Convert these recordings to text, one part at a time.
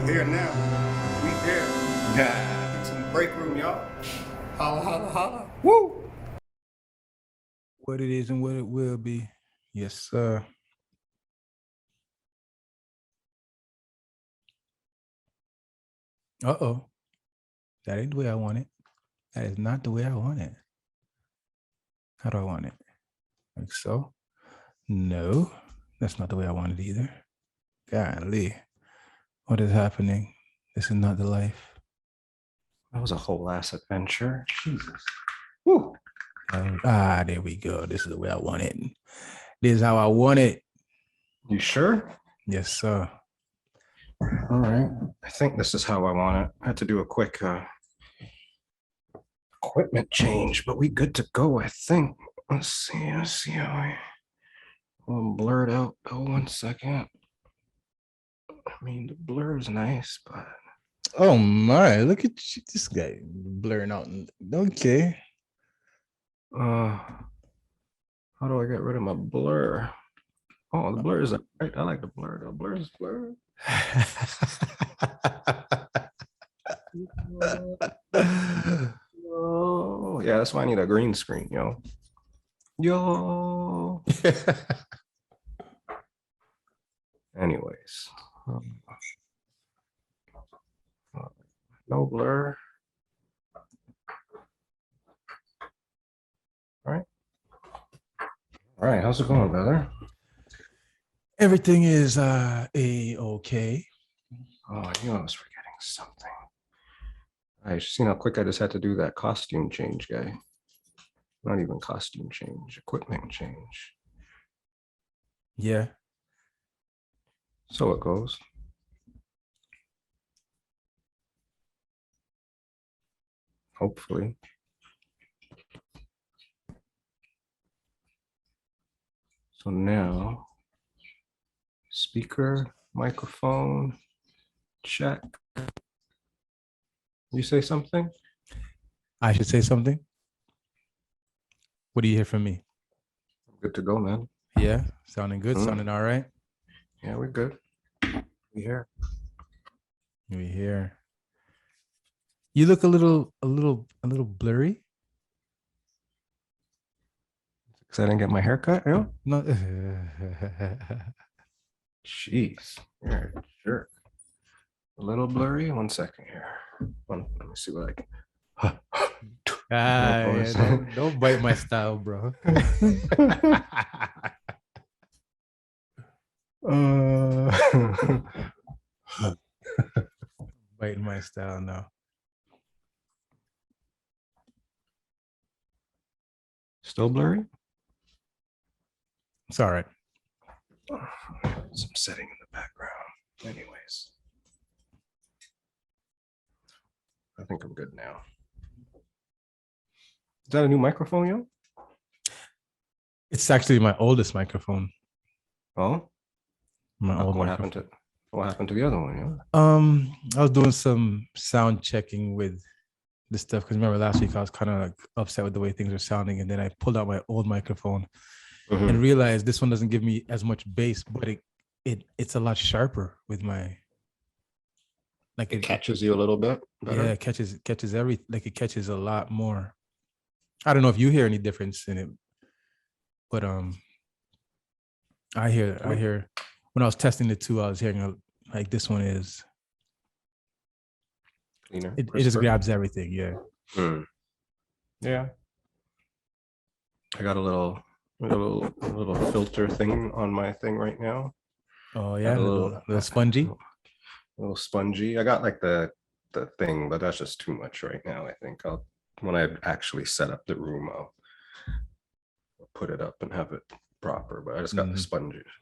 here now. We here. Yeah. It's in the break room, y'all. Holla, holla, holla. Woo! What it is and what it will be. Yes, sir. Uh-oh. That ain't the way I want it. That is not the way I want it. How do I want it? Like so? No, that's not the way I want it either. Golly. What is happening? This is not the life. That was a whole ass adventure. Jesus. Woo. There we go. This is the way I want it. This is how I want it. You sure? Yes, sir. All right. I think this is how I want it. I had to do a quick equipment change, but we good to go, I think. Let's see how I blur it out. Oh, 1 second. I mean, the blur is nice, but Oh my, look at you, this guy blurring out. Okay. how do I get rid of my blur? Oh, the blur is right. I like the blur. The blur is blur. Oh, yeah, that's why I need a green screen, yo. Anyways, no blur. All right, how's it going, brother? Everything is a-okay. Oh, I knew I was forgetting something. I seen how quick I just had to do that costume change, guy. Not even costume change, equipment change. Yeah. So it goes. Hopefully. So now, speaker, microphone, check. You say something? I should say something. What do you hear from me? I'm good to go, man. Yeah, sounding good, sounding all right. Yeah, we're good. We here. We here. You look a little blurry. Because I didn't get my haircut, yo? No. Jeez, you're a jerk. A little blurry. 1 second here. Let me see what I can. Don't bite my style, bro. Biting my style now. Still blurry? It's all right. Some setting in the background. Anyways, I think I'm good now. Is that a new microphone, yo? It's actually my oldest microphone. Oh, My old what microphone. happened to the other one, yo? I was doing some sound checking with this stuff because remember last week I was kind of like upset with the way things were sounding, and then I pulled out my old microphone and realized this one doesn't give me as much bass, but it's a lot sharper with my. Like it catches you a little bit better. Yeah, it catches everything. Like it catches a lot more. I don't know if you hear any difference in it, but I hear when I was testing the two, I was hearing like this one is cleaner. It just grabs everything. Yeah. Yeah. I got a little filter thing on my thing right now. Oh yeah, a little spongy. A little spongy. I got like the thing, but that's just too much right now. I think when I actually set up the room, I'll put it up and have it proper. But I just got the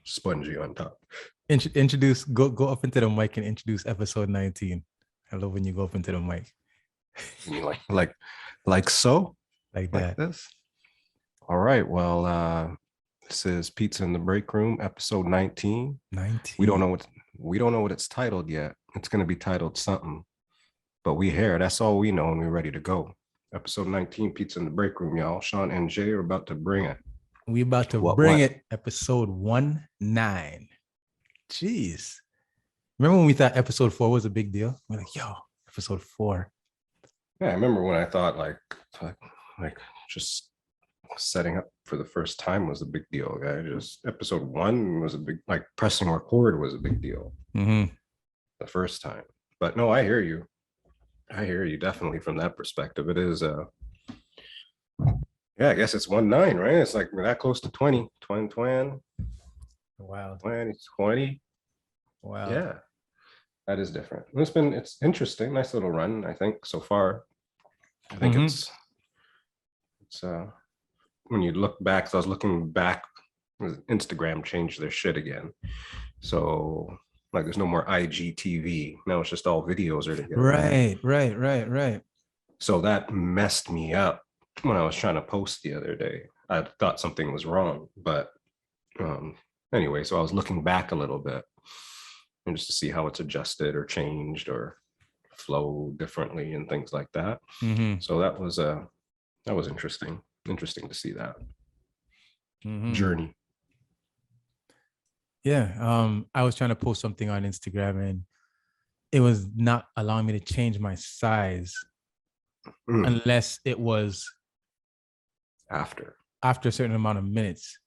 spongy on top. Introduce. Go up into the mic and introduce episode 19. I love when you go up into the mic. You mean like so? Like that. This. All right. Well, this is Pizza in the Break Room, episode 19. 19. We don't know what it's titled yet. It's gonna be titled something. But we here. That's all we know, and we're ready to go. Episode 19, Pizza in the Break Room, y'all. Sean and Jay are about to bring it. We about to bring it. Episode 19. Jeez. Remember when we thought episode 4 was a big deal? We're like, yo, episode 4. Yeah, I remember when I thought like just setting up for the first time was a big deal. Guy, just episode 1 was a big, like pressing record was a big deal Mm-hmm. the first time. But no, I hear you. I hear you definitely from that perspective. It is yeah, I guess it's 1-9, right? It's like we're that close to 20, 20, 20, Wild. 20, 20. Wild. Yeah, that is different. It's interesting, nice little run, I think, so far. I think it's when you look back, so I was looking back, Instagram changed their shit again. So like there's no more IGTV. Now it's just all videos are together. Right. So that messed me up when I was trying to post the other day. I thought something was wrong, but anyway, so I was looking back a little bit and just to see how it's adjusted or changed or flow differently and things like that. Mm-hmm. So that was interesting to see that journey. Yeah. I was trying to post something on Instagram and it was not allowing me to change my size unless it was after a certain amount of minutes.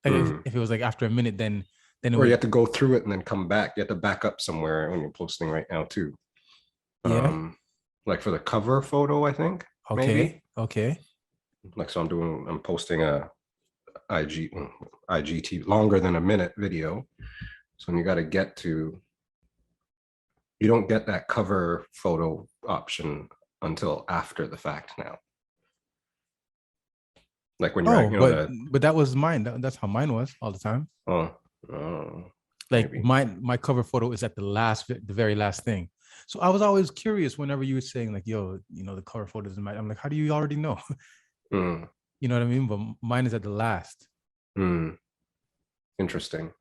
Like if it was like after a minute, then it or you have to go through it and then come back. You have to back up somewhere when you're posting right now too. Yeah. Like for the cover photo, I think. Okay. Maybe. Okay. Like so I'm posting a IGTV longer than a minute video. So when you got to get to, you don't get that cover photo option until after the fact now. Like when you're but that was mine. That's how mine was all the time. Like maybe. my cover photo is at the very last thing. So I was always curious whenever you were saying like, yo, the cover photo doesn't matter. I'm like, how do you already know? You know what I mean? But mine is at the last. Interesting.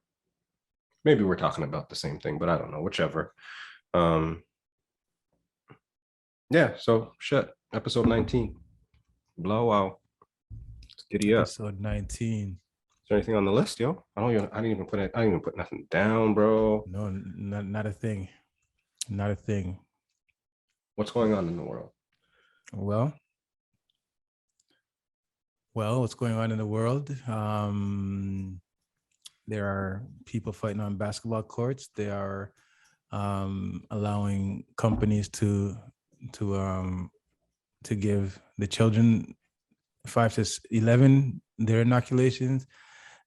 Maybe we're talking about the same thing, but I don't know, whichever. Yeah, so shit. Episode 19. Blowout. Giddy up. Episode 19. Is there anything on the list, yo? I didn't even put nothing down, bro. No, not a thing. Not a thing. What's going on in the world? Well, what's going on in the world? There are people fighting on basketball courts. They are allowing companies to give the children 5 to 11 their inoculations.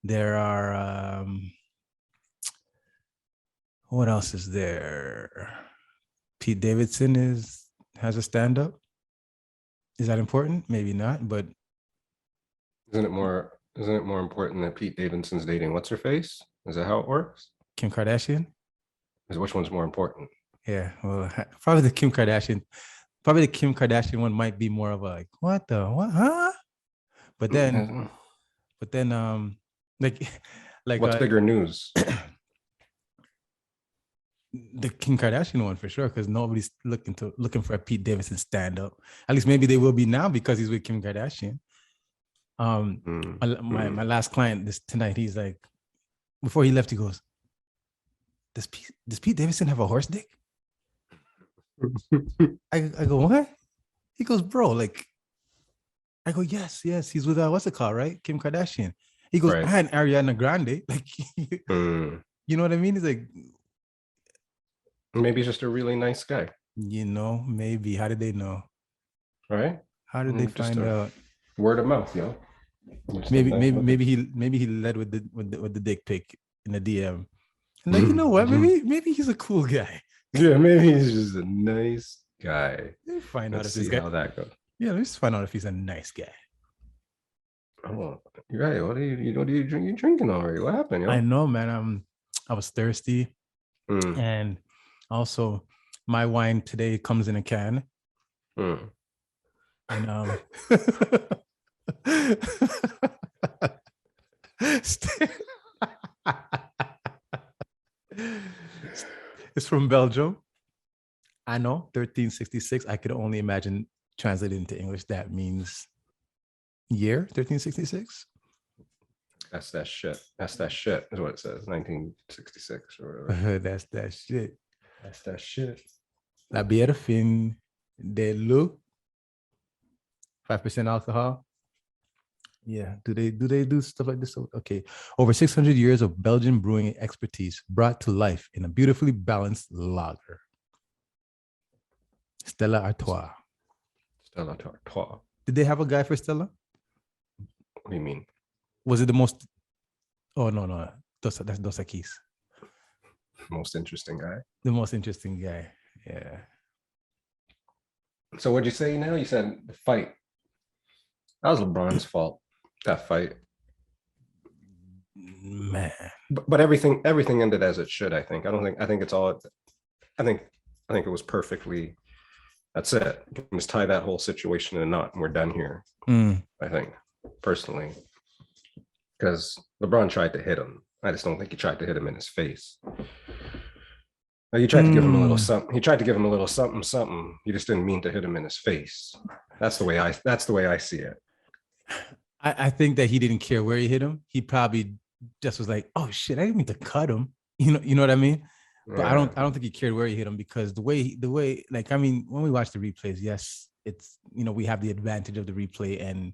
There are what else is there? Pete Davidson has a stand-up. Is that important? Maybe not, but isn't it more important that Pete Davidson's dating what's her face? Is that how it works? Kim Kardashian? Which one's more important? Yeah, well, probably the Kim Kardashian. Probably the Kim Kardashian one might be more of a like, what, huh? But then, like what's bigger news? The Kim Kardashian one for sure, because nobody's looking for a Pete Davidson stand-up. At least maybe they will be now because he's with Kim Kardashian. My last client tonight, he's like, before he left, he goes, does Pete Davidson have a horse dick? I go, what? He goes, bro, like, I go, yes, he's with what's it called, right? Kim Kardashian. He goes, right. And Ariana Grande, like, you know what I mean? He's like, maybe he's just a really nice guy. Maybe. How did they know? Right? How did they find out? Word of mouth, yo. Maybe he led with the dick pic in the DM. And like, you know what? Maybe he's a cool guy. Yeah, maybe he's just a nice guy. Let's find out if this guy. How that goes. Yeah, let's find out if he's a nice guy. Oh, right. What are you drinking already? What happened? Yo? I know, man. I was thirsty, and also my wine today comes in a can. And it's from Belgium. I know 1366. I could only imagine translated into English. That means year 1366. That's that shit. That's that shit is what it says. 1966 or whatever. That's that shit. That's that shit. La bière fine de l'eau. 5% alcohol. Yeah. Do they do stuff like this? Okay. Over 600 years of Belgian brewing expertise brought to life in a beautifully balanced lager. Stella Artois. Stella Artois. Did they have a guy for Stella? What do you mean? Was it the most? Oh no. That's Dos Equis. Most interesting guy. The most interesting guy. Yeah. So what'd you say now? You said the fight. That was LeBron's fault. That fight. Man. But everything ended as it should, I think. I think it's all I think it was perfectly. That's it. Just tie that whole situation in a knot and we're done here. I think, personally. Because LeBron tried to hit him. I just don't think he tried to hit him in his face. He tried to give him a little something. He tried to give him a little something. He just didn't mean to hit him in his face. That's the way I see it. I think that he didn't care where he hit him. He probably just was like, "Oh shit, I didn't mean to cut him." You know what I mean? But Yeah. I don't think he cared where he hit him because the way, like, I mean, when we watch the replays, yes, it's, we have the advantage of the replay, and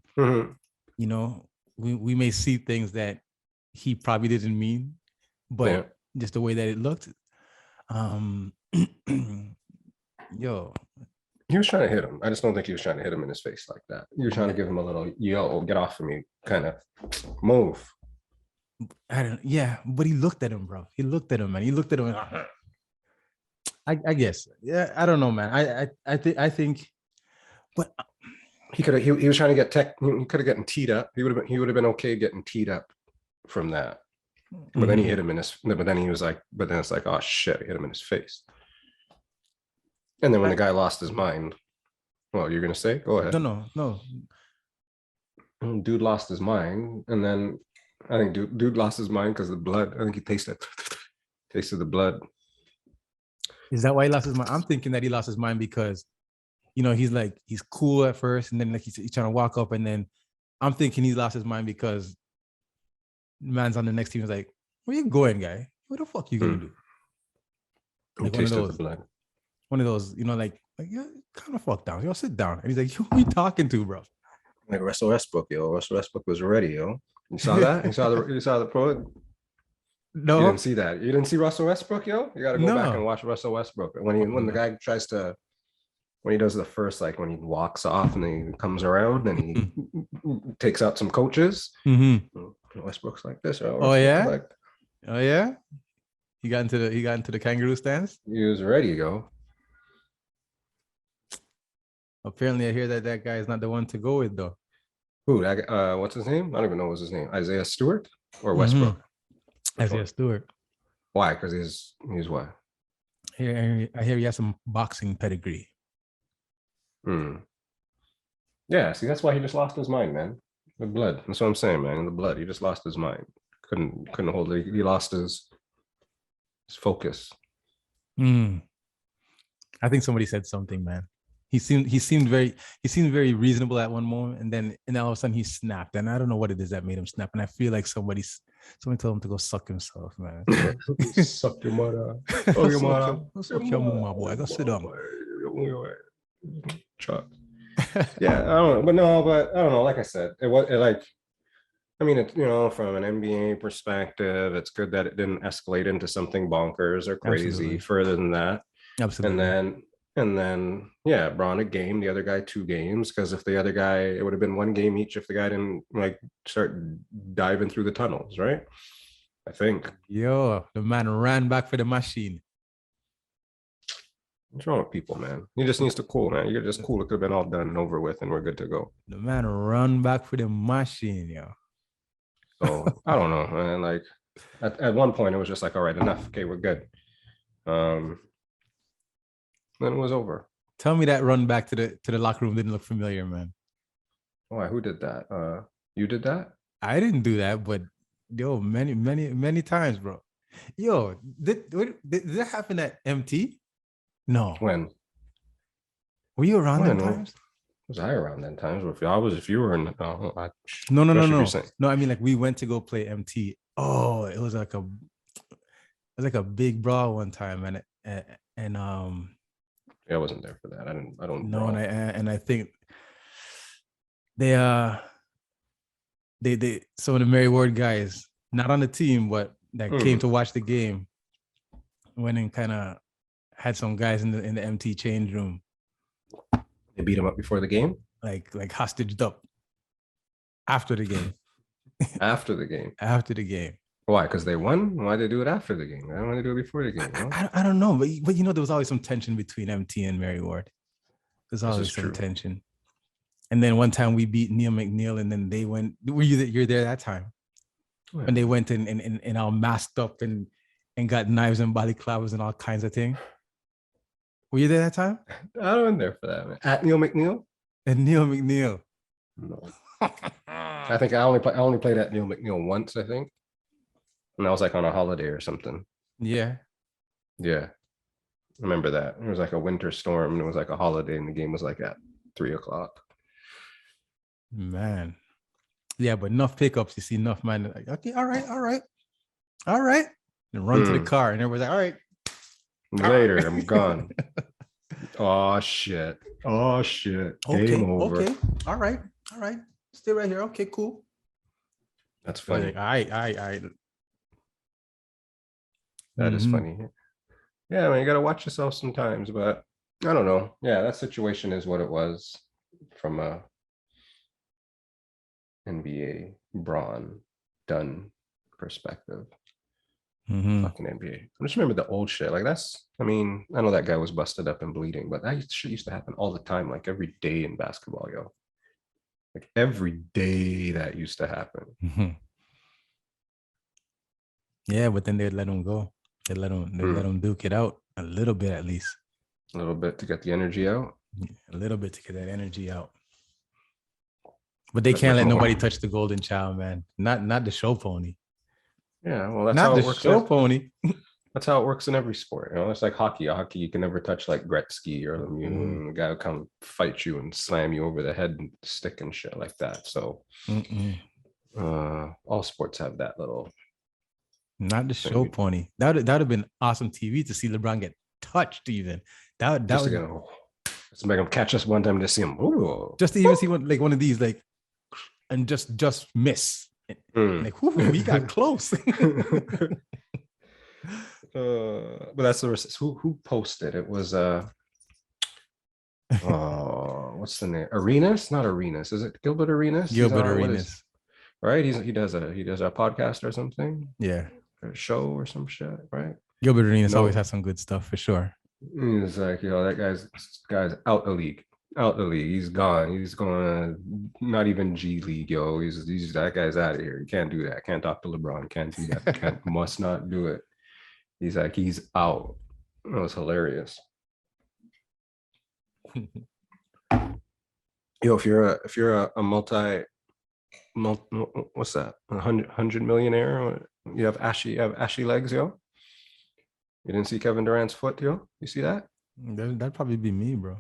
we may see things that he probably didn't mean, but just the way that it looked, yo. He was trying to hit him. I just don't think he was trying to hit him in his face like that. You were trying to give him a little, yo, get off of me, kind of move. But he looked at him, bro. He looked at him, man. He looked at him. I guess. Yeah, I don't know, man. I think, but he could have. He was trying to get tech. He could have gotten teed up. He would have been okay getting teed up from that. But then he hit him in his. But then he was like. But then it's like, oh shit! He hit him in his face. And then when the guy lost his mind, well, you're gonna say, go ahead. No. Dude lost his mind, and then I think dude lost his mind because of the blood. I think he tasted the blood. Is that why he lost his mind? I'm thinking that he lost his mind because, he's cool at first, and then like he's trying to walk up, and then I'm thinking he lost his mind because man's on the next team is like, where you going, guy? What the fuck you gonna do? Like Tasted the blood. One of those, like yeah, kind of fuck down. Yo, sit down. And he's like, who are you talking to, bro? Like Russell Westbrook, yo. Russell Westbrook was ready, yo. You saw that? You saw the pro? No. You didn't see that. You didn't see Russell Westbrook, yo? You got to go back and watch Russell Westbrook. When the guy tries to, when he does the first, like when he walks off and then he comes around and he takes out some coaches. Westbrook's like this. Oh yeah? Oh yeah? He got into the kangaroo stance? He was ready to go. Apparently, I hear that guy is not the one to go with, though. Who? What's his name? I don't even know what's his name. Isaiah Stewart or Westbrook? Isaiah Stewart. Why? Because he's what? I hear he has some boxing pedigree. Yeah, see, that's why he just lost his mind, man. The blood. That's what I'm saying, man. In the blood, he just lost his mind. Couldn't hold it. He lost his focus. I think somebody said something, man. He seemed very reasonable at one moment, and then all of a sudden he snapped. And I don't know what it is that made him snap. And I feel like somebody told him to go suck himself, man. Suck your mother. Oh, your mother. Suck your mama, boy. Go sit down. Chuck. Yeah, I don't know, but I don't know. Like I said, from an NBA perspective, it's good that it didn't escalate into something bonkers or crazy. Absolutely. Further than that. Absolutely. And then, Braun a game, the other guy 2 games, because if the other guy, it would have been 1 game each if the guy didn't start diving through the tunnels, right? I think. Yo, the man ran back for the machine. What's wrong with people, man? He just needs to cool, man. You're just cool. It could have been all done and over with, and we're good to go. The man run back for the machine, yo. So I don't know, man. Like at one point, it was just like, all right, enough. Okay, we're good. Then it was over. Tell me that run back to the locker room didn't look familiar, man. Why? Who did that? You did that? I didn't do that, but yo, many times, bro. Yo, did that happen at MT? No. When? Were you around them times? Was I around then times? If you were in, No. No, I mean, like, we went to go play MT. Oh, it was like a big brawl one time, and and Yeah, I wasn't there for that. I don't no, draw. and I think they some of the Mary Ward guys, not on the team, but that came to watch the game, went and kind of had some guys in the MT change room. They beat him up before the game? Like hostaged up after the game. After the game. After the game. Why? Because they won? Why did they do it after the game? Why don't they do it before the game? No? I don't know, but you know, there was always some tension between MT and Mary Ward. There's always some tension. And then one time we beat Neil McNeil, and then they went. You're there that time when they went and all masked up and got knives and balaclavas and all kinds of things. Were you there that time? I wasn't there for that, man. At Neil McNeil? And Neil McNeil. No. I think I only played at Neil McNeil once, I think. And that was like on a holiday or something. Yeah. Yeah. I remember that. It was like a winter storm and it was like a holiday and the game was like at 3:00. Man. Yeah, but enough pickups. You see enough man. Like, okay, all right. And run to the car. And everybody's like, all right. Later, I'm gone. Oh shit. Game over. Okay. All right. Stay right here. Okay, cool. That's funny. Like, all right. That is funny. Yeah, I mean, you gotta watch yourself sometimes, but I don't know. Yeah, that situation is what it was from a NBA Braun Dunn perspective. Fucking NBA. I just remember the old shit. Like I mean, I know that guy was busted up and bleeding, but that shit used to happen all the time, like every day in basketball, yo. Like every day that used to happen. Yeah, but then they'd let him go. They let him duke it out a little bit, at least. A little bit to get the energy out. A little bit to get that energy out. But they can't let nobody touch the golden child, man. Not the show pony. Yeah, well, that's not how the it works. Show pony. That's how it works in every sport. You know, it's like hockey. Hockey, you can never touch like Gretzky or Lemieux. The guy will come fight you and slam you over the head and stick and shit like that. So all sports have that little. Not the show pony. That would have been awesome TV to see LeBron get touched. Even that would let's make him catch us one time to see him. Ooh. Just to even see one of these and just miss. Like we got close. But that's the who posted it was what's the name? Arenas? Not Arenas. Is it Gilbert Arenas? Gilbert Arenas. Right? He does a podcast or something. Yeah. A show or some shit, right? Gilbert Arenas always has some good stuff for sure. He's like, that guy's out the league. He's gone. He's going not even G League, yo. He's that guy's out of here. You can't do that. Can't talk to LeBron. Can't do that. Must not do it. He's like, he's out. It was hilarious. Yo, if you're a multi what's that? 100 millionaire? You have ashy legs, yo. You didn't see Kevin Durant's foot, yo? You see that? That'd probably be me, bro.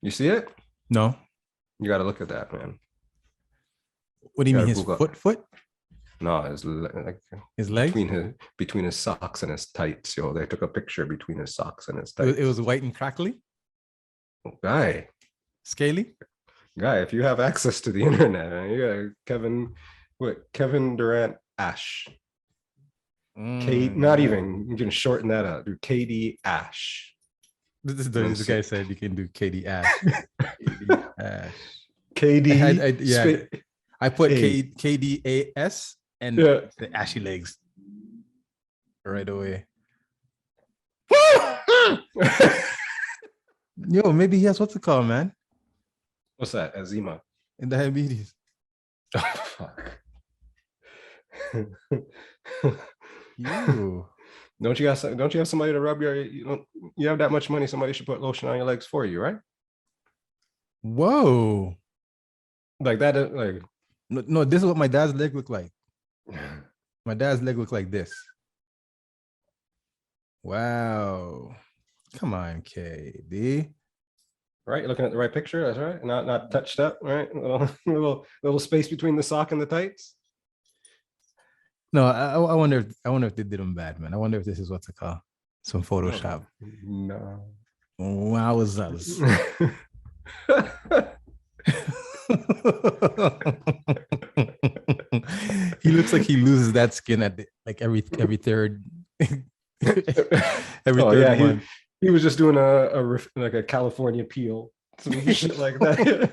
You see it? No. You got to look at that, man. What do you mean, his foot? No, his leg between his socks and his tights, yo. They took a picture between his socks and his tights. It was white and crackly. Guy, scaly. Guy, if you have access to the internet, man, you got Kevin Durant Ash. Not even, you can shorten that out. Do KD Ash. This guy said you can do KD Ash. KD Ash. KD. I put KDAS and the ashy legs right away. Yo, maybe he has what's it called, man? What's that? Eczema. And diabetes. Oh, fuck. You. Don't you have somebody to rub you have that much money, somebody should put lotion on your legs for you, right? Whoa. Like that, like no, this is what my dad's leg looked like. My dad's leg looked like this. Wow. Come on, KD. Right, you're looking at the right picture. That's right. Not touched up, right? Little space between the sock and the tights. No, I wonder if they did him bad, man. I wonder if this is what's it called. some Photoshop. No. Wowzers. He looks like he loses that skin at like every third every Oh third yeah, month. he was just doing like a California peel, some shit like that.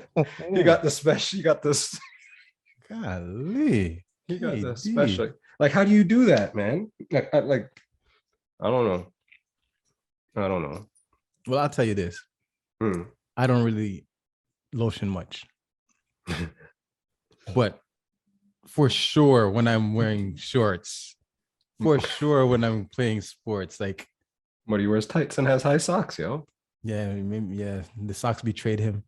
He got the special. He got this. Golly. He got the KD. special. Like, how do you do that, man? Like, I don't know. I don't know. Well, I'll tell you this. Hmm. I don't really lotion much. But for sure when I'm wearing shorts, for sure when I'm playing sports, like What, he wears tights and has high socks, yo. yeah, maybe, yeah, the socks betrayed him.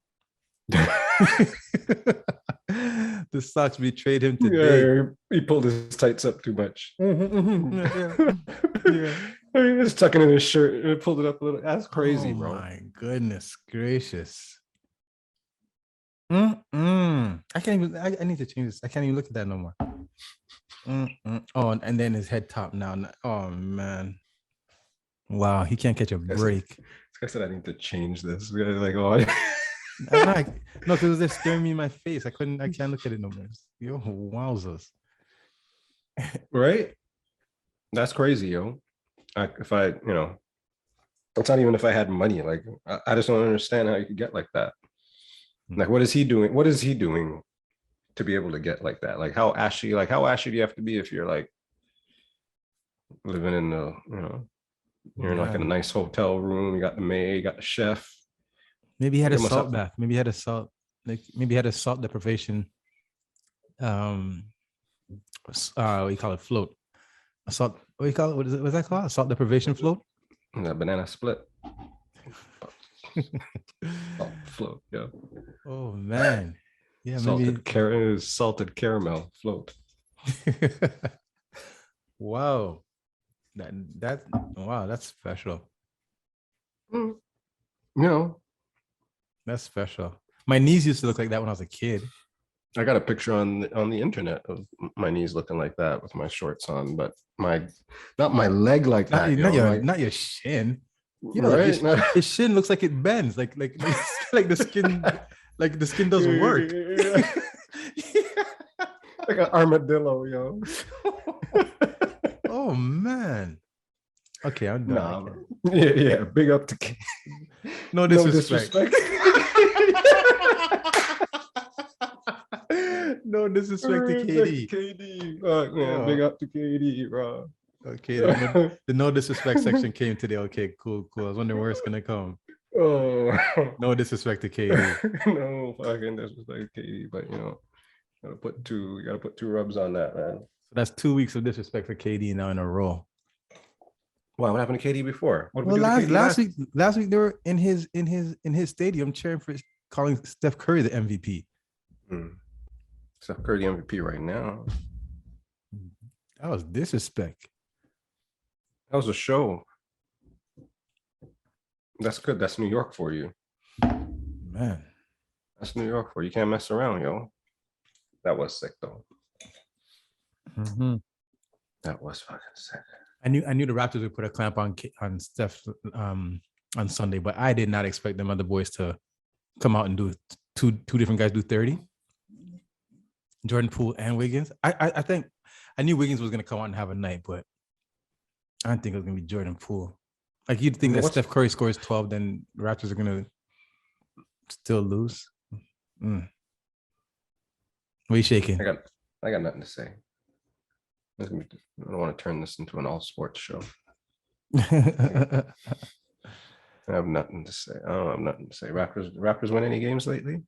The socks betrayed him today. Yeah, he pulled his tights up too much. Yeah. He was tucking in his shirt and pulled it up a little. That's crazy, Oh bro. my goodness gracious. I can't even. I need to change this. I can't even look at that no more. Oh, and then his head top now. Oh man. Wow, he can't catch a break. This guy said I need to change this. Like, oh, No, because it was just staring me in my face. I can't look at it no more. Yo, wowzers. right? That's crazy, yo. If I, it's not even if I had money. Like, I just don't understand how you could get like that. Like, what is he doing? What is he doing to be able to get like that? Like, how ashy do you have to be if you're like living in the, you're in like in a nice hotel room, you got the maid, you got the chef. Maybe he had a salt bath. Maybe he had a salt, maybe he had a salt deprivation. What do you call it? Float. A salt, what do you call it? What's that called? A salt deprivation float? A banana split. Salt float, yeah. Oh man. Yeah, salted caramel float. Wow. That's special. That's special. My knees used to look like that when I was a kid. I got a picture on the internet of my knees looking like that with my shorts on, but not my leg like that. Not your shin. Right? His shin looks like it bends, like the skin, like the skin doesn't work. Like an armadillo, yo. Oh man. Okay, I'm done. Nah, yeah. Big up to no disrespect. No disrespect to KD. KD. Big up to KD, bro. Okay, the no disrespect section came today. Okay, cool. I was wondering where it's gonna come. Oh, no disrespect to KD. No fucking disrespect to KD, but you gotta put two rubs on that, man. So that's 2 weeks of disrespect for KD now in a row. Wow, what happened to KD before? Well, last week they were in his stadium cheering for calling Steph Curry the MVP. Steph Curry the MVP right now. That was disrespect. That was a show. That's good. That's New York for you. Man. That's New York for you. You can't mess around, yo. That was sick though. That was fucking sick. I knew the Raptors would put a clamp on Steph on Sunday, but I did not expect them other boys to come out and do two different guys do 30. Jordan Poole and Wiggins. I think I knew Wiggins was gonna come out and have a night, but I didn't think it was gonna be Jordan Poole. Like you'd think that Steph Curry scores 12, then the Raptors are gonna still lose. What are you shaking? I got nothing to say. I don't want to turn this into an all sports show. I have nothing to say. I don't have nothing to say. Raptors win any games lately?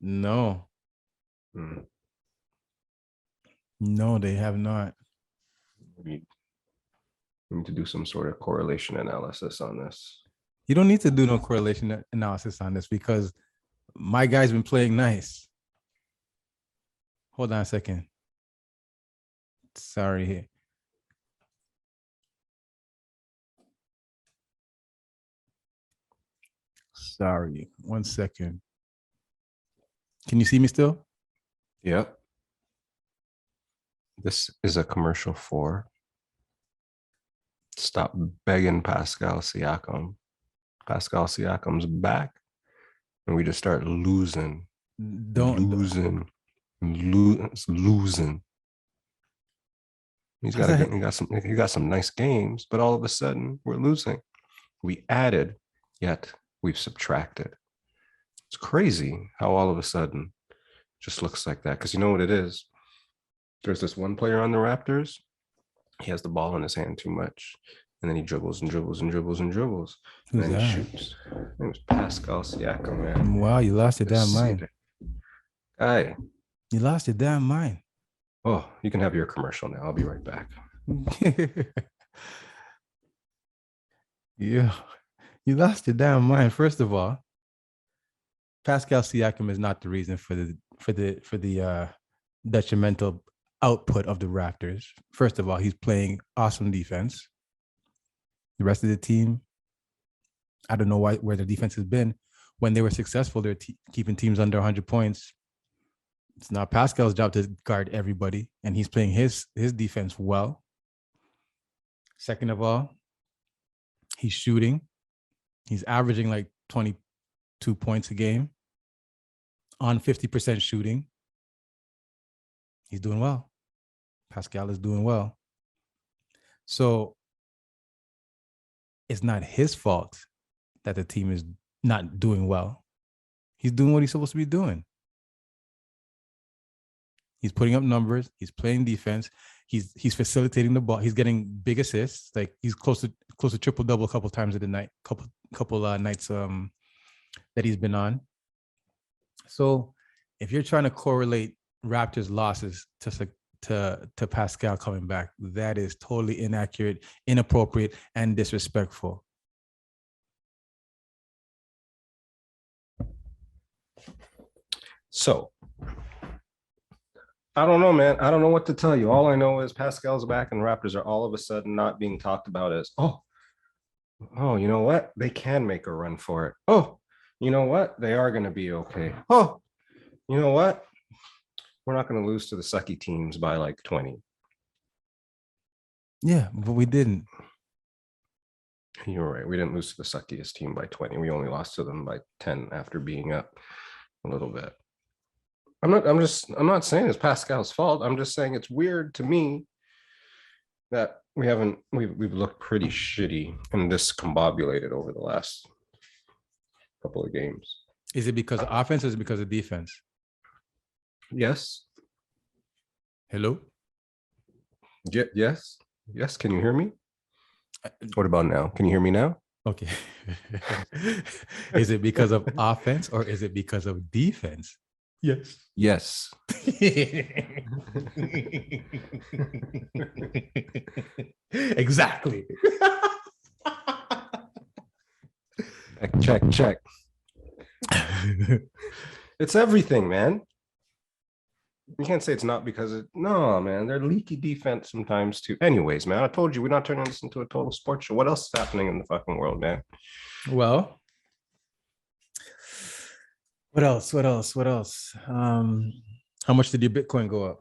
No. No, they have not. We need to do some sort of correlation analysis on this. You don't need to do no correlation analysis on this because my guy's been playing nice. Hold on a second. Sorry here. Sorry. 1 second. Can you see me still? Yep. This is a commercial for Stop begging Pascal Siakam. Pascal Siakam's back, and we just start losing. Losing. He got some nice games, but all of a sudden we're losing. We added, yet we've subtracted. It's crazy how all of a sudden it just looks like that. Because you know what it is? There's this one player on the Raptors. He has the ball in his hand too much. And then he dribbles and dribbles and dribbles and dribbles. And Who's then that? he shoots. It was Pascal Siakam, man. Wow, you lost your damn mind. Guy. You lost your damn mind. Oh, you can have your commercial now. I'll be right back. Yeah, you lost your damn mind. First of all, Pascal Siakam is not the reason for the detrimental output of the Raptors. First of all, he's playing awesome defense. The rest of the team, I don't know where their defense has been. When they were successful, they're keeping teams under 100 points. It's not Pascal's job to guard everybody, and he's playing his defense well. Second of all, he's shooting. He's averaging like 22 points a game on 50% shooting. He's doing well. Pascal is doing well. So it's not his fault that the team is not doing well. He's doing what he's supposed to be doing. He's putting up numbers. He's playing defense. He's facilitating the ball. He's getting big assists. Like he's close to triple double a couple times of the night. Couple nights that he's been on. So if you're trying to correlate Raptors losses to Pascal coming back, that is totally inaccurate, inappropriate, and disrespectful. So I don't know, man. I don't know what to tell you. All I know is Pascal's back and Raptors are all of a sudden not being talked about as, oh, you know what? They can make a run for it. Oh, you know what? They are going to be okay. Oh, you know what? We're not going to lose to the sucky teams by like 20. Yeah, but we didn't. You're right. We didn't lose to the suckiest team by 20. We only lost to them by 10 after being up a little bit. I'm not saying it's Pascal's fault. I'm just saying it's weird to me that we've looked pretty shitty and discombobulated over the last couple of games. Is it because of offense or is it because of defense? Yes. Hello? Yes. Can you hear me? What about now? Can you hear me now? Okay. Is it because of offense or is it because of defense? Yes. Exactly. Check. It's everything, man. You can't say it's not because no, man. They're leaky defense sometimes too. Anyways, man, I told you we're not turning this into a total sports show. What else is happening in the fucking world, man? Well, what else? How much did your Bitcoin go up?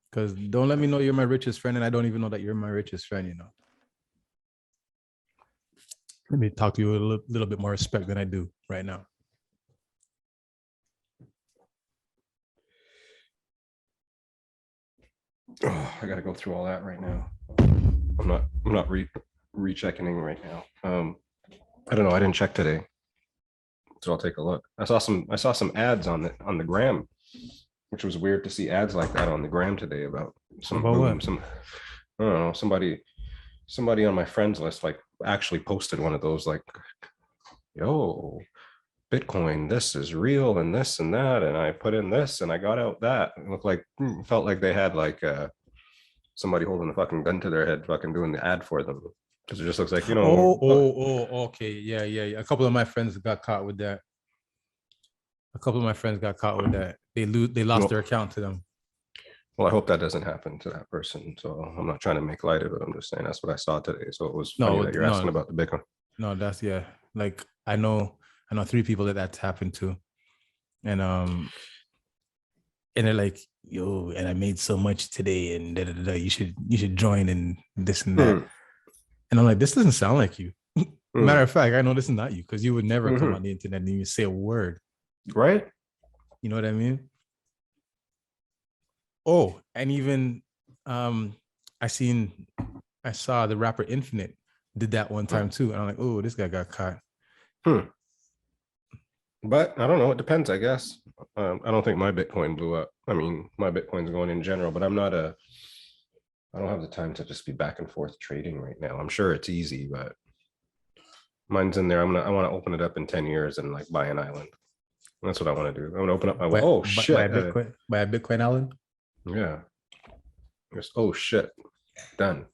Because don't let me know you're my richest friend, and I don't even know that you're my richest friend, you know. Let me talk to you with a little bit more respect than I do right now. Oh, I gotta go through all that right now. I'm not rechecking right now. I don't know. I didn't check today, so I'll take a look. I saw some ads on the gram, which was weird to see ads like that on the gram today about I don't know, somebody on my friends list like actually posted one of those like, yo, Bitcoin, this is real and this and that, and I put in this and I got out that. It felt like they had like somebody holding a fucking gun to their head, fucking doing the ad for them. Because it just looks like, you know. Okay, yeah. A couple of my friends got caught with that. They lost their account to them. Well, I hope that doesn't happen to that person. So I'm not trying to make light of it. I'm just saying that's what I saw today. So it was funny that you're asking about the Bitcoin. No, that's like I know 3 people that's happened to, and they're like, yo, and I made so much today, and da, da, da, da, you should join and this and that. Hmm. And I'm like, this doesn't sound like you. Matter Hmm. of fact, I know this is not you because you would never come Mhm. on the internet and even say a word. Right? You know what I mean? Oh, and even um, I saw the rapper Infinite did that one time too, and I'm like, oh, this guy got caught. Hmm. But I don't know. It depends, I guess. I don't think my Bitcoin blew up. I mean, my Bitcoin's going in general, but I don't have the time to just be back and forth trading right now. I'm sure it's easy, but mine's in there. I want to open it up in 10 years and like buy an island. That's what I want to do. I want to open up my, oh Buy a shit. Bitcoin, buy a Bitcoin Island. Yeah. Just, oh shit. Done.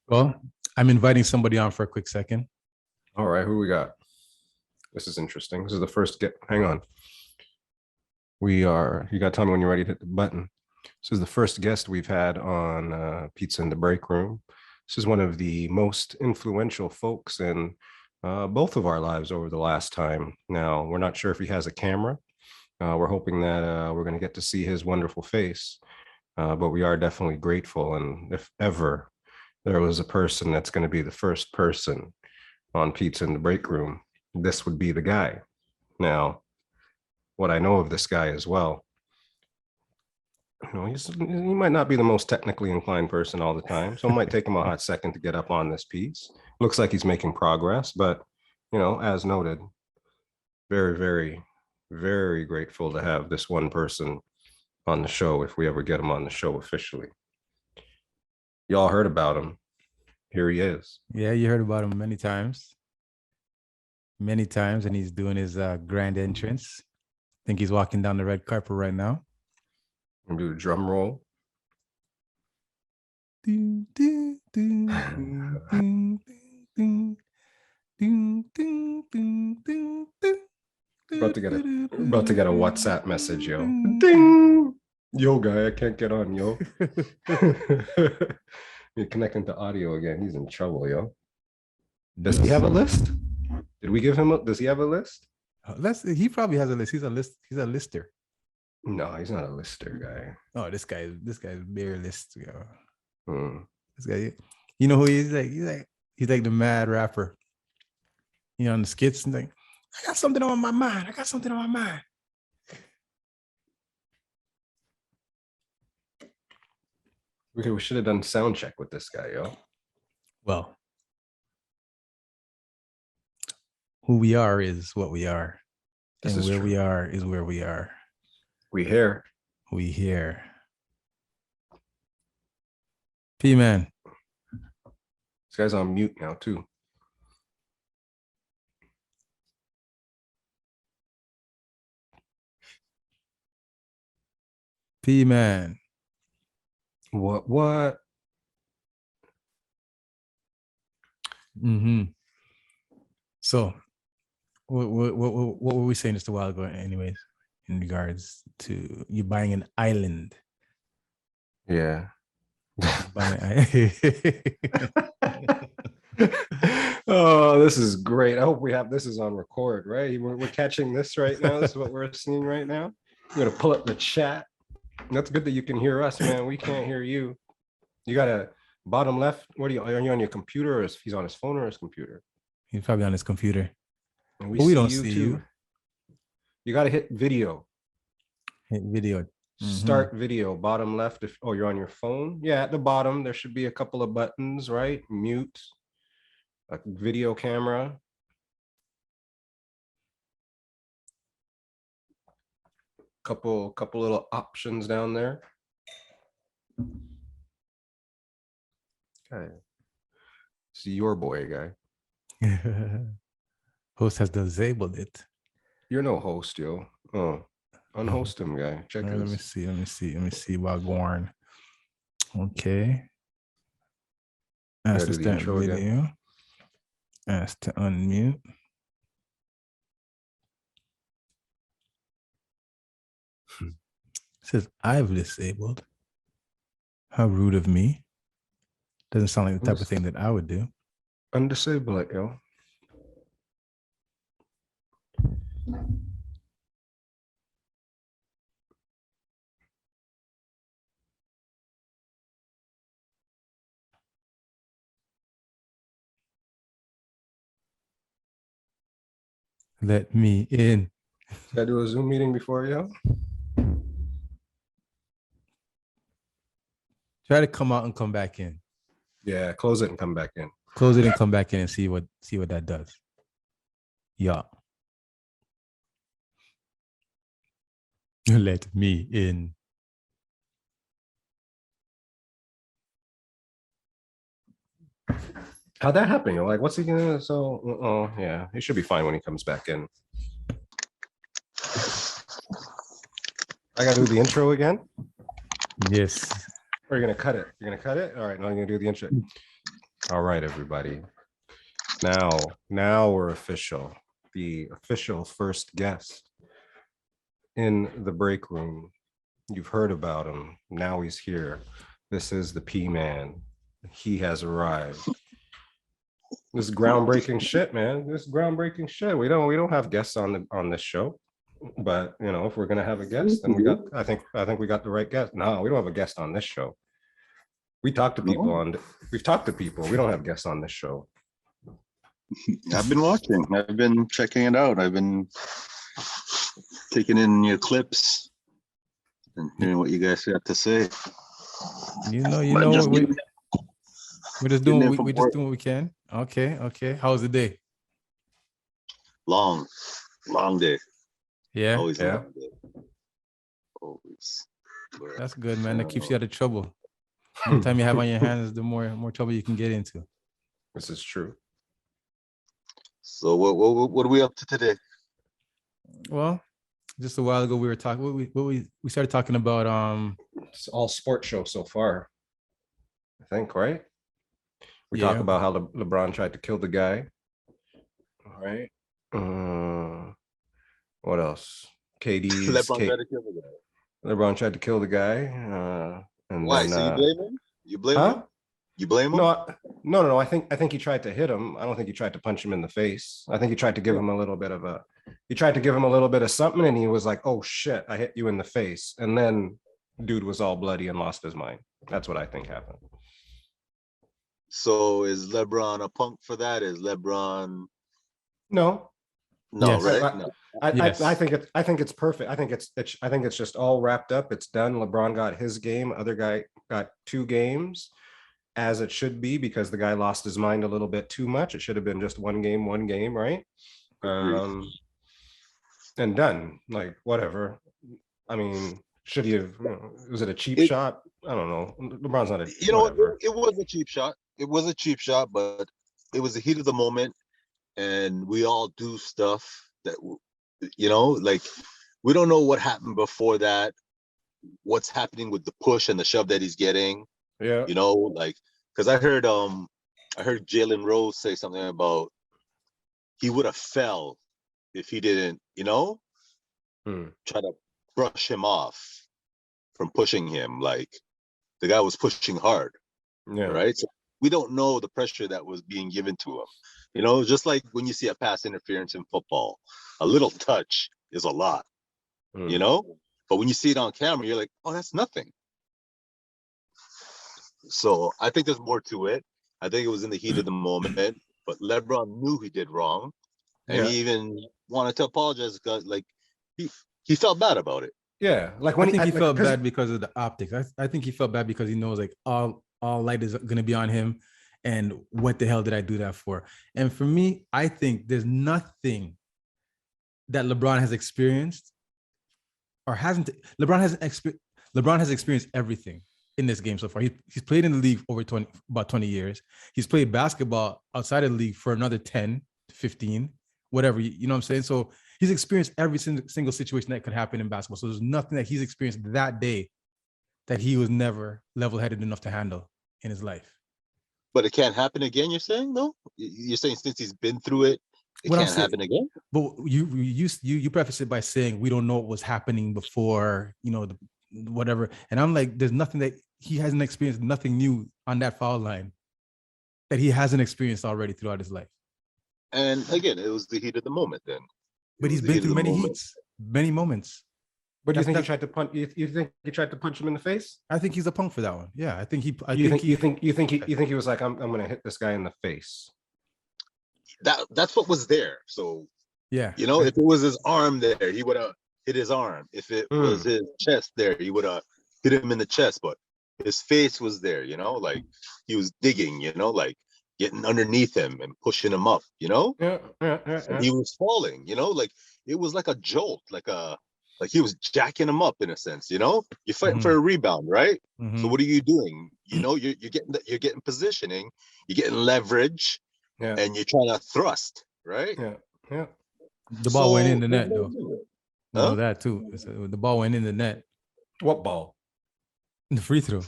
Well, I'm inviting somebody on for a quick second. All right. Who we got? This is interesting. This is the first get. Hang on. You got to tell me when you're ready to hit the button. This is the first guest we've had on Pizza in the Break Room. This is one of the most influential folks in both of our lives over the last time. Now, we're not sure if he has a camera. We're hoping that we're going to get to see his wonderful face, but we are definitely grateful. And if ever there was a person that's going to be the first person on Pizza in the Break Room, this would be the guy. Now, what I know of this guy as well, he might not be the most technically inclined person all the time, so it might take him a hot second to get up on this piece. Looks like he's making progress, but as noted, very, very, very grateful to have this one person on the show if we ever get him on the show officially. Y'all heard about him. Here he is. Yeah, you heard about him many times, and he's doing his grand entrance. I think he's walking down the red carpet right now. I'm gonna do a drum roll. About to get a WhatsApp message, yo. Ding! Yo, guy, I can't get on, yo. You're connecting to audio again. He's in trouble, yo. Does he have a list? Did we give him does he have a list? He probably has a list. He's a lister. No, he's not a lister guy. Oh, this guy's bare list, yo. Hmm. This guy, you know who he is? He's like the mad rapper. On the skits and like, I got something on my mind. We should have done sound check with this guy, yo. Well, who we are is what we are. This and is where true. we are is where we are. weHARE. weHARE. P-Man. This guy's on mute now, too. P-Man. What? Mm-hmm. So, what were we saying just a while ago, anyways, in regards to you buying an island? Yeah. Oh, this is great. I hope this is on record, right? We're catching this right now. This is what we're seeing right now. I'm gonna pull up the chat. That's good that you can hear us, man. We can't hear you. You got a bottom left. Are you on your computer, or he's on his phone or his computer? He's probably on his computer. And we don't see you. You got to hit video. Hit video. Start video, bottom left. You're on your phone. Yeah, at the bottom, there should be a couple of buttons, right? Mute, a video camera. Couple little options down there. Okay. See your boy, guy. Host has disabled it. You're no host, yo. Oh, unhost him, guy. Check right, let me see. Wagwan. Okay. Ask to start video. Again. Ask to unmute. It says I've disabled. How rude of me. Doesn't sound like the type of thing that I would do. Undisable it, yo. Let me in. Gotta do a Zoom meeting before, yo. Try to come out and come back in. Yeah, close it and come back in. Close it and come back in and see what that does. Yeah. Let me in. How'd that happen? You're like, what's he gonna? So, oh yeah, he should be fine when he comes back in. I gotta do the intro again. Yes. Or you're gonna cut it? You're gonna cut it? All right, now I'm gonna do the intro. All right, everybody. Now we're official. The official first guest in the break room. You've heard about him. Now he's here. This is the P Man. He has arrived. This is groundbreaking shit, man. This is groundbreaking shit. We don't have guests on this show, but you know, if we're gonna have a guest, then I think we got the right guest. No, we don't have a guest on this show. We've talked to people. We don't have guests on this show. I've been watching. I've been checking it out. I've been taking in your clips and hearing what you guys have to say. We're just doing what we can. Okay. How's the day? Long day. Yeah. Always Yeah. long day. Always. That's good, man. That keeps you out of trouble. The more time you have on your hands, the more trouble you can get into. This is true. So what are we up to today? Well, just a while ago we were talking. We started talking about It's all sports show so far. I think, right? We Yeah. talk about how LeBron tried to kill the guy. All right. What else? KD's LeBron tried to kill the guy. And Why? then, So you blame him? You blame him? You blame him? No. I think he tried to hit him. I don't think he tried to punch him in the face. I think he tried to give him a little bit of something, and he was like, "Oh shit, I hit you in the face." And then dude was all bloody and lost his mind. That's what I think happened. So is LeBron a punk for that? Is LeBron No, Yes. right? No. I think it's perfect. I think it's just all wrapped up. It's done. LeBron got his game. Other guy got 2 games, as it should be, because the guy lost his mind a little bit too much. It should have been just one game, right? And done. Like whatever. I mean, should he have? Was it a cheap shot? I don't know. LeBron's not a. You know, it was a cheap shot. It was a cheap shot, but it was the heat of the moment, and we all do stuff that, you know, like we don't know what happened before that, what's happening with the push and the shove that he's getting. Yeah. You know, like, because I heard Jalen Rose say something about he would have fell if he didn't, you know, try to brush him off from pushing him. Like the guy was pushing hard. Yeah. Right. So we don't know the pressure that was being given to him. You know, just like when you see a pass interference in football, a little touch is a lot, you know, but when you see it on camera, you're like, oh, that's nothing. So I think there's more to it. I think it was in the heat of the moment, but LeBron knew he did wrong. And he even wanted to apologize because like he felt bad about it. Yeah. Like when I think he felt bad because of the optics. I think he felt bad because he knows like all light is going to be on him, and what the hell did I do that for? And for me, I think there's nothing that LeBron has experienced or hasn't. LeBron has experienced everything in this game so far. He's played in the league over about 20 years. He's played basketball outside of the league for another 10 to 15, whatever, you know what I'm saying? So he's experienced every single situation that could happen in basketball. So there's nothing that he's experienced that day that he was never level-headed enough to handle in his life. But it can't happen again, you're saying, though? You're saying since he's been through it, it can't happen again? But you preface it by saying we don't know what was happening before, you know, whatever. And I'm like, there's nothing that he hasn't experienced, nothing new on that foul line that he hasn't experienced already throughout his life. And again, it was the heat of the moment then. But he's been through many heats, many moments. But do you think he tried to punch? You think he tried to punch him in the face? I think he's a punk for that one. Yeah, I think he. You think he was like, I'm gonna hit this guy in the face. That's what was there. So Yeah. You know, if it was his arm there, he would have hit his arm. If it was his chest there, he would have hit him in the chest. But his face was there, you know, like he was digging, you know, like getting underneath him and pushing him up, you know. And he was falling, you know, like it was like a jolt, like he was jacking him up in a sense, you know. You're fighting for a rebound, right? So what are you doing? You know, you're getting positioning, you're getting leverage, and you're trying to thrust, right? Yeah. The ball went in the net, though. You You know that too. The ball went in the net. What ball? The free throw.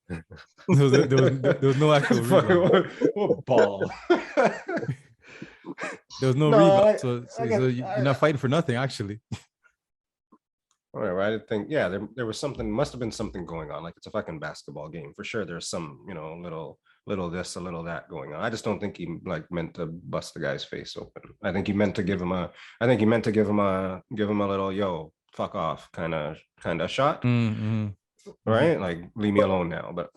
There was no actual rebound. What ball? There was no rebound. So you're not fighting for nothing, actually. Whatever. I think, there was something, must have been something going on. Like it's a fucking basketball game for sure. There's some, you know, little this, a little that going on. I just don't think he like meant to bust the guy's face open. I think he meant to give him a little yo fuck off kind of shot. Right? Like leave me alone now. But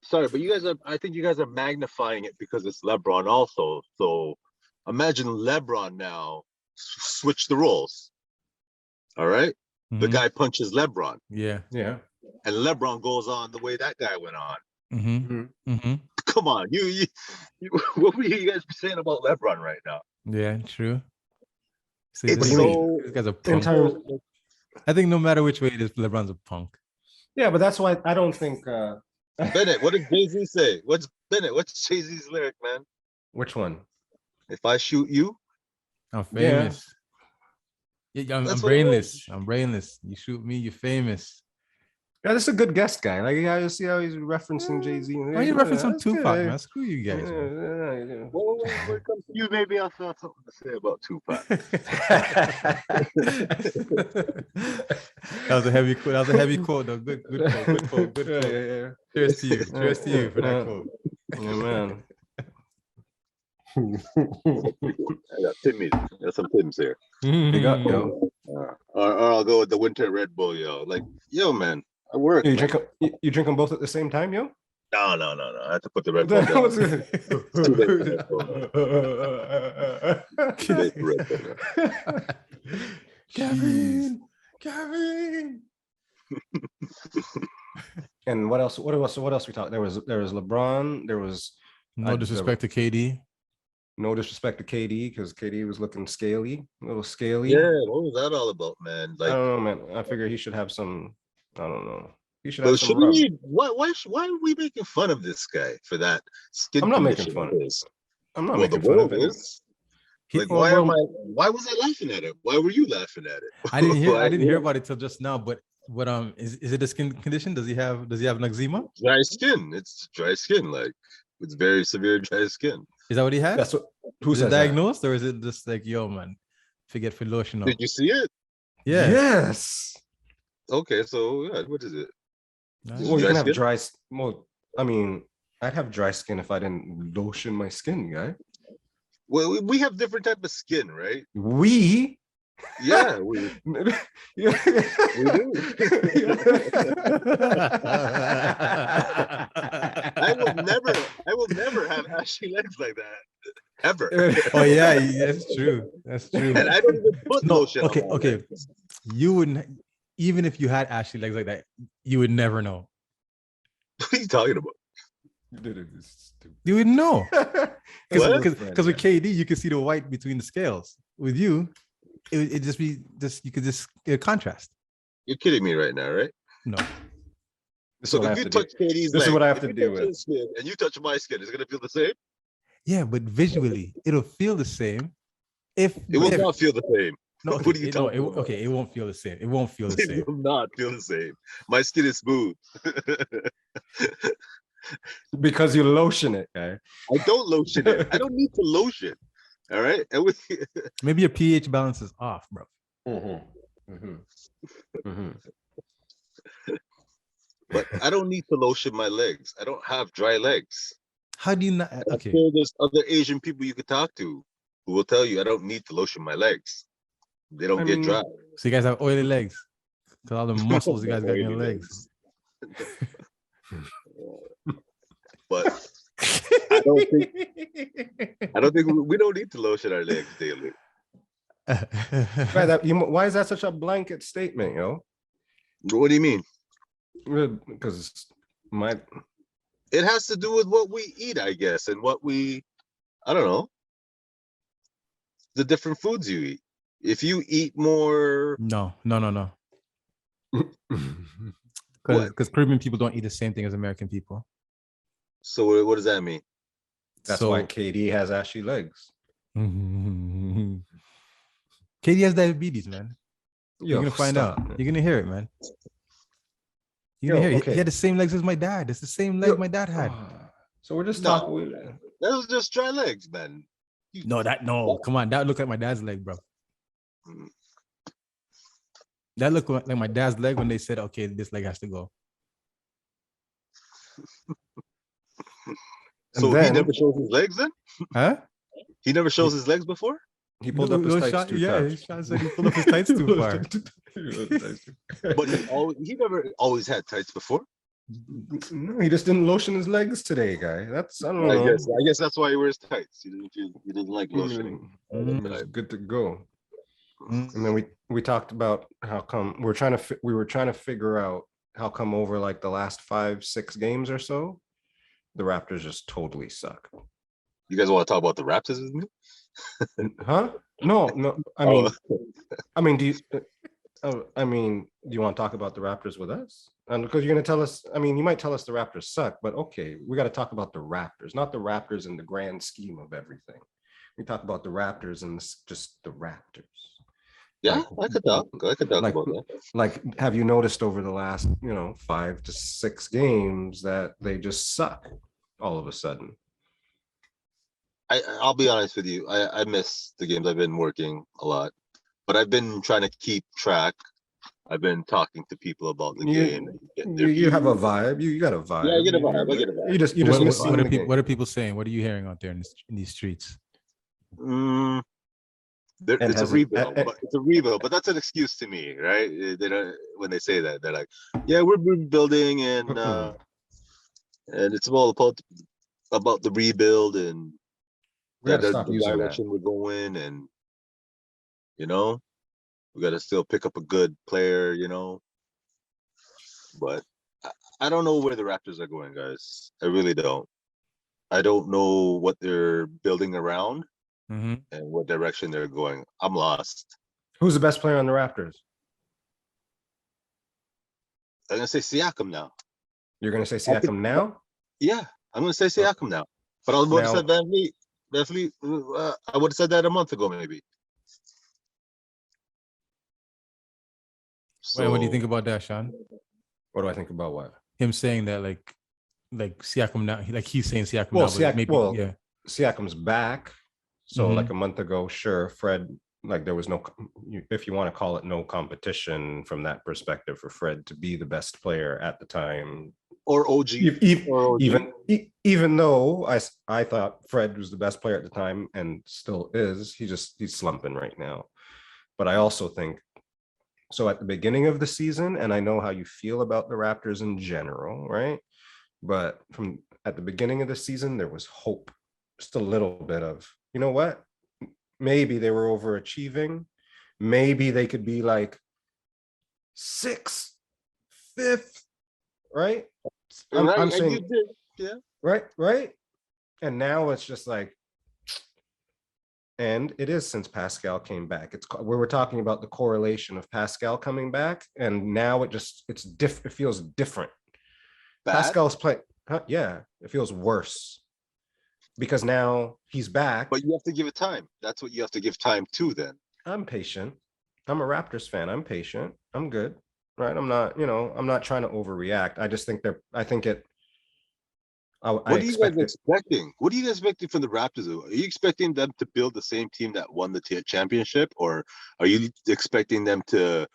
sorry, but I think you guys are magnifying it because it's LeBron also. So imagine LeBron now switch the roles. All right. The guy punches LeBron. Yeah. And LeBron goes on the way that guy went on. Come on, you what were you guys saying about LeBron right now? Yeah, true. See, It's this so guy's a punk. I think no matter which way it is, LeBron's a punk. Yeah, but that's why I don't think Bennett, what did Jay-Z say? What's Jay-Z's lyric, man? Which one? If I shoot you, I'm famous. Yeah, I'm brainless. I'm brainless. You shoot me, you're famous. Yeah, this is a good guest guy. Like, you see how he's referencing Jay-Z. Why are you referencing Tupac, man? Screw you guys. Well, when it comes to you, maybe I'll have something to say about Tupac. That was a heavy quote. That was a heavy quote, though. Good quote. Yeah. Cheers to you. Cheers to you for that quote. Yeah, man. I got Timmy. Got some Tims here. Big up, yo. Or I'll go with the winter Red Bull, yo. Like, yo, man, I work. You drink them both at the same time, yo? No. I have to put the Red Bull down. It's too late for Red Bull. Kevin. And what else we talked? There was LeBron. There was No disrespect to KD. No disrespect to KD, because KD was looking scaly, a little scaly. Yeah, what was that all about, man? Like, I don't know, man. I figure he should have some. I don't know. He should but have some. Rub. Why are we making fun of this guy for that skin? I'm not making fun of this. I'm not making fun of it. Like, why was I laughing at it? Why were you laughing at it? I didn't hear about it till just now. But what is it a skin condition? Does he have an eczema? Dry skin. It's dry skin. Like, it's very severe dry skin. Is that what he had? That's what. Who's diagnosed, or is it just like, yo, man, forget for lotion? Did you see it? Yeah. Yes. Okay, so what is it? Well, you can have dry. Well, I mean, I'd have dry skin if I didn't lotion my skin, guy. Well, we have different type of skin, right? Yeah, we do. I will never have ashy legs like that. Ever. Oh yeah, that's true. And I don't even put lotion. Okay. You wouldn't, even if you had ashy legs like that, you would never know. What are you talking about? You would know. Because with KD, you can see the white between the scales. With you, it just be you could just get a contrast. You're kidding me right now, right? No. So if you touch KD's this is what I have to deal with. And you touch my skin, it's gonna feel the same? Yeah, but visually, it'll feel the same. It will not feel the same. No, okay, what are you talking about? Okay, it won't feel the same. It won't feel the same. It will not feel the same. My skin is smooth. Because you lotion it, guy. I don't lotion it. I don't need to lotion. All right. Maybe your pH balance is off, bro. But I don't need to lotion my legs. I don't have dry legs. How do you not? Okay. I'm sure there's other Asian people you could talk to who will tell you I don't need to lotion my legs. They don't get dry. So you guys have oily legs because all the muscles you guys got in your legs. But I don't think we don't need to lotion our legs daily. Why is that such a blanket statement, yo? What do you mean? Because it has to do with what we eat, I guess, and what I don't know, the different foods you eat. If you eat more, No. What? Because Caribbean people don't eat the same thing as American people. So what does that mean? That's why KD has ashy legs. KD has diabetes, man. You're gonna find out. You're gonna hear it, man. You're gonna hear it. He had the same legs as my dad. It's the same leg my dad had. So we're just talking. That was just dry legs, man. Come on. That looked like my dad's leg, bro. That looked like my dad's leg when they said, okay, this leg has to go. So he never shows his legs then? Huh? He never shows his legs before? He pulled up his tights too far. Yeah, Sean said he pulled up his tights too far. But he never always had tights before. No, he just didn't lotion his legs today, guy. I don't know. I guess that's why he wears tights. He doesn't like lotioning. It's good to go. And then we talked about how come we were trying to figure out how come over like the last 5-6 games or so, the Raptors just totally suck. You guys want to talk about the Raptors with me? Huh? No. I mean, do you want to talk about the Raptors with us? And because you're going to tell us, you might tell us the Raptors suck, but okay, we got to talk about the Raptors, not the Raptors in the grand scheme of everything. We talk about the Raptors and just the Raptors. Yeah, I could talk about that. Like, have you noticed over the last, 5 to 6 games that they just suck all of a sudden? I'll be honest with you. I miss the games. I've been working a lot, but I've been trying to keep track. I've been talking to people about the game. You have a vibe. You got a vibe. Yeah, I get a vibe. You just miss what are people saying? What are you hearing out there in these streets? It's a rebuild, but that's an excuse to me, right? They don't, when they say that, they're like, "Yeah, we're rebuilding, and it's all about the rebuild, and that's the direction we're going, and we got to still pick up a good player, But I don't know where the Raptors are going, guys. I really don't. I don't know what they're building around. And what direction they're going. I'm lost. Who's the best player on the Raptors? I'm gonna say Siakam now. You're gonna say Siakam now? Yeah, I'm gonna say Siakam now. But I would have said that definitely. I would have said that a month ago, maybe. So, what do you think about that, Sean? What do I think about what? Him saying that, like Siakam now, like he's saying Siakam now. Siakam's back. So like a month ago, sure, Fred, like there was no, if you want to call it, no competition from that perspective for Fred to be the best player at the time. Or OG. Even though I thought Fred was the best player at the time and still is, he's slumping right now. But I also think, so at the beginning of the season, and I know how you feel about the Raptors in general, right? But at the beginning of the season, there was hope, just a little bit of, you know what? Maybe they were overachieving. Maybe they could be like 6th, 5th, right? I'm saying, yeah, right. And now it's just like, and it is since Pascal came back. We were talking about the correlation of Pascal coming back, and now it feels different. Bad? Pascal's playing, yeah, it feels worse. Because now he's back. But you have to give it time. That's what you have to give time to then. I'm patient. I'm a Raptors fan. I'm patient. I'm good. Right. I'm not, I'm not trying to overreact. I just think what are you guys expecting? What are you guys expecting from the Raptors? Are you expecting them to build the same team that won the championship? Or are you expecting them to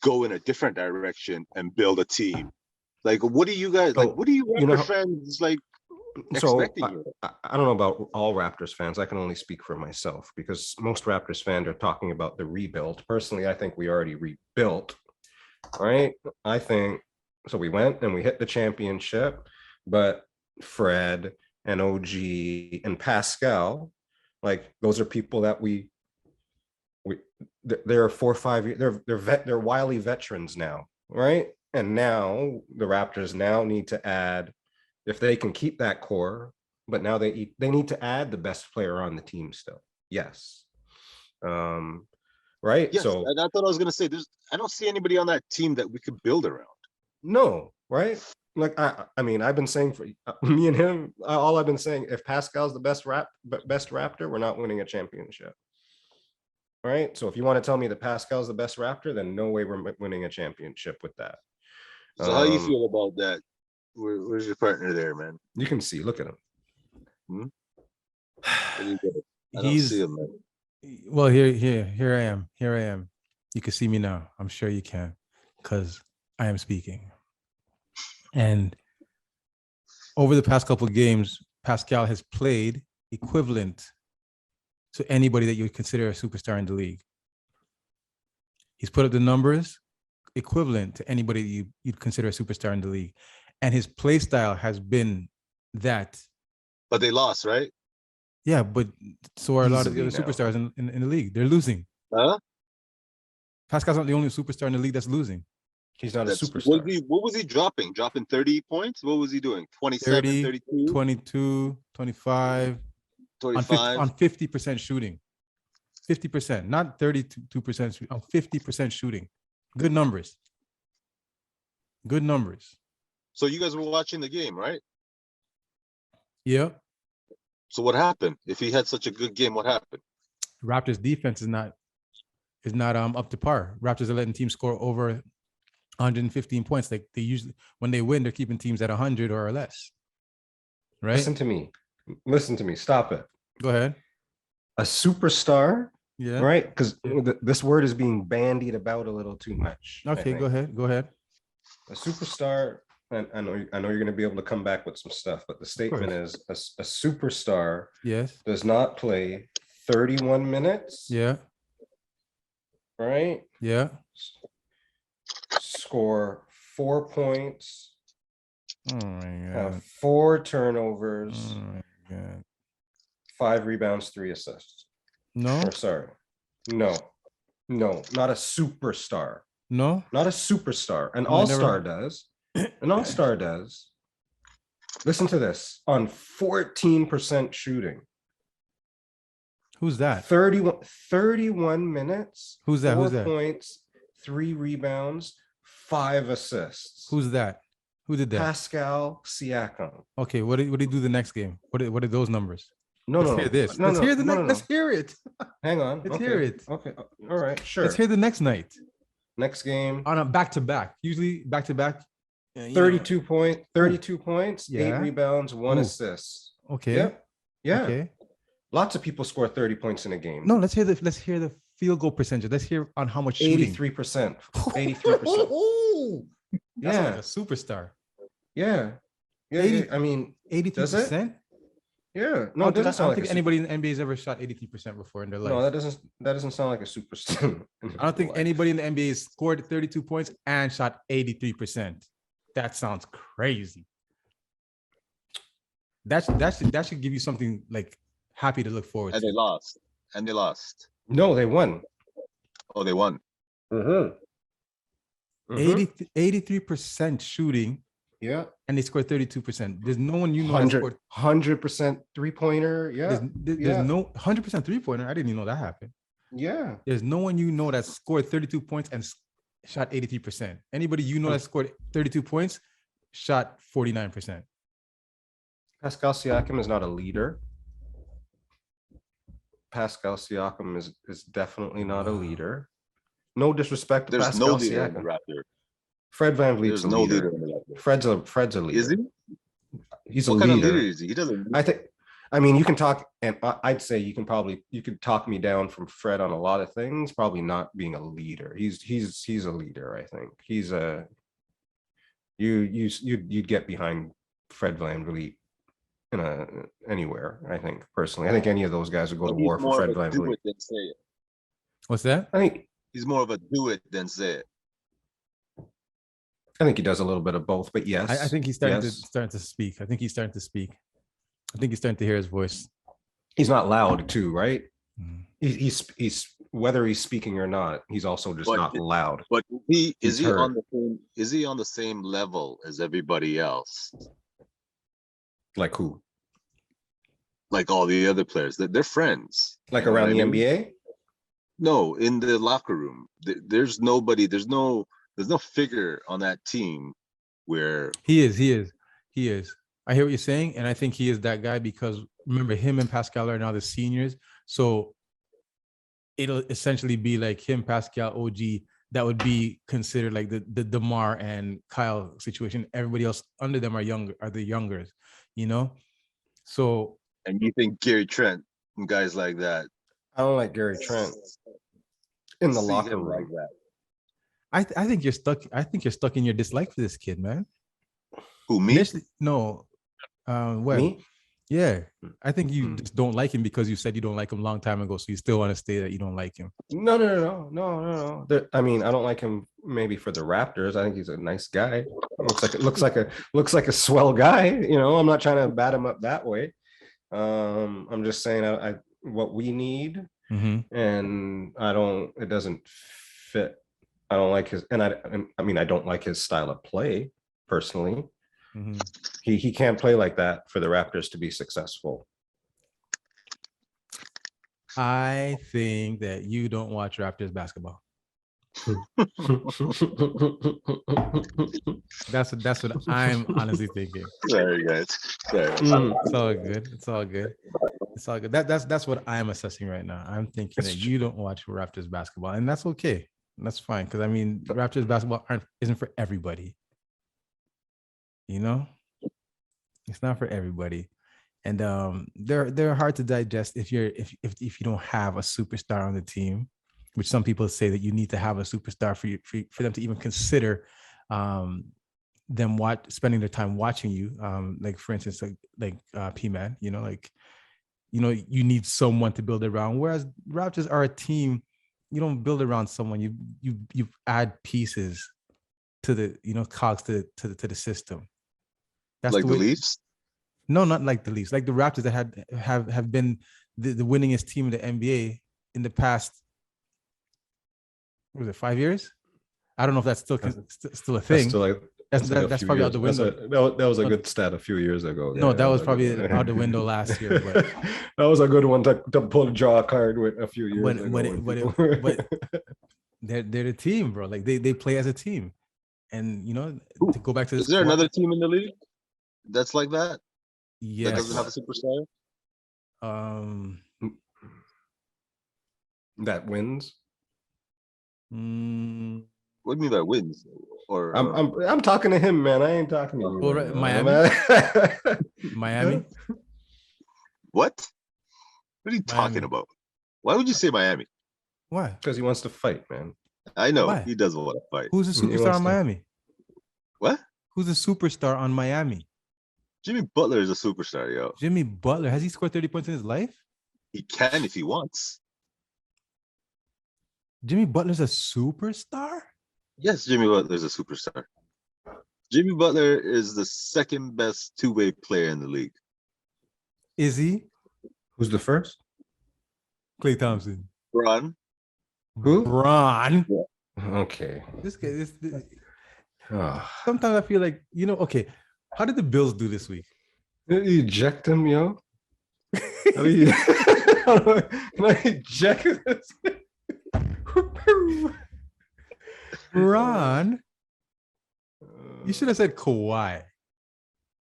go in a different direction and build a team? Like, what do you guys like? What do you Raptors fans like? So I don't know about all Raptors fans. I can only speak for myself because most Raptors fans are talking about the rebuild. Personally, I think we already rebuilt, right? I think so. We went and we hit the championship, but Fred and OG and Pascal, like those are people that we they're 4 or 5 years, they're wily veterans now, right? And now the Raptors now need to add, if they can keep that core, but now they need to add the best player on the team still. Yes. Right. Yes, So and I thought I was gonna say I don't see anybody on that team that we could build around. no, right? Like I mean, I've been saying for me and him, all I've been saying, if Pascal's the best Raptor, we're not winning a championship. Right. So if you want to tell me that Pascal's the best Raptor, then no way we're winning a championship with that. So how you feel about that? Where's your partner there, man? You can see, look at him. I don't see him, man. Well, here I am. You can see me now. I'm sure you can, because I am speaking. And over the past couple of games, Pascal has played equivalent to anybody that you would consider a superstar in the league. He's put up the numbers equivalent to anybody you'd consider a superstar in the league. And his play style has been that. But they lost, right? Yeah, but so are a lot of the other Easily now. superstars in the league. They're losing. Huh? Pascal's not the only superstar in the league that's losing. He's not a That's, superstar. what was he dropping? Dropping 30 points? What was he doing? 27, 30, 32, 22, 25, 25? on 50% shooting. 50%, not 32%, on 50% shooting. Good numbers. Good numbers. So you guys were watching the game, right? Yeah. So what happened? If he had such a good game, what happened? Raptors defense is not up to par. Raptors are letting teams score over 115 points. Like they usually, when they win, they're keeping teams at 100 or less. Right? Listen to me. Stop it. Go ahead. A superstar, Yeah. right? Because this word is being bandied about a little too much. Okay, go ahead. A superstar, and I know you're going to be able to come back with some stuff, but the statement is a superstar Yes. does not play 31 minutes. Yeah. Right? Yeah. Score 4 points. Oh my God. Have 4 turnovers. Oh my God. 5 rebounds, 3 assists. No. Or sorry. No, not a superstar. No. Not a superstar. An No, all-star does. An all-star does. Listen to this. On 14% shooting. Who's that? 31 minutes. Who's that? 4 Who's that? points, 3 rebounds, 5 assists. Who's that? Who did that? Pascal Siakam. Okay, what did he do the next game? What are those numbers? Let's hear this. No, Let's hear the no, next. no. Let's hear it. Hang on. Let's Okay. hear it. Okay. All right. Sure. Let's hear the next night. Next game. On a back-to-back. Usually back-to-back. 32 points, Yeah. 8 rebounds, 1 Ooh. assist. Okay. Yep. Yeah. Okay. Lots of people score 30 points in a game. No, let's hear the field goal percentage. Let's hear on how much shooting. 83%. 83%. That's Yeah. like a superstar. Yeah. Yeah. 80 I mean, 83%. yeah. No, I it doesn't don't sound like think anybody in the NBA has ever shot 83% before in their life. No, that doesn't sound like a superstar. I don't think anybody in the NBA has scored 32 points and shot 83%. That sounds crazy. That should give you something like happy to look forward And to. they lost. No, they won. Oh, they won. 83% shooting, Yeah. and they scored 32%. There's no one you know that scored. 100% 3-pointer. Yeah. There's no 100% 3-pointer. I didn't even know that happened. Yeah. There's no one you know that scored 32 points and shot 83%. Anybody you know that scored 32 points shot 49%. Pascal Siakam is not a leader. Pascal Siakam is definitely not a leader. No disrespect to There's Pascal no leader in the Siakam. Raptor. Fred VanVleet's There's a no leader. leader in the Raptor. Fred's a leader. Is he? He's What a kind of leader. leader is he? He doesn't. I mean, you can talk, and I'd say you could talk me down from Fred on a lot of things. Probably not being a leader. He's a leader. I think he's a. You'd get behind Fred VanVleet anywhere. I think personally, I think any of those guys would go to He's war for more Fred of a do VanVleet. it than say it. What's that? I think He's more of a do it than say it. I think he does a little bit of both, but yes. I think he's starting yes. to speak. I think he's starting to speak. I think he's starting to hear his voice. He's not loud too, right? Mhm. He's whether he's speaking or not, he's also just not loud. But is he heard. on the same level as everybody else? Like who? Like all the other players. They're friends. Like You know around the what I mean? NBA? No, in the locker room. There's nobody, there's no figure on that team where He is. I hear what you're saying, and I think he is that guy because remember, him and Pascal are now the seniors, so it'll essentially be like him, Pascal, OG. That would be considered like the DeMar and Kyle situation. Everybody else under them are the youngers, you know. So, and you think Gary Trent and guys like that. I don't like Gary Trent in the locker room. Like that. I think you're stuck. I think you're stuck in your dislike for this kid, man. Who, me? Initially, no. Well, Me? yeah. I think you just don't like him because you said you don't like him a long time ago, so you still want to stay that you don't like him. No. I mean, I don't like him maybe for the Raptors. I think he's a nice guy. Looks like a swell guy. You know, I'm not trying to bat him up that way. I'm just saying I what we need, and it doesn't fit. I don't like his, and I mean, I don't like his style of play personally. He can't play like that for the Raptors to be successful. I think that you don't watch Raptors basketball. That's what I'm honestly thinking. Sorry, guys. It's all good. It's all good. It's all good. That's what I'm assessing right now. I'm thinking that you don't watch Raptors basketball, and that's okay. That's fine because I mean, Raptors basketball isn't for everybody. You know, it's not for everybody, and they're hard to digest if you don't have a superstar on the team, which some people say that you need to have a superstar for them to even consider them spending their time watching you. Like for instance, like P-Man, you know, you need someone to build around. Whereas Raptors are a team, you don't build around someone. You add pieces to the cogs to the system. That's like the Leafs? No, not like the Leafs. Like the Raptors that have been the winningest team in the NBA in the past. What was it, 5 years? I don't know if that's still a thing. That's probably out the window. That was a good stat a few years ago. No, that was probably out the window last year. But that was a good one to draw a card with a few years ago. But they're the team, bro. Like they play as a team, and to go back to this. Is there another team in the league that's like that? Yes. That doesn't have a superstar. That wins. What do you mean by wins? Or I'm talking to him, man. I ain't talking to you. Right, Miami. Miami. What? What are you talking about? Why would you say Miami? Why? Because he wants to fight, man. I know. Why? He doesn't want to fight. Who's the superstar on Miami? What? Who's the superstar on Miami? Jimmy Butler is a superstar, yo. Jimmy Butler. Has he scored 30 points in his life? He can if he wants. Jimmy Butler's a superstar? Yes, Jimmy Butler's a superstar. Jimmy Butler is the second best two-way player in the league. Is he? Who's the first? Klay Thompson. Bron. Who? Bron. Yeah. Okay. This guy. Sometimes I feel like, okay. How did the Bills do this week? You eject him, yo. How do I eject this? Ron, you should have said Kawhi.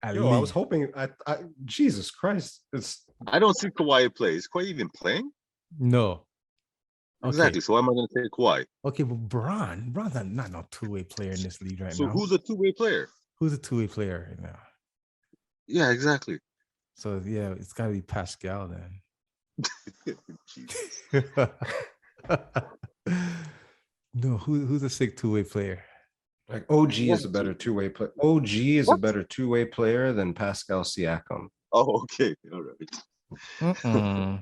I was hoping. Jesus Christ! I don't see Kawhi play. Is Kawhi even playing? No. Okay. Exactly. So why am I going to say Kawhi? Okay, but Bron's not no two-way player in this league right now. So who's a two-way player? Who's a two-way player right now? Yeah, exactly. So yeah, it's got to be Pascal then. No, who's a sick two-way player? Like OG is a better two-way player. OG is a better two-way player than Pascal Siakam. Oh, okay. All right.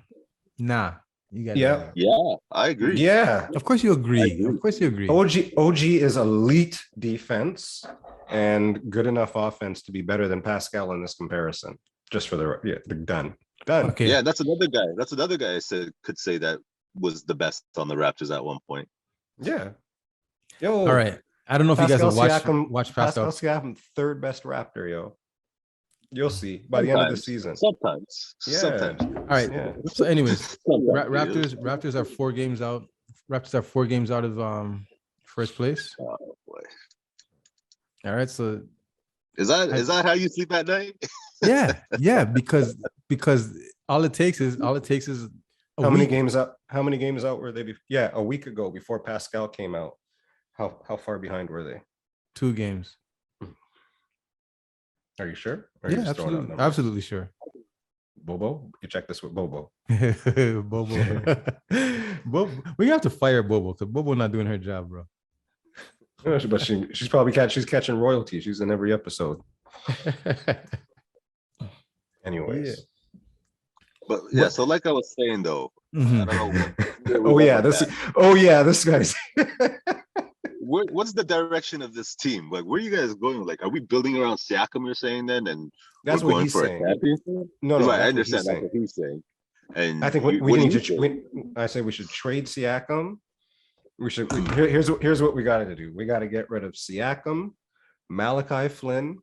Nah, You got Yeah. Yeah, I agree. Yeah. Of course you agree. agree. Of course you agree. OG is elite defense and good enough offense to be better than Pascal in this comparison. Just for the done. Okay. Yeah, that's another guy. That's another guy I said could say that was the best on the Raptors at one point. Yeah. Yo. All right. I don't know if you guys have Siakam, watched Pascal Pascal. Siakam, third best Raptor, yo. You'll see by the end of the season. Sometimes. Yeah. Sometimes. All right. Yeah. So, anyways, Sometimes. Raptors are 4 games out. Raptors are 4 games out of first place. Oh, boy. All right. So Is that how you sleep at night? yeah, because all it takes is How many games out were they? A week ago before Pascal came out. How far behind were they? 2 games. Are you sure? Yeah, absolutely sure. Bobo, you check this with Bobo. Bobo. Bobo. We have to fire Bobo because Bobo not doing her job, bro. But she's probably catching royalty. She's in every episode. Anyways. Yeah. But yeah, so like I was saying though, I don't know. This guy's. What's the direction of this team? Like, where are you guys going? Like, are we building around Siakam? You're saying then, and That's we're what going he's for saying. a championship? No, right, I understand that's what he's saying. And I think we need to. I say we should trade Siakam. We should. Here's what we got to do. We got to get rid of Siakam, Malachi Flynn.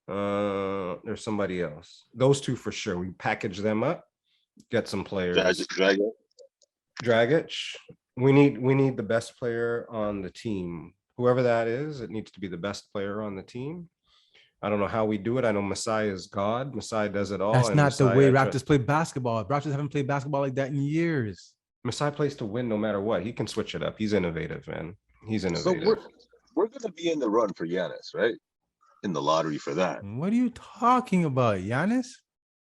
There's somebody else. Those 2 for sure. We package them up. Get some players. Dragic. We need the best player on the team. Whoever that is, it needs to be the best player on the team. I don't know how we do it. I know Masai is God. Masai does it all. That's not Masai, the way Raptors play basketball. Raptors haven't played basketball like that in years. Masai plays to win no matter what. He can switch it up. He's innovative, man. He's innovative. So we're gonna be in the run for Giannis, right? In the lottery for that. What are you talking about, Giannis?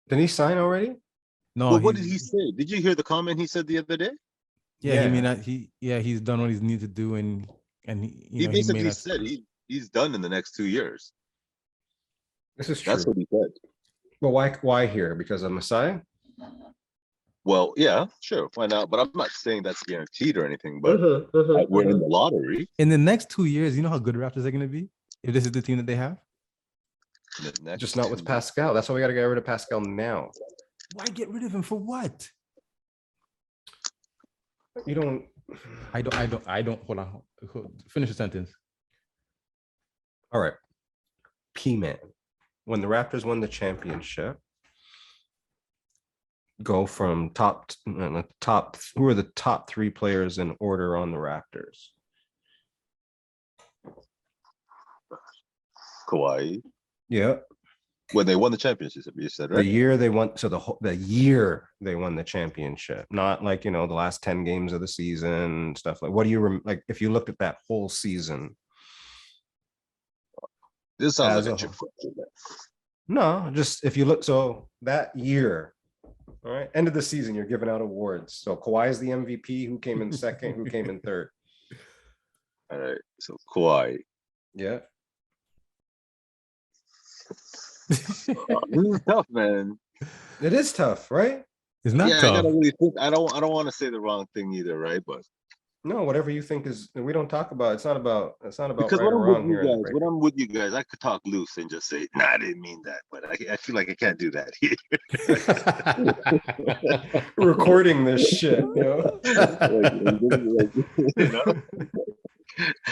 Did he sign already? No. Well, what did he say? Did you hear the comment he said the other day? Yeah, he may not. He's done what he's needed to do, and he basically said he's done in the next 2 years. This is true. That's what he said. Well, why here? Because of Masai? Well, yeah, sure, why not? But I'm not saying that's guaranteed or anything. But we're in the lottery. In the next 2 years, you know how good Raptors are going to be if this is the team that they have. Just not with Pascal. That's why we got to get rid of Pascal now. Why get rid of him for what? You don't. I don't. Hold on. Finish the sentence. All right. P-Man. When the Raptors won the championship, go from top. Who are the top 3 players in order on the Raptors? Kawhi. Yeah. When they won the championship, you said, right? The year they won, so the year they won the championship, not like, the last 10 games of the season, stuff like. What do you like if you looked at that whole season? This sounds like a chip. No, just if you look, so that year, all right, end of the season, you're giving out awards. So Kawhi is the MVP. Who came in second? Who came in third? All right, so Kawhi. Yeah. This is tough, man. It is tough, right? It's not tough. I gotta really think. I don't want to say the wrong thing either, right? But no, whatever you think is, we don't talk about. It's not about because right or wrong here. When I'm with you guys, I could talk loose and just say, "Nah, I didn't mean that," but I feel like I can't do that here. Recording this shit,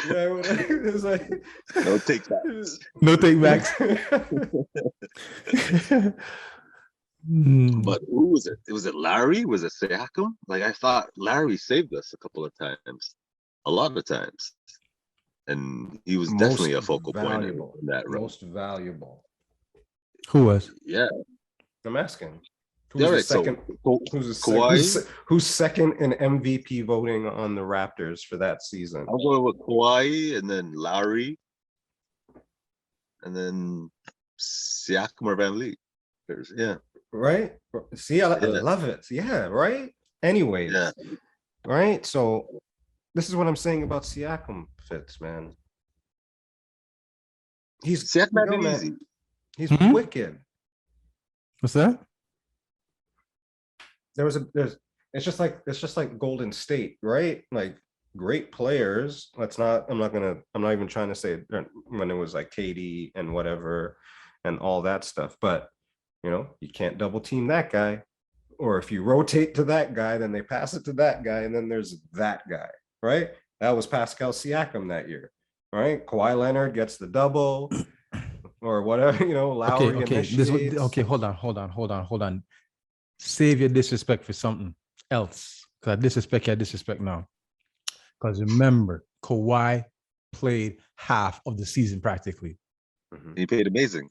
Yeah, it's like no take backs. No take backs. But who was it? Was it Larry? Was it Siakam? Like I thought Larry saved us a couple of times, a lot of times, and he was definitely a focal point in that role. Most valuable. Who was? Yeah, I'm asking. Who's second? Who's second in MVP voting on the Raptors for that season? I'm going with Kawhi, and then Lowry, and then Siakam or Van Vliet. Yeah. Right. See, I love it. Yeah. Right. Anyways. Yeah. Right. So this is what I'm saying about Siakam, Fitz, man. He's Siakam easy. He's wicked. What's that? There's it's just like Golden State, right? Like great players. I'm not even trying to say when it was like KD and whatever and all that stuff, but you can't double team that guy. Or if you rotate to that guy, then they pass it to that guy, and then there's that guy, right? That was Pascal Siakam that year, right? Kawhi Leonard gets the double, or whatever, Lowry initiates. Hold on. Save your disrespect for something else. Because I disrespect now. Because remember, Kawhi played half of the season practically. He played amazing.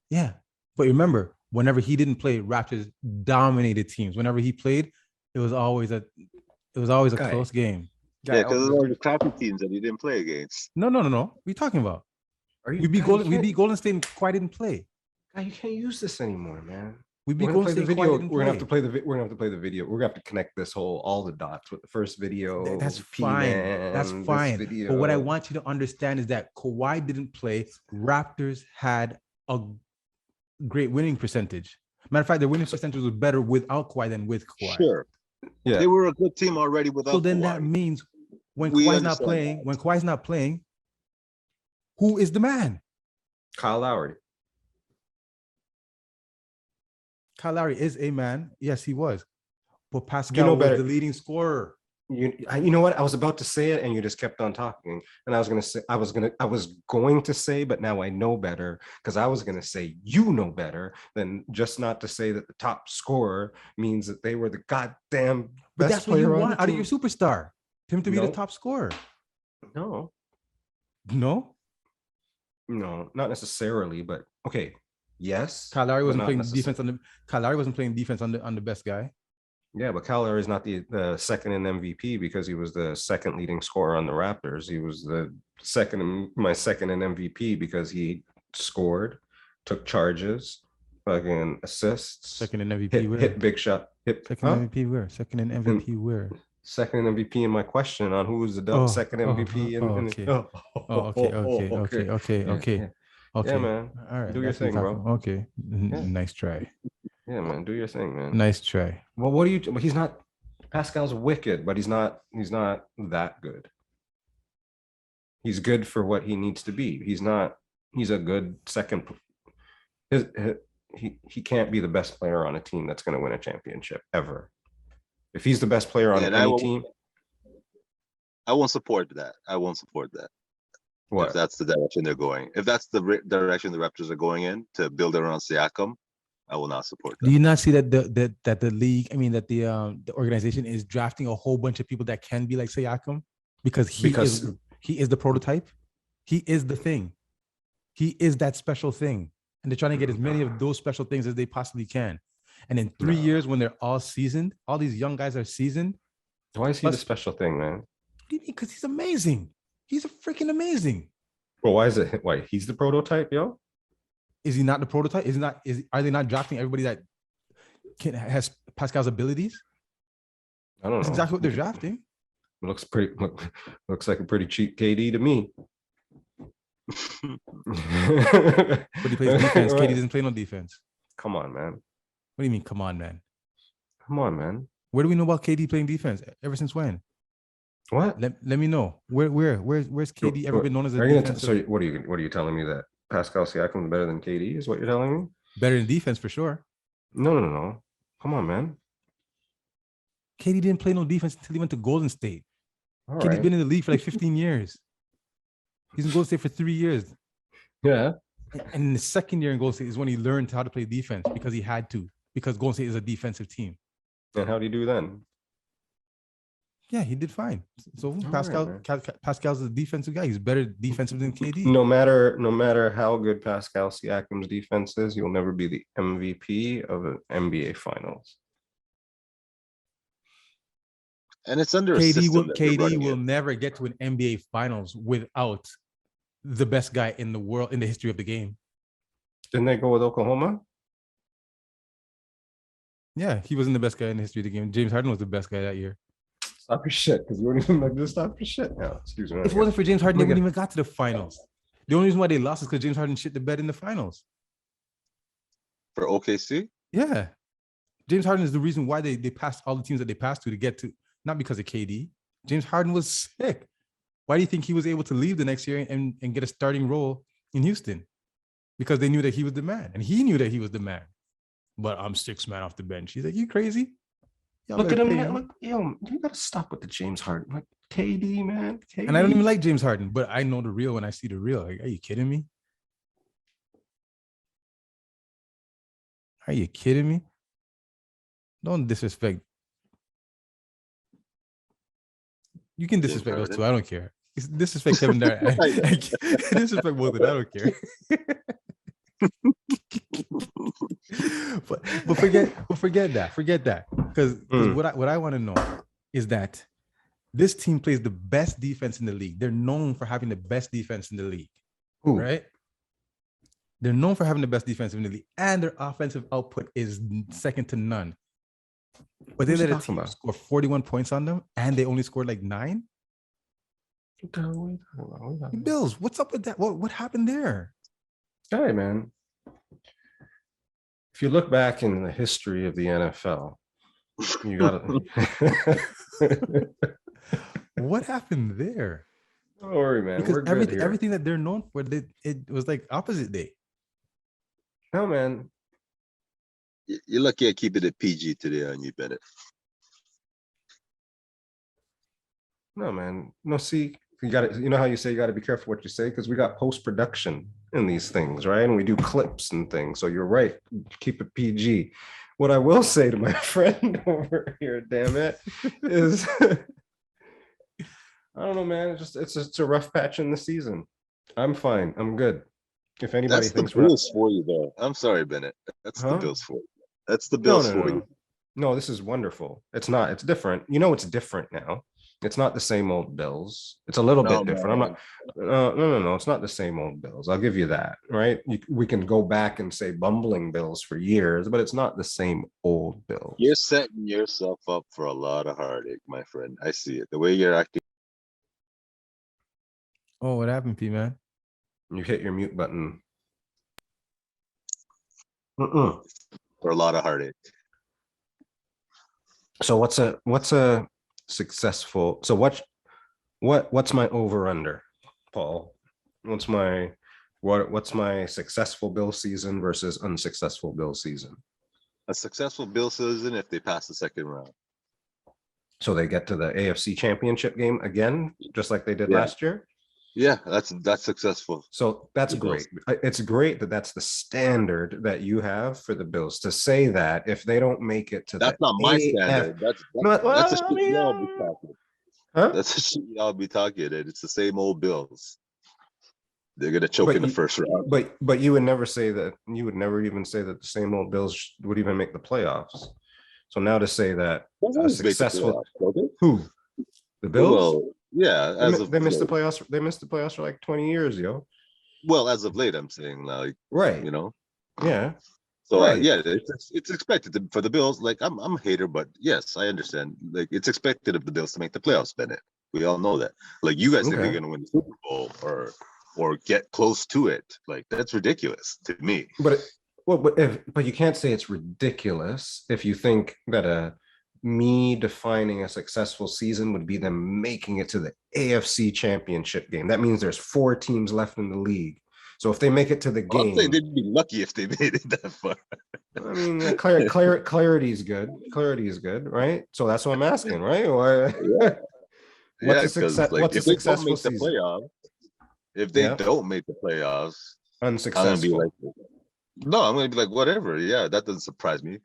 Yeah, but remember, whenever he didn't play, Raptors dominated teams. Whenever he played, it was always a close game. Yeah, because of all the crappy teams that he didn't play against. No. What are you talking about? We beat Golden State and Kawhi didn't play. God, you can't use this anymore, man. We beat Golden State. We're gonna have to play the video. We're gonna have to connect this all the dots with the first video. That's fine. That's fine. But what I want you to understand is that Kawhi didn't play. Raptors had a great winning percentage. Matter of fact, their winning percentage was better without Kawhi than with Kawhi. Sure. Yeah. They were a good team already without. So then Kawhi. that means when Kawhi's not playing, who is the man? Kyle Lowry. Kyle Lowry is a man. Yes, he was. But Pascal was the leading scorer. You know what? I was about to say it, and you just kept on talking. And I was going to say, but now I know better, because I was going to say you know better than just not to say that the top scorer means that they were the goddamn best. But that's what you want out of your superstar, him to be the top scorer. No, not necessarily. But okay, yes. Kyle Lowry wasn't playing defense on the best guy. Yeah, but Kyle Lowry is not the second in MVP because he was the second leading scorer on the Raptors. He was my second in MVP because he scored, took charges, fucking assists. Second in MVP hit big shot. MVP where? Second in MVP where? Second in MVP in my question on who was the second MVP. Okay. Yeah, man. All right. Do your thing, bro. Okay. Yeah. Nice try. Yeah, man. Do your thing, man. Nice try. Well, what do you? He's not. Pascal's wicked, but he's not that good. He's good for what he needs to be. He's a good second. He can't be the best player on a team that's going to win a championship ever. If he's the best player on any team, I won't support that. What? If that's the direction they're going. If that's the direction the Raptors are going in to build around Siakam, I will not support that. Do you not see that the league, the organization is drafting a whole bunch of people that can be like Siakam because he is the prototype. He is the thing. He is that special thing. And they're trying to get as many of those special things as they possibly can. And in 3 years, when they're all seasoned, all these young guys are seasoned. Why is he the special thing, man? What do you mean? Because he's amazing. He's a freaking amazing. Well, why he's the prototype, yo? Is he not the prototype? Are they not drafting everybody that has Pascal's abilities? I don't know. That's exactly what they're drafting. Looks like a pretty cheap KD to me. But he plays defense. KD doesn't play no defense. Come on, man. What do you mean, come on, man? Come on, man. Where do we know about KD playing defense? Ever since when? What? Let me know. Where's KD ever been known as a defense? So what are you telling me that Pascal Siakam is better than KD is what you're telling me? Better in defense for sure. No. Come on, man. KD didn't play no defense until he went to Golden State. All KD's been in the league for like 15 years. He's in Golden State for 3 years. Yeah. And in the second year in Golden State is when he learned how to play defense because he had to, because Golden State is a defensive team. And how do you do then? Yeah, he did fine. So Pascal's a defensive guy. He's better defensive than KD. No matter how good Pascal Siakam's defense is, you'll never be the MVP of an NBA Finals. And it's under KD will never get to an NBA Finals without the best guy in the world in the history of the game. Didn't they go with Oklahoma? Yeah, he wasn't the best guy in the history of the game. James Harden was the best guy that year. Stop your shit, because you wouldn't even like this. Stop your shit now. Excuse me. If it wasn't for James Harden, they wouldn't even got to the finals. The only reason why they lost is because James Harden shit the bed in the finals. For OKC? Yeah. James Harden is the reason why they passed all the teams that they passed to get to, not because of KD. James Harden was sick. Why do you think he was able to leave the next year and get a starting role in Houston? Because they knew that he was the man, and he knew that he was the man. But I'm 6 man off the bench. He's like, you crazy? Y'all Look at better him, pay man. Look, yo, you gotta stop with the James Harden. Like KD, man. KD. And I don't even like James Harden, but I know the real when I see the real. Like, are you kidding me? Are you kidding me? Don't disrespect. You can disrespect those two. I don't care. Disrespect Kevin Durant. Disrespect both of them. I don't care. but forget that. Forget that. Because what I want to know is that this team plays the best defense in the league. They're known for having the best defense in the league. Ooh. Right? They're known for having the best defense in the league, and their offensive output is second to none. But they let a team score 41 points on them, and they only scored like 9. Bills, what's up with that? What happened there? Hey, man. If you look back in the history of the NFL, you gotta. What happened there? Don't worry, man. Because We're good here. everything that they're known for, it was like opposite day. No, man. You're lucky I keep it at PG today on you, Bennett. No, man. No, see, you got to, you know how you say you got to be careful what you say, because we got post-production in these things, right? And we do clips and things. So you're right. Keep it PG. What I will say to my friend over here, damn it, is I don't know, man. It's a rough patch in the season. I'm fine. I'm good. If anybody thinks the Bills for you, though. I'm sorry, Bennett. That's the Bills for you. That's the Bills for you. No, this is wonderful. It's not. It's different. You know, it's different now. It's not the same old Bills. It's a little bit different. Man. No. It's not the same old Bills. I'll give you that, right? We can go back and say bumbling Bills for years, but it's not the same old Bills. You're setting yourself up for a lot of heartache, my friend. I see it. The way you're acting. Oh, what happened, P, man? You hit your mute button. For a lot of heartache. So what's a successful? So what's my over under, Paul? What's my successful Bill season versus unsuccessful Bill season? A successful Bill season if they pass the second round. So they get to the AFC Championship game again, just like they did last year. Yeah, that's successful. So that's great. It's great that that's the standard that you have for the Bills, to say that if they don't make it to that's not my standard. That's a shit y'all be talking. Huh? That's a shit y'all be talking. And it's the same old Bills. They're gonna choke in the first round. But you would never say that. You would never even say that the same old Bills would even make the playoffs. So now to say that a successful who the Bills. Well, yeah, they missed the playoffs. They missed the playoffs for like 20 years, yo. Well, as of late, I'm saying, like, right, you know, yeah. So yeah, it's expected for the Bills. Like, I'm a hater, but yes, I understand. Like, it's expected of the Bills to make the playoffs, Bennett. We all know that. Like, you guys think they're going to win the Super Bowl or get close to it? Like, that's ridiculous to me. But you can't say it's ridiculous if you think that me defining a successful season would be them making it to the AFC Championship game. That means there's 4 teams left in the league. So if they make it to the game, I'd say they'd be lucky if they made it that far. I mean, clarity is good. Clarity is good, right? So that's what I'm asking, right? What's a successful season? If they don't make the playoffs, unsuccessful. I'm gonna be like, whatever. Yeah, that doesn't surprise me.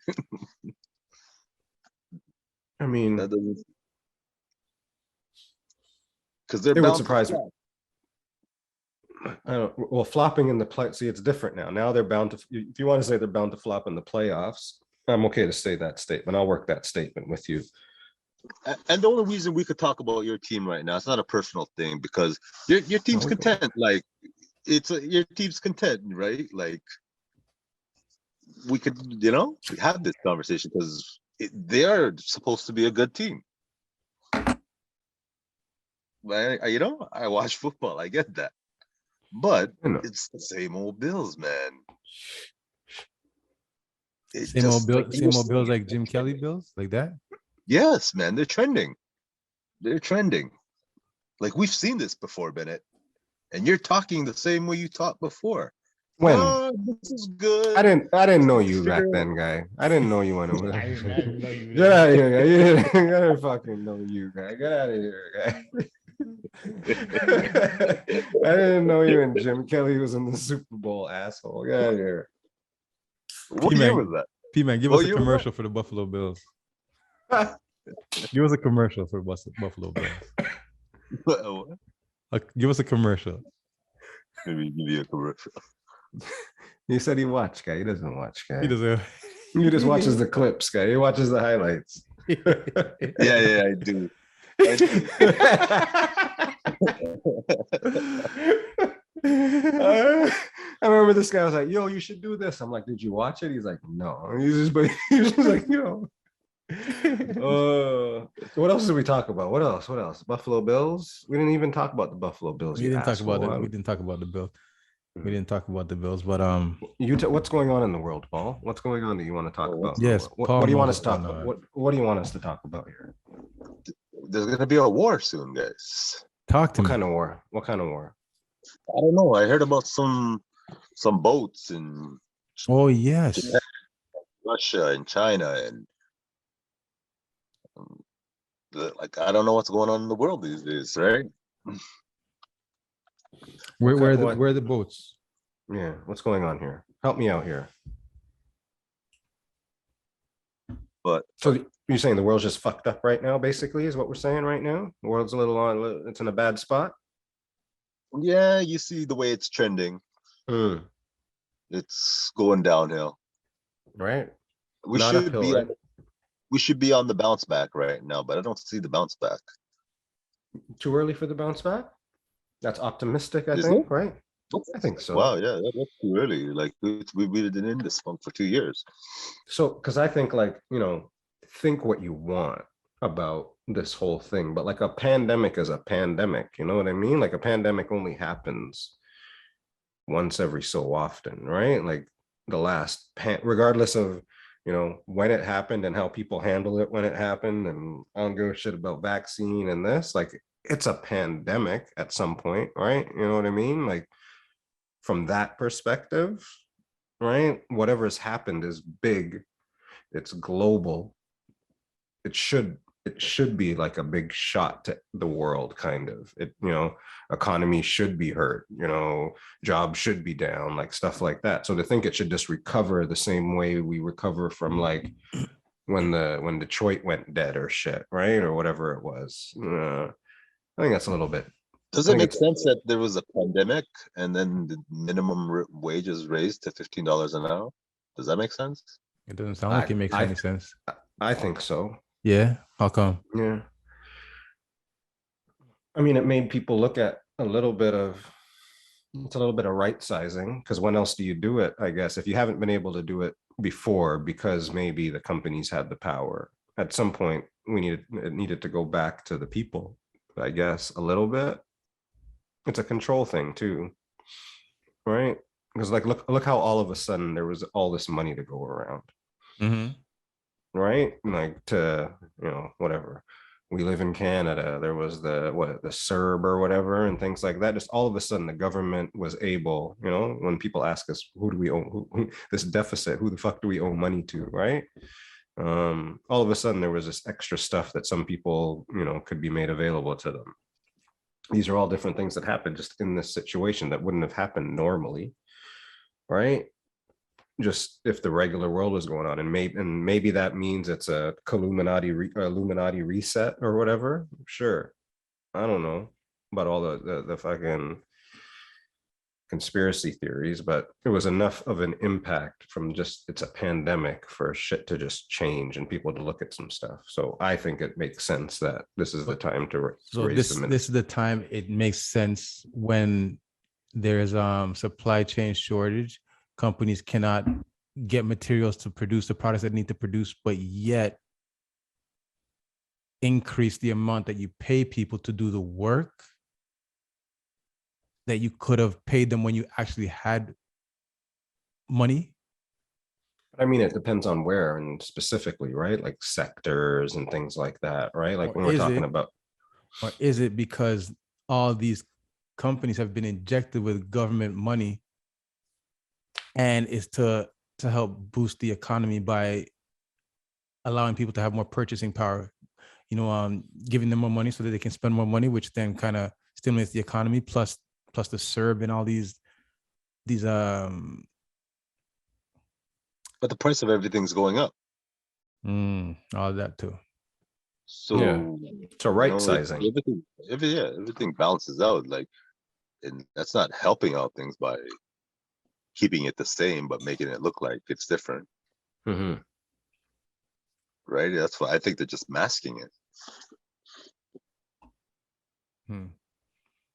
I mean, that doesn't, because they're it bound would surprise me. Well, flopping in the play. See, it's different now. Now they're bound to. If you want to say they're bound to flop in the playoffs, I'm okay to say that statement. I'll work that statement with you. And the only reason we could talk about your team right now, it's not a personal thing, because your team's content. Like, your team's content, right? Like, we could, have this conversation because they are supposed to be a good team. I watch football. I get that. But it's the same old Bills, man. It Same old just like bill, you were same old bills saying. like Jim Kelly bills, like that. Yes, man, they're trending. They're trending. Like we've seen this before, Bennett. And you're talking the same way you talked before. When? Oh, this is good. I didn't know you back Figure- then, guy. I didn't know you when it was. I didn't know you Get out of here, guy. I didn't fucking know you, guy. Get out of here, guy. I didn't know you and Jim Kelly was in the Super Bowl, asshole. Get out of here. What P-Man, year was that? P-Man, give What us a year was commercial for the Buffalo Bills. Give us a commercial for Buffalo Bills. What? Give us a commercial. Maybe give you a commercial. He said he watched, guy. He doesn't watch, guy. He doesn't. He just watches the clips, guy. He watches the highlights. Yeah, I do. I remember this guy was like, "Yo, you should do this." I'm like, "Did you watch it?" He's like, "No." And he's just like, what else did we talk about? What else? What else? Buffalo Bills. We didn't even talk about the Buffalo Bills. We you didn't talk about it. asshole. We didn't talk about the Bills. We didn't talk about the Bills, but What's going on in the world, Paul? What's going on that you want to talk about? yes, What Paul do you want knows us to talk what's about? going What do you want us to talk about here? There's gonna be a war soon, guys. talk to What me. kind of war? What kind of war? I don't know. I heard about some boats in Oh yes, Russia and China and like I don't know what's going on in the world these days, right? where what- are the boats? Yeah, what's going on here? Help me out here. But So you're saying the world's just fucked up right now, basically, is what we're saying right now? The world's a little on, it's in a bad spot. yeah, you see the way it's trending. Hmm. It's going downhill. Right? We Not should uphill, be right? we should be on the bounce back right now, but I don't see the bounce back. Too early for the bounce back? That's optimistic, I Is think, right? I think so. Wow, yeah, that's too early. Like we've been in this funk for 2 years. So, because I think, like, think what you want about this whole thing, but like a pandemic is a pandemic, you know what I mean? Like a pandemic only happens once every so often, right? Like the last regardless of when it happened and how people handle it when it happened, and I don't give a shit about vaccine and this, like it's a pandemic at some point, right? You know what I mean? Like from that perspective, right? Whatever has happened is big, it's global. It should be like a big shot to the world, kind of. Economy should be hurt, jobs should be down, like stuff like that. So to think it should just recover the same way we recover from like when Detroit went dead or shit, right? Or whatever it was. I think that's a little bit. Does it make sense that there was a pandemic and then the minimum wage is raised to $15 an hour? Does that make sense? It doesn't sound like it makes any sense. I think so. Yeah, how come? Yeah. I mean, it made people look at a little bit of right sizing, because when else do you do it? I guess if you haven't been able to do it before because maybe the companies had the power, at some point it needed to go back to the people, I guess, a little bit. It's a control thing too, right? Because like look how all of a sudden there was all this money to go around. Mm-hmm. Right? Like to, whatever. We live in Canada. There was the CERB or whatever and things like that. Just all of a sudden the government was able, when people ask us, who do we owe this deficit? Who the fuck do we owe money to? Right? All of a sudden there was this extra stuff that some people, could be made available to them. These are all different things that happened just in this situation that wouldn't have happened normally. Right? Just if the regular world was going on, and maybe that means it's a Illuminati reset or whatever. Sure, I don't know about all the fucking conspiracy theories, but it was enough of an impact from just it's a pandemic for shit to just change and people to look at some stuff. So I think it makes sense that this is the time to raise the minimum. This is the time it makes sense when there's supply chain shortage. Companies cannot get materials to produce the products that need to produce, but yet increase the amount that you pay people to do the work that you could have paid them when you actually had money. I mean, it depends on where and specifically, right? Like sectors and things like that, right? Like Or when we're is talking it, about, or is it because all these companies have been injected with government money, and it's to help boost the economy by allowing people to have more purchasing power, giving them more money so that they can spend more money, which then kind of stimulates the economy, plus the CERB and all these But the price of everything's going up. all that too. So so right sizing. Everything balances out. Like, and that's not helping out things by keeping it the same, but making it look like it's different. Mm-hmm. Right? That's why I think they're just masking it.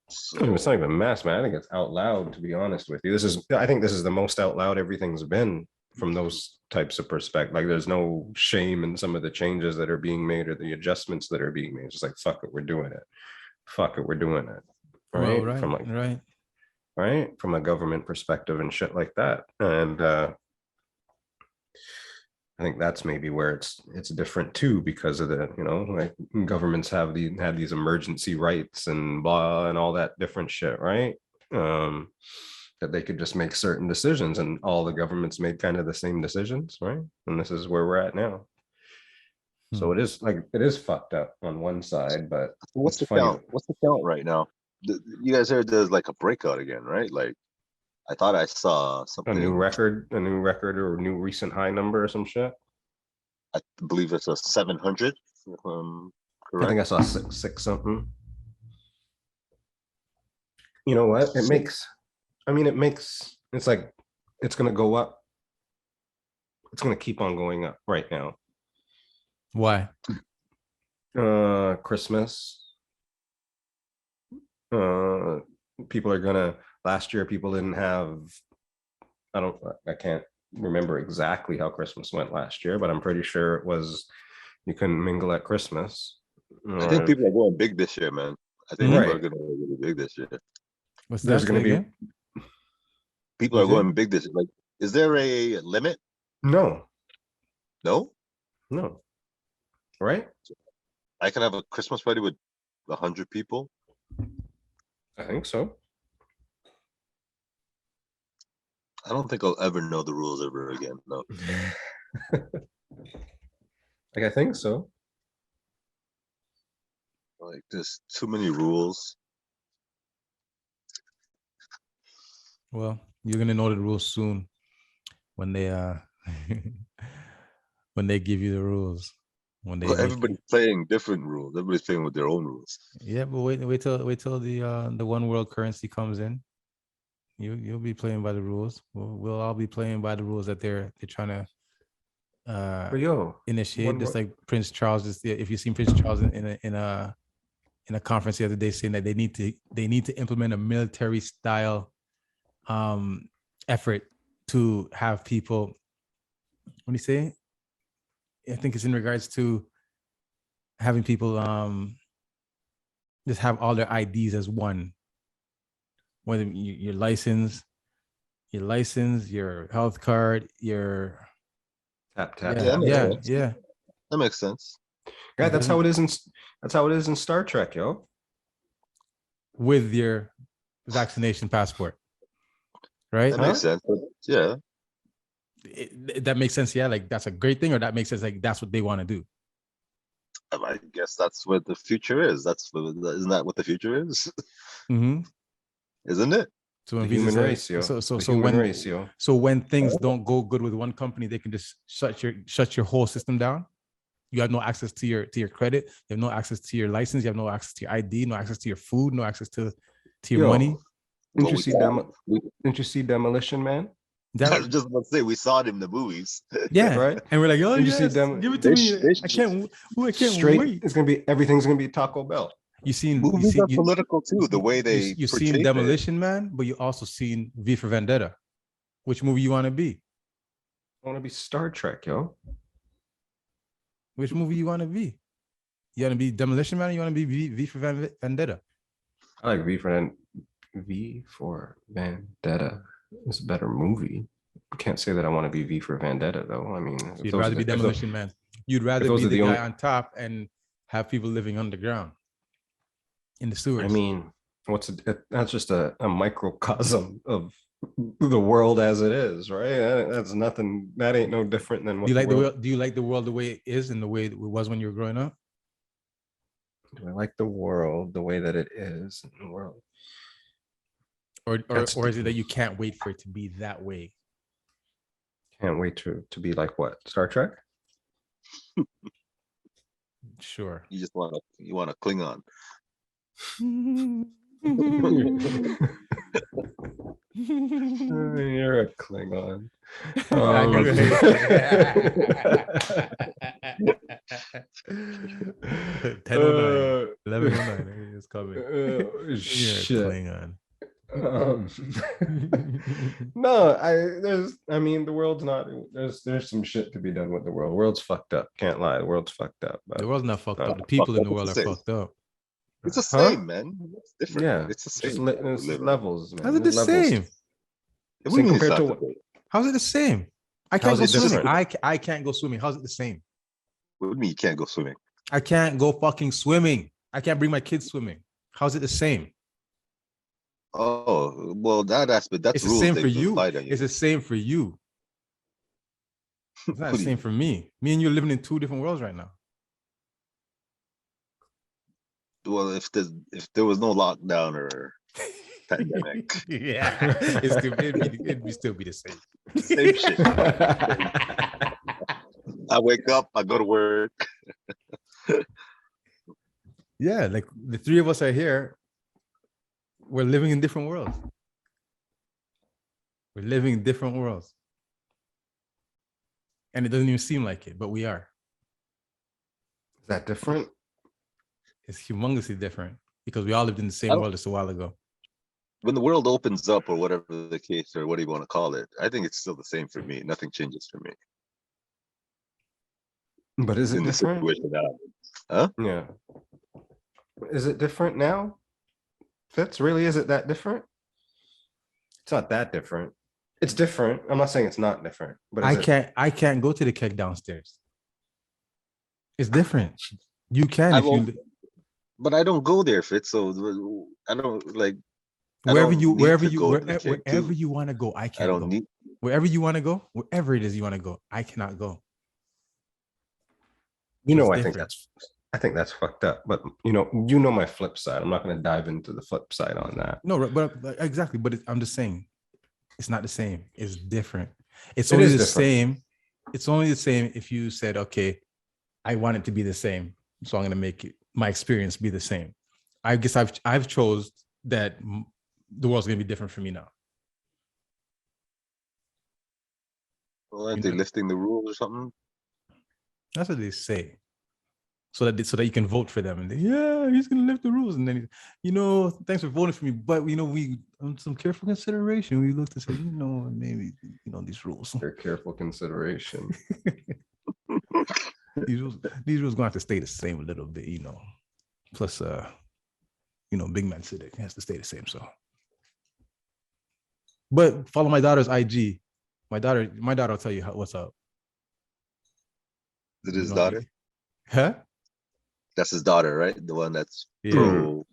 So, It's not even mass, man. I think it's out loud, to be honest with you. I think this is the most out loud everything's been from those types of perspective. Like there's no shame in some of the changes that are being made or the adjustments that are being made. It's just like, fuck it, we're doing it. Fuck it, we're doing it. Right? Well, From right. From a government perspective and shit like that. And I think that's maybe where it's different too, because of the, like governments had these emergency rights and blah and all that different shit, right? That they could just make certain decisions, and all the governments made kind of the same decisions, right? And this is where we're at now. So it is fucked up on one side, but what's the count? What's the count right now? You guys heard there's like a breakout again, right? Like, I thought I saw something. A new record or a new recent high number or some shit. I believe it's a 700. I think I saw six something. You know what? It's like it's gonna go up. It's gonna keep on going up right now. Why? Christmas. People are gonna. Last year, people didn't have. I can't remember exactly how Christmas went last year, but I'm pretty sure it was you couldn't mingle at Christmas. I think people are going big this year, man. I think people are going to go really big this year. What's There's that going to be people are going big this year. Like, is there a limit? No. Right? I can have a Christmas party with 100 people. I think so. I don't think I'll ever know the rules ever again. No. I think so. Like, there's too many rules. Well, you're gonna know the rules soon when they when they give you the rules. Everybody's playing different rules. Everybody's playing with their own rules. Yeah, but wait till the one world currency comes in. You'll be playing by the rules. We'll all be playing by the rules that they're trying to initiate. Just like Prince Charles. If you've seen Prince Charles in a conference the other day saying that they need to implement a military style effort to have people. What do you say? I think it's in regards to having people just have all their IDs as one. Whether your license, your health card, your tap. Yeah. That makes sense. Yeah, that's how it is in Star Trek, yo. With your vaccination passport, right? That makes sense. Yeah. That makes sense. Yeah, like that's a great thing, or that makes sense. Like that's what they want to do. I guess that's what the future is. Isn't that what the future is? Mm-hmm. Isn't it? So when human race, yo. So when things don't go good with one company, they can just shut your whole system down. You have no access to your credit. You have no access to your license. You have no access to your ID. No access to your food. No access to your money. Didn't you see Demolition Man? I was just about to say we saw it in the movies. Yeah, right. And we're like, oh, yes, give it to me. I can't wait. It's gonna be everything's gonna be Taco Bell. Movies are political too. The way they you seen Demolition Man, but you also seen V for Vendetta. Which movie you want to be? I want to be Star Trek, yo. Which movie you want to be? You want to be Demolition Man? Or you want to be V for Vendetta? I like V for Vendetta. It's a better movie. can't say that I want to be V for Vendetta though. I mean, if You'd those rather are be the, if Demolition Man. You'd rather those be are the the guy only- on top and have people living underground in the sewers. I mean, that's just a microcosm of the world as it is, right? That's nothing. That ain't no different than what do you like the the world. world? Do you like the world the way it is and the way it was when you were growing up? Do I like the world the way that it is in the world? Or is it that you can't wait for it to be that way? Can't wait to be like what? Star Trek? Sure. You just want to cling on. You're a Klingon. I knew it. 10:09, 11:09. It's coming. You're a Shit. Klingon. No, I mean the world's not there's some shit to be done with the world. World's fucked up. Can't lie. The world's fucked up. The world's not fucked Uh, up. The people in the up, world are it's the same. fucked up. It's the Huh? same, man. It's different. Yeah, It's the just same. it's levels, man. How's it the There's levels. same? What do you mean it's compared not to the same? How's it the same? I can't How's go it swimming. different? I can't go swimming. How's it the same? What do you mean you can't go swimming? I can't go fucking swimming. I can't bring my kids swimming. How's it the same? Oh, well, that aspect, that's It's the rules same they for you. applied on you. It's the same for you. It's not What the do you same for me. Me and you are living in two different worlds right now. Well, if there was no lockdown or pandemic, Yeah, it'd still be the same. same shit. I wake up, I go to work. Yeah, like the three of us are here. We're living in different worlds. We're living in different worlds. And it doesn't even seem like it, but we are. Is that different? It's humongously different because we all lived in the same I don't- world just a while ago. When the world opens up, or whatever the case, or what do you want to call it, I think it's still the same for me. Nothing changes for me But is it in the different? situation that I'm in. Yeah. Is it different now? Fitz, really? Is it that different? It's not that different. It's different. I'm not saying it's not different, but I can't go to the keg downstairs. It's different. You can I if won't- you But I don't go there, Fitz. So I don't like. I wherever don't you need wherever to you go to the keg, wherever too. you want to go, I I can't don't go. need. Wherever you want to go, wherever it is you want to go, I cannot go. you know, It's I think different. that's fucked up. But you know my flip side. I'm not going to dive into the flip side on that. No, but exactly. But I'm just saying, it's not the same. It's different. It's It only is the different. same. It's only the same if you said, okay, I want it to be the same, so I'm going to make my experience be the same. I guess I've chose that the world's going to be different for me now. Well, aren't You they know- lifting the rules or something? That's what they say. So that you can vote for them, and he's gonna lift the rules, and then thanks for voting for me, but we on some careful consideration we looked and said, maybe these rules, For careful consideration. these rules gonna have to stay the same a little bit, Plus, Big Man Civic has to stay the same. So, but follow my daughter's IG. My daughter will tell you what's up. Is it his You know, daughter? Huh? That's his daughter, right? The one that's Yeah. pro.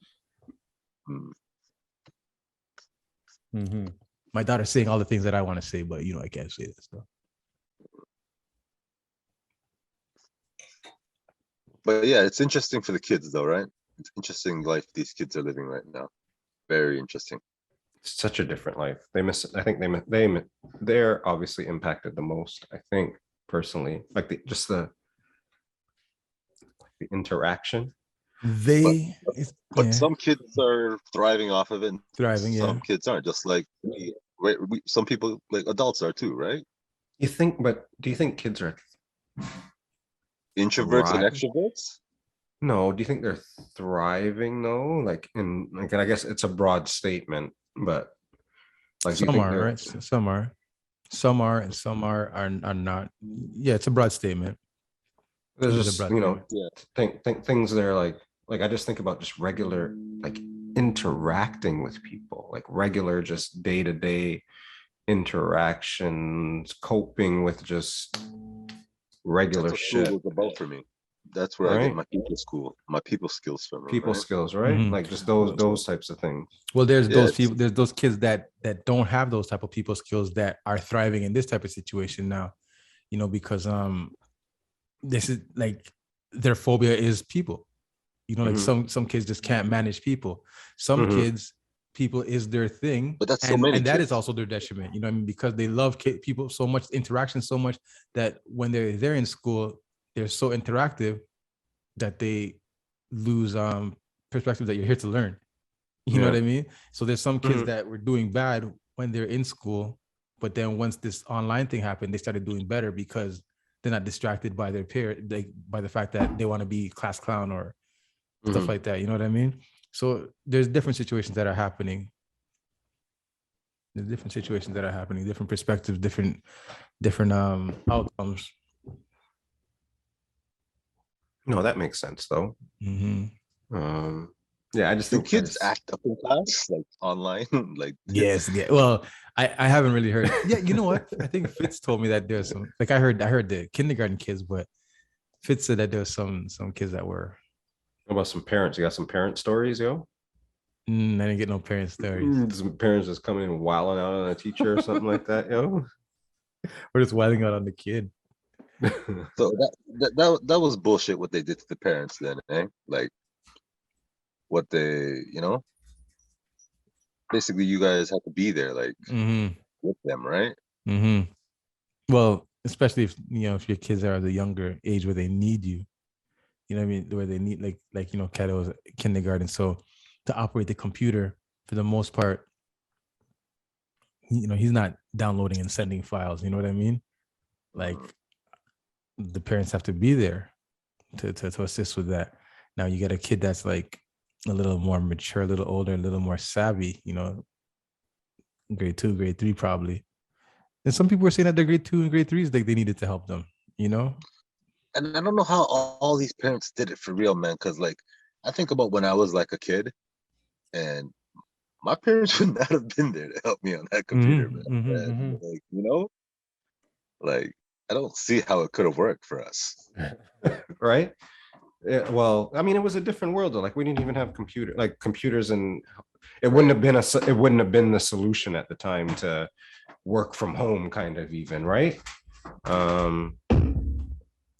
Hmm. Mhm. My daughter's saying all the things that I want to say, but I can't say that stuff. But yeah, it's interesting for the kids, though, right? It's interesting life these kids are living right now. Very interesting. Such a different life. I think they're obviously impacted the most. I think personally, like the interaction. But some kids are thriving off of it. And Thriving, yeah. some kids aren't. Just like some people, like adults, are too, right? Do you think kids are Introverts and Thrive. extroverts. no? Do you think they're thriving though? Like I guess it's a broad statement, but like do you Some think are, they're- right? Some are, and some are not. Yeah, it's a broad statement. There's It is a just broad statement. think things that are like I just think about just regular like interacting with people, like regular just day to day interactions, coping with just regular That's what school shit. was about for me. That's where I Right? get my people skills from. People Right? skills, right? Mhm. Like just those types of things. Well, there's those Yes. people, there's those kids that don't have those type of people skills that are thriving in this type of situation now, you know, because this is like their phobia is people. You know, like some kids just can't manage people. Some kids, people is their thing, But that's so many and that is kids. also their detriment. You know what I mean? Because they love people so much, interaction so much, that when they're in school, they're so interactive that they lose perspective that you're here to learn. You know what I mean? So there's some kids that were doing bad when they're in school, but then once this online thing happened, they started doing better because they're not distracted by their by the fact that they want to be class clown or stuff like that. You know what I mean? So there's different situations that are happening. There's different situations that are happening, different perspectives, different outcomes. No, that makes sense though. Yeah, I just Do think kids act up in class like online? Like yes, yeah. Well, I haven't really heard. Yeah, you know what? I think Fitz told me that there's some, like I heard the kindergarten kids, but Fitz said that there was some kids that were. What about some parents? You got some parent stories, yo? I didn't get no parent stories. Some parents just coming in wilding out on a teacher or something like that, yo. We're just wilding out on the kid. so that was bullshit what they did to the parents then, eh? Like what they, basically you guys have to be there like with them, right? Well, especially if if your kids are the younger age where they need you. You know what I mean? Where they need like Kato was kindergarten. So to operate the computer for the most part, he's not downloading and sending files. You know what I mean? Like the parents have to be there to assist with that. Now you got a kid that's like a little more mature, a little older, a little more savvy, grade 2, grade 3 probably. And some people were saying that their grade 2 and grade 3s, like they needed to help them, And I don't know how all these parents did it for real, man. Because like I think about when I was like a kid, and my parents would not have been there to help me on that computer, man. Like, like I don't see how it could have worked for us. Right? Yeah, well, I mean, it was a different world though. Like we didn't even have computers, and it wouldn't have been the solution at the time to work from home, kind of even, right?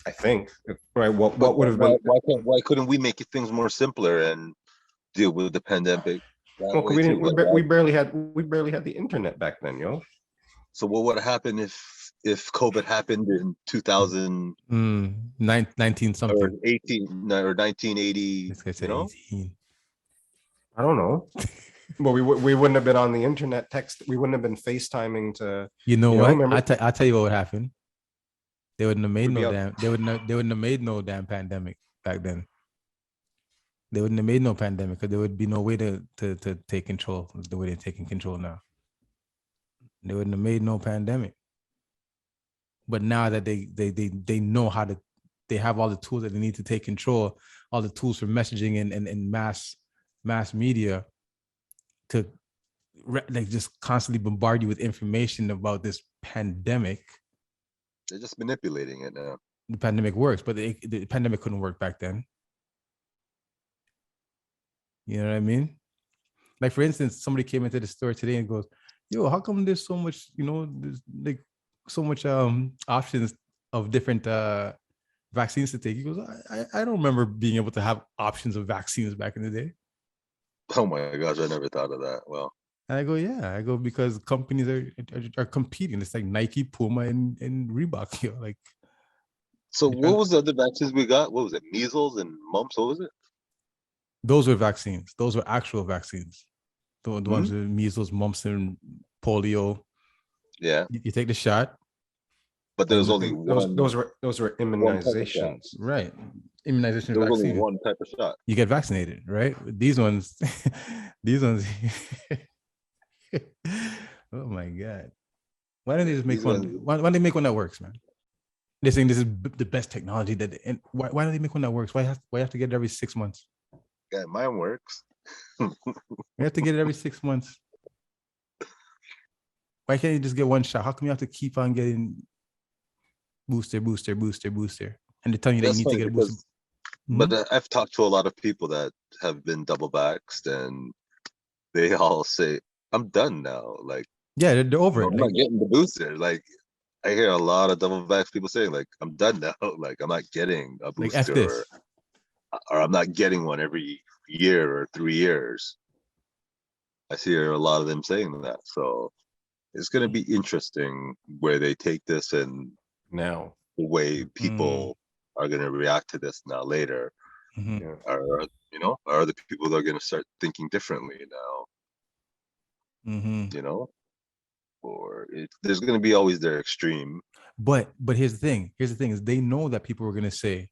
I think, right? What would have been? Why couldn't we make things more simpler and deal with the pandemic? Well, we barely had the internet back then, yo. So what would happen if COVID happened in 2000, 19 something, or 18 or 1980? You know, 18. I don't know. Well, we wouldn't have been on the internet text. We wouldn't have been FaceTiming to. What? I'll tell you what would happen. They wouldn't have made They wouldn't have made no damn pandemic back then. They wouldn't have made no pandemic because there would be no way to take control the way they're taking control now. They wouldn't have made no pandemic. But now that they know how to, they have all the tools that they need to take control, all the tools for messaging and mass media to like just constantly bombard you with information about this pandemic. They're just manipulating it now. The pandemic works, but the pandemic couldn't work back then. You know what I mean? Like for instance, somebody came into the store today and goes, "Yo, how come there's so much, there's like so much options of different vaccines to take?" He goes, I don't remember being able to have options of vaccines back in the day. Oh my gosh, I never thought of that. Well, and I go, yeah, because companies are competing. It's like Nike, Puma, and Reebok. Like. So what was the other vaccines we got? What was it? Measles and mumps? What was it? Those were vaccines. Those were actual vaccines. The ones with measles, mumps, and polio. Yeah. You take the shot. But there was only one. Those were immunizations. Right. Immunization there was vaccine. only one type of shot. You get vaccinated, right? These ones, oh my God. Why don't they just make one? Why don't they make one that works, man? They're saying this is the best technology and why don't they make one that works? Why have to get it every 6 months? Yeah, mine works. We have to get it every 6 months. Why can't you just get one shot? How come you have to keep on getting booster, and they're telling you that you That's need to funny get a booster? because, but I've talked to a lot of people that have been double vaxxed, and they all say, "I'm done now." Like, Yeah, they're over it. I'm not getting the booster. Like, I hear a lot of double vax people saying, like, "I'm done now." Like, I'm not getting a Like F booster, this. or I'm not getting one every year or 3 years. I see a lot of them saying that. So it's going to be interesting where they take this and Now, the way people are going to react to this now later. yeah. Are the people that are going to start thinking differently now, or there's going to be always their extreme. But here's the thing is they know that people were going to say,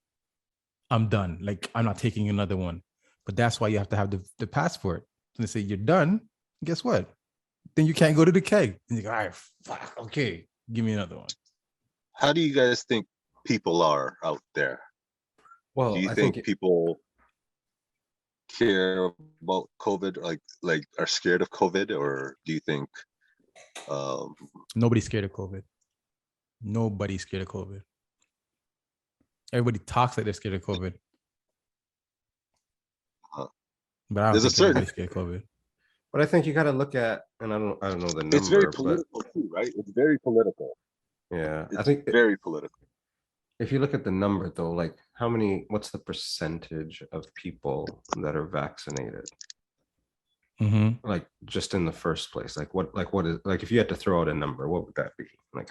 I'm done. Like, I'm not taking another one. But that's why you have to have the passport. And they say, you're done. Guess what? Then you can't go to the keg. And you're like, all right, fuck, okay, give me another one. How do you guys think people are out there? Well, Do you I think think people care about COVID, like are scared of COVID, or do you think Nobody's scared of COVID. Nobody's scared of COVID. Everybody talks like they're scared of COVID. But I don't think anybody's scared of COVID. but I think you got to look at, and I don't know the number. It's very political too, right? It's very political. Yeah, It's I think very political. if you look at the number though, like what's the percentage of people that are vaccinated? Like just in the first place, like what is, like if you had to throw out a number, what would that be? Like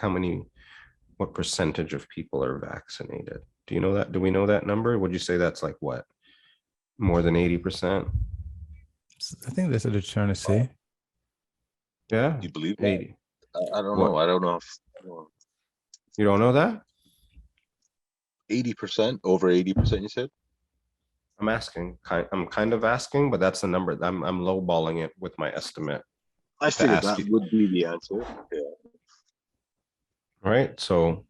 what percentage of people are vaccinated? Do you know that? Do we know that number? Would you say that's like what? More than 80%? I think that's what they're trying to say. Yeah. Do you believe that? 80. I don't know. I don't know if you don't know that? 80%, over 80%, you said? I'm asking. I'm kind of asking, but that's the number. I'm lowballing it with my estimate. I figured that would be the answer. Yeah. Right. So,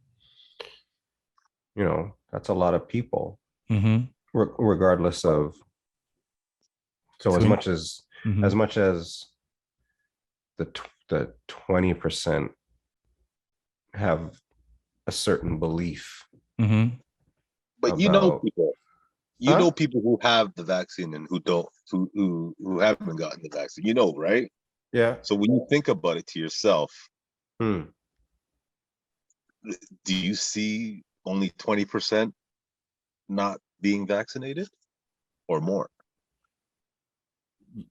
that's a lot of people, regardless of. So as much as the 20% have a certain belief. But people. People who have the vaccine and who don't, who haven't gotten the vaccine, right? Yeah. So when you think about it to yourself, do you see only 20% not being vaccinated or more?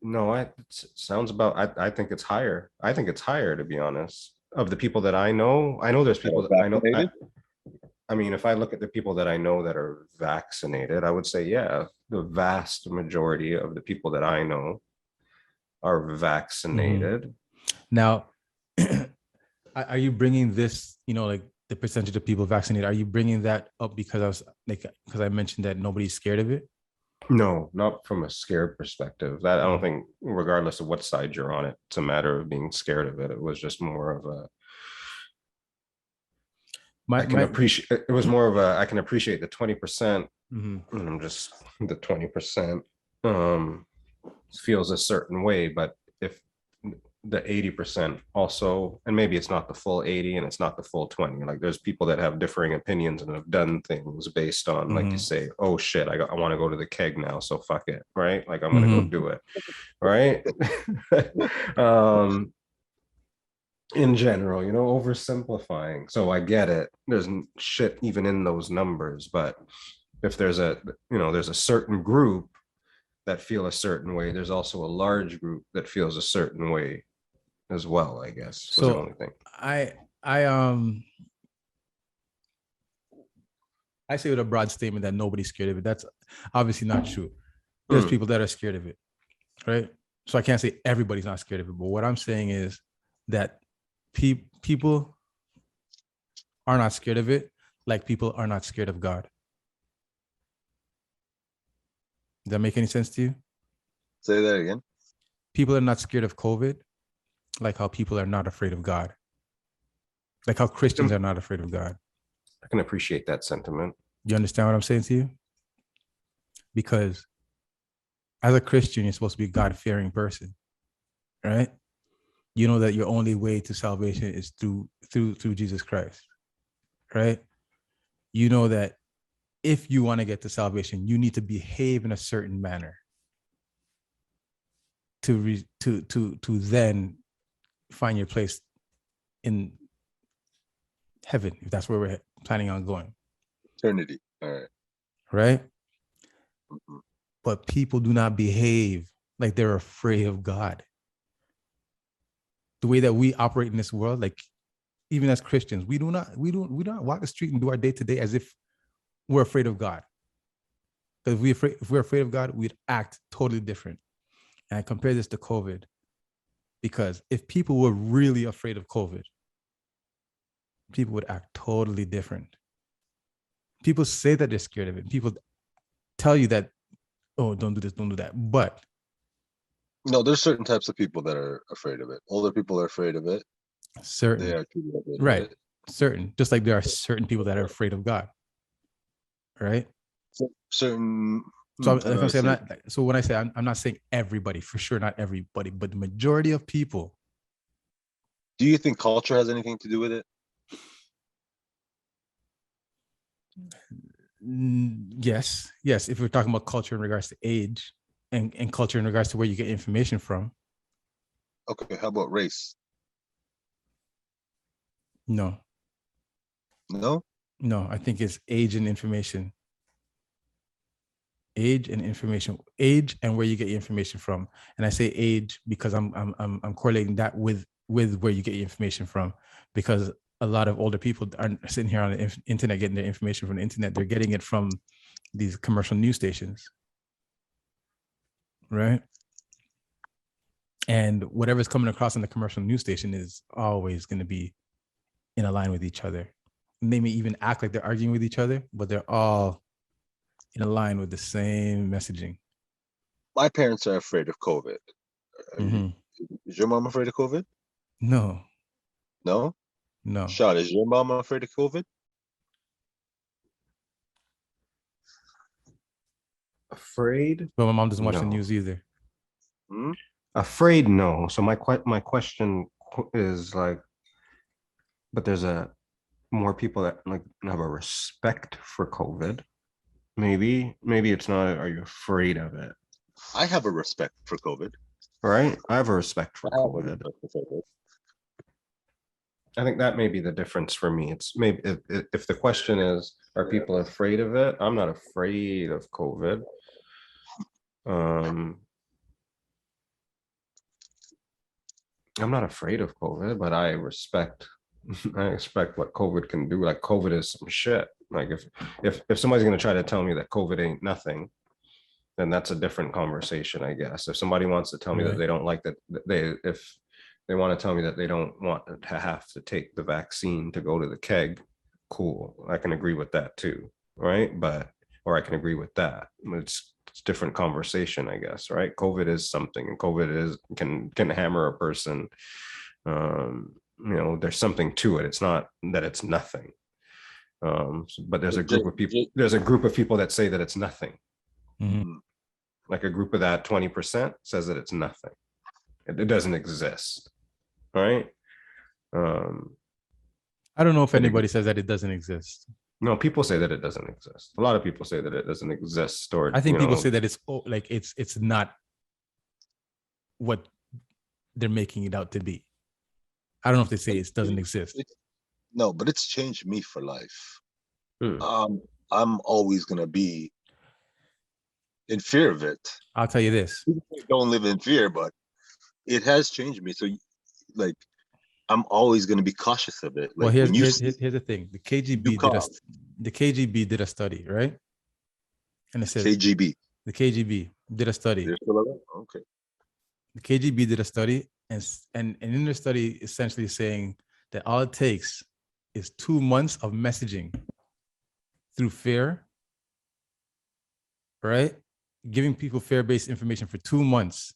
No, it sounds about, I think it's higher. I think it's higher, to be honest. Of the people that I know there's people that I know. I mean, if I look at the people that I know that are vaccinated, I would say, yeah, the vast majority of the people that I know are vaccinated. Now, are you bringing this, like the percentage of people vaccinated, are you bringing that up because I mentioned that nobody's scared of it? No, not from a scared perspective. That I don't think, regardless of what side you're on, it's a matter of being scared of it. It was just more of a, I can appreciate the 20%. And I'm just, the 20% feels a certain way, but if the 80% also, and maybe it's not the full 80 and it's not the full 20, like there's people that have differing opinions and have done things based on, like you say, oh shit, I want to go to the keg now, so fuck it, right? Like I'm gonna go do it, right? In general, oversimplifying. So I get it. There's shit even in those numbers, but if there's a certain group that feel a certain way, there's also a large group that feels a certain way as well, I guess. So the only thing. I say with a broad statement that nobody's scared of it. That's obviously not true. There's people that are scared of it, right? So I can't say everybody's not scared of it, but what I'm saying is that people are not scared of it, like people are not scared of God. Does that make any sense to you? Say that again. People are not scared of COVID, like how people are not afraid of God. Like how Christians are not afraid of God. I can appreciate that sentiment. You understand what I'm saying to you? Because as a Christian, you're supposed to be a God-fearing person, right? you know that your only way to salvation is through Jesus Christ, right? You know that if you want to get to salvation, you need to behave in a certain manner to then find your place in heaven, if that's where we're planning on going. Eternity. All right. Right? Mhm. But people do not behave like they're afraid of God. The way that we operate in this world, like even as Christians, we do not walk the street and do our day to day as if we're afraid of God. Because if we're afraid of God, we'd act totally different. And I compare this to COVID, because if people were really afraid of COVID, people would act totally different. People say that they're scared of it. People tell you that, oh, don't do this, don't do that. But No, there's certain types of people that are afraid of it. Older people are afraid of it. They certain, are truly afraid of right, it. certain, just like there are certain people that are afraid of God, right? Certain. So how do I I'm saying, say? so when I say I'm not saying everybody, for sure, not everybody, but the majority of people. Do you think culture has anything to do with it? Yes. If we're talking about culture in regards to age and culture in regards to where you get information from. Okay, how about race? No, No? I think it's age and information. Age and information, age and where you get your information from. And I say age because I'm correlating that with where you get your information from, because a lot of older people aren't sitting here on the internet getting their information from the internet. They're getting it from these commercial news stations, right? And whatever's coming across in the commercial news station is always going to be in a line with each other. And they may even act like they're arguing with each other, but they're all in a line with the same messaging. My parents are afraid of COVID. Is your mom afraid of COVID? No. No? Shot, is your mom afraid of COVID? Afraid? But my mom doesn't watch the No. news either. Hmm? Afraid? No. So my question is like, but there's more people that like have a respect for COVID. Maybe it's not. Are you afraid of it? I have a respect for COVID. Right? I have a respect for I have a COVID. respect for COVID. I think that may be the difference for me. It's maybe if the question is, are people afraid of it? I'm not afraid of COVID. I'm not afraid of COVID, but I respect what COVID can do. Like COVID is some shit. Like if somebody's gonna try to tell me that COVID ain't nothing, then that's a different conversation, I guess. If somebody wants to tell me that they don't like that, if they want to tell me that they don't want to have to take the vaccine to go to the keg, cool. I can agree with that too, right? Or I can agree with that. It's different conversation, I guess, right? COVID is something, and COVID can hammer a person. There's something to it. It's not that it's nothing. But there's a group of people. There's a group of people that say that it's nothing. Mm-hmm. Like a group of that 20% says that it's nothing. It doesn't exist, right? I don't know if anybody says that it doesn't exist. No, people say that it doesn't exist. A lot of people say that it doesn't exist, or I think people say that it's not what they're making it out to be. I don't know if they say it doesn't exist. No, but it's changed me for life. I'm always gonna be in fear of it. I'll tell you this. Don't live in fear, but it has changed me. So like I'm always going to be cautious of it. Like, well, here's the thing. The KGB did a study, right? And it says KGB. The KGB did a study. Okay. The KGB did a study, and in their study, essentially saying that all it takes is 2 months of messaging through fear, right? Giving people fear-based information for 2 months.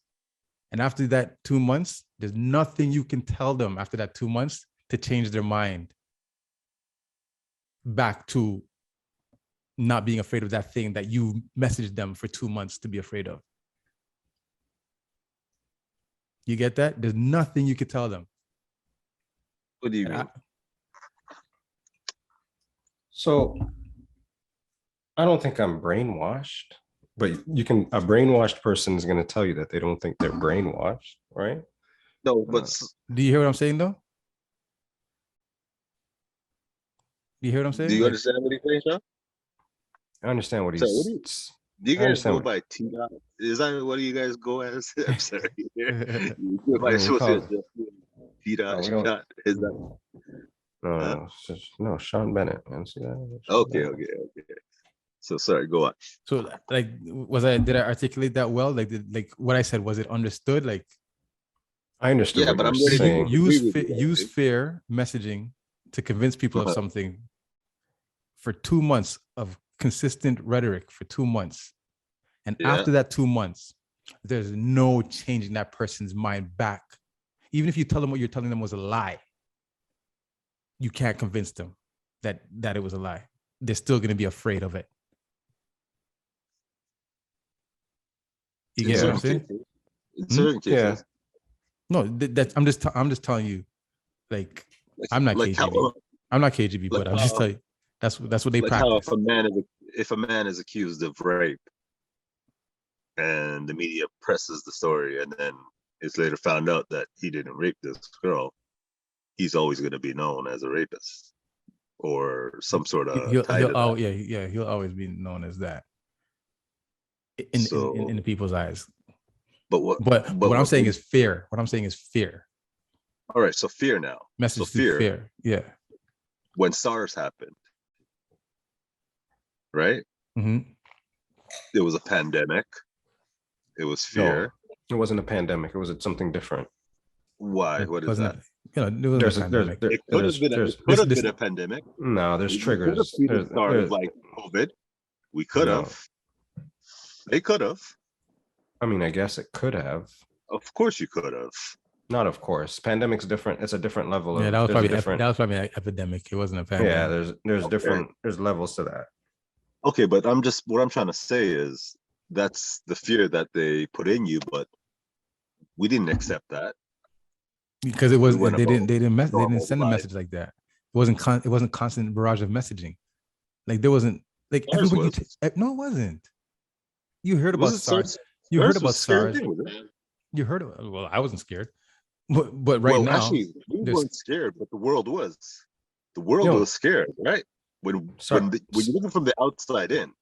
And after that 2 months, there's nothing you can tell them after that 2 months to change their mind back to not being afraid of that thing that you messaged them for 2 months to be afraid of. You get that? There's nothing you could tell them. What do you mean? So I don't think I'm brainwashed, but a brainwashed person is going to tell you that they don't think they're brainwashed, right? No, but do you hear what I'm saying though? Do you hear what I'm saying? do you understand what he's saying, Sean? I understand what he's. Do you guys go by T-Dot? Is that what do you guys go as? I'm sorry. Everybody's supposed to T-Dot. Is that? No, Sean Bennett. Man. See that? Okay. So sorry, go on. So like, did I articulate that well? Like, what I said, was it understood? Like, I understood. Yeah, but I'm saying use fair messaging to convince people of something for 2 months of consistent rhetoric for 2 months. And after that 2 months, there's no changing that person's mind back. Even if you tell them what you're telling them was a lie, you can't convince them that it was a lie. They're still going to be afraid of it. You get what I'm saying? In certain cases. No, I'm just telling you, like I'm not KGB. I'm not KGB, but I'm just telling you, that's what they practice. How if a man is accused of rape, and the media presses the story, and then it's later found out that he didn't rape this girl, he's always going to be known as a rapist or some sort of. He'll always be known as that in the people's eyes. But what I'm saying is fear. What I'm saying is fear. All right, so fear now. Message to fear. Yeah. When SARS happened, right? Mm-hmm. There was a pandemic. It was fear. No, it wasn't a pandemic. It was something different. Why? What is that? It could have been a pandemic. No, there's triggers. There's like COVID. We could have. They could have. I mean, I guess it could have. Of course, you could have. Not of course. Pandemic's different. It's a different level. Yeah, that was probably an epidemic. It wasn't a pandemic. Yeah, there's different. There's levels to that. Okay, but what I'm trying to say is that's the fear that they put in you, but we didn't accept that because they didn't send a message like that. It wasn't constant barrage of messaging. Like there wasn't like everybody. No, it wasn't. You heard about SARS. You heard about SARS. You heard of it. Well, I wasn't scared. But right now, actually, we weren't scared, but the world was. The world was scared, right? When you're looking from the outside in,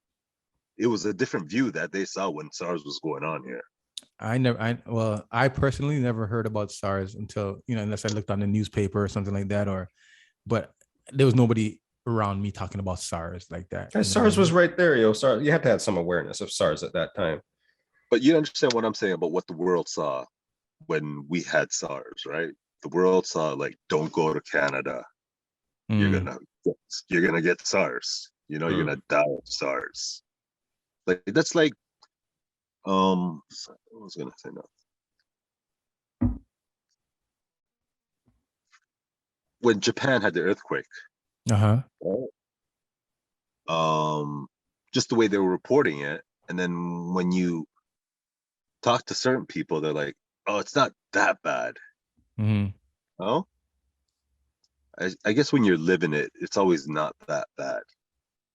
it was a different view that they saw when SARS was going on here. I personally never heard about SARS until, unless I looked on the newspaper or something like that, but there was nobody around me talking about SARS like that. SARS was right there, yo. SARS, you had to have some awareness of SARS at that time. But you understand what I'm saying about what the world saw when we had SARS, right? The world saw like, don't go to Canada. You're gonna get SARS. You're gonna die of SARS. Like that's like, I was gonna say no. When Japan had the earthquake, just the way they were reporting it, and then when you talk to certain people, they're like, "Oh, it's not that bad." Oh, I guess when you're living it, it's always not that bad.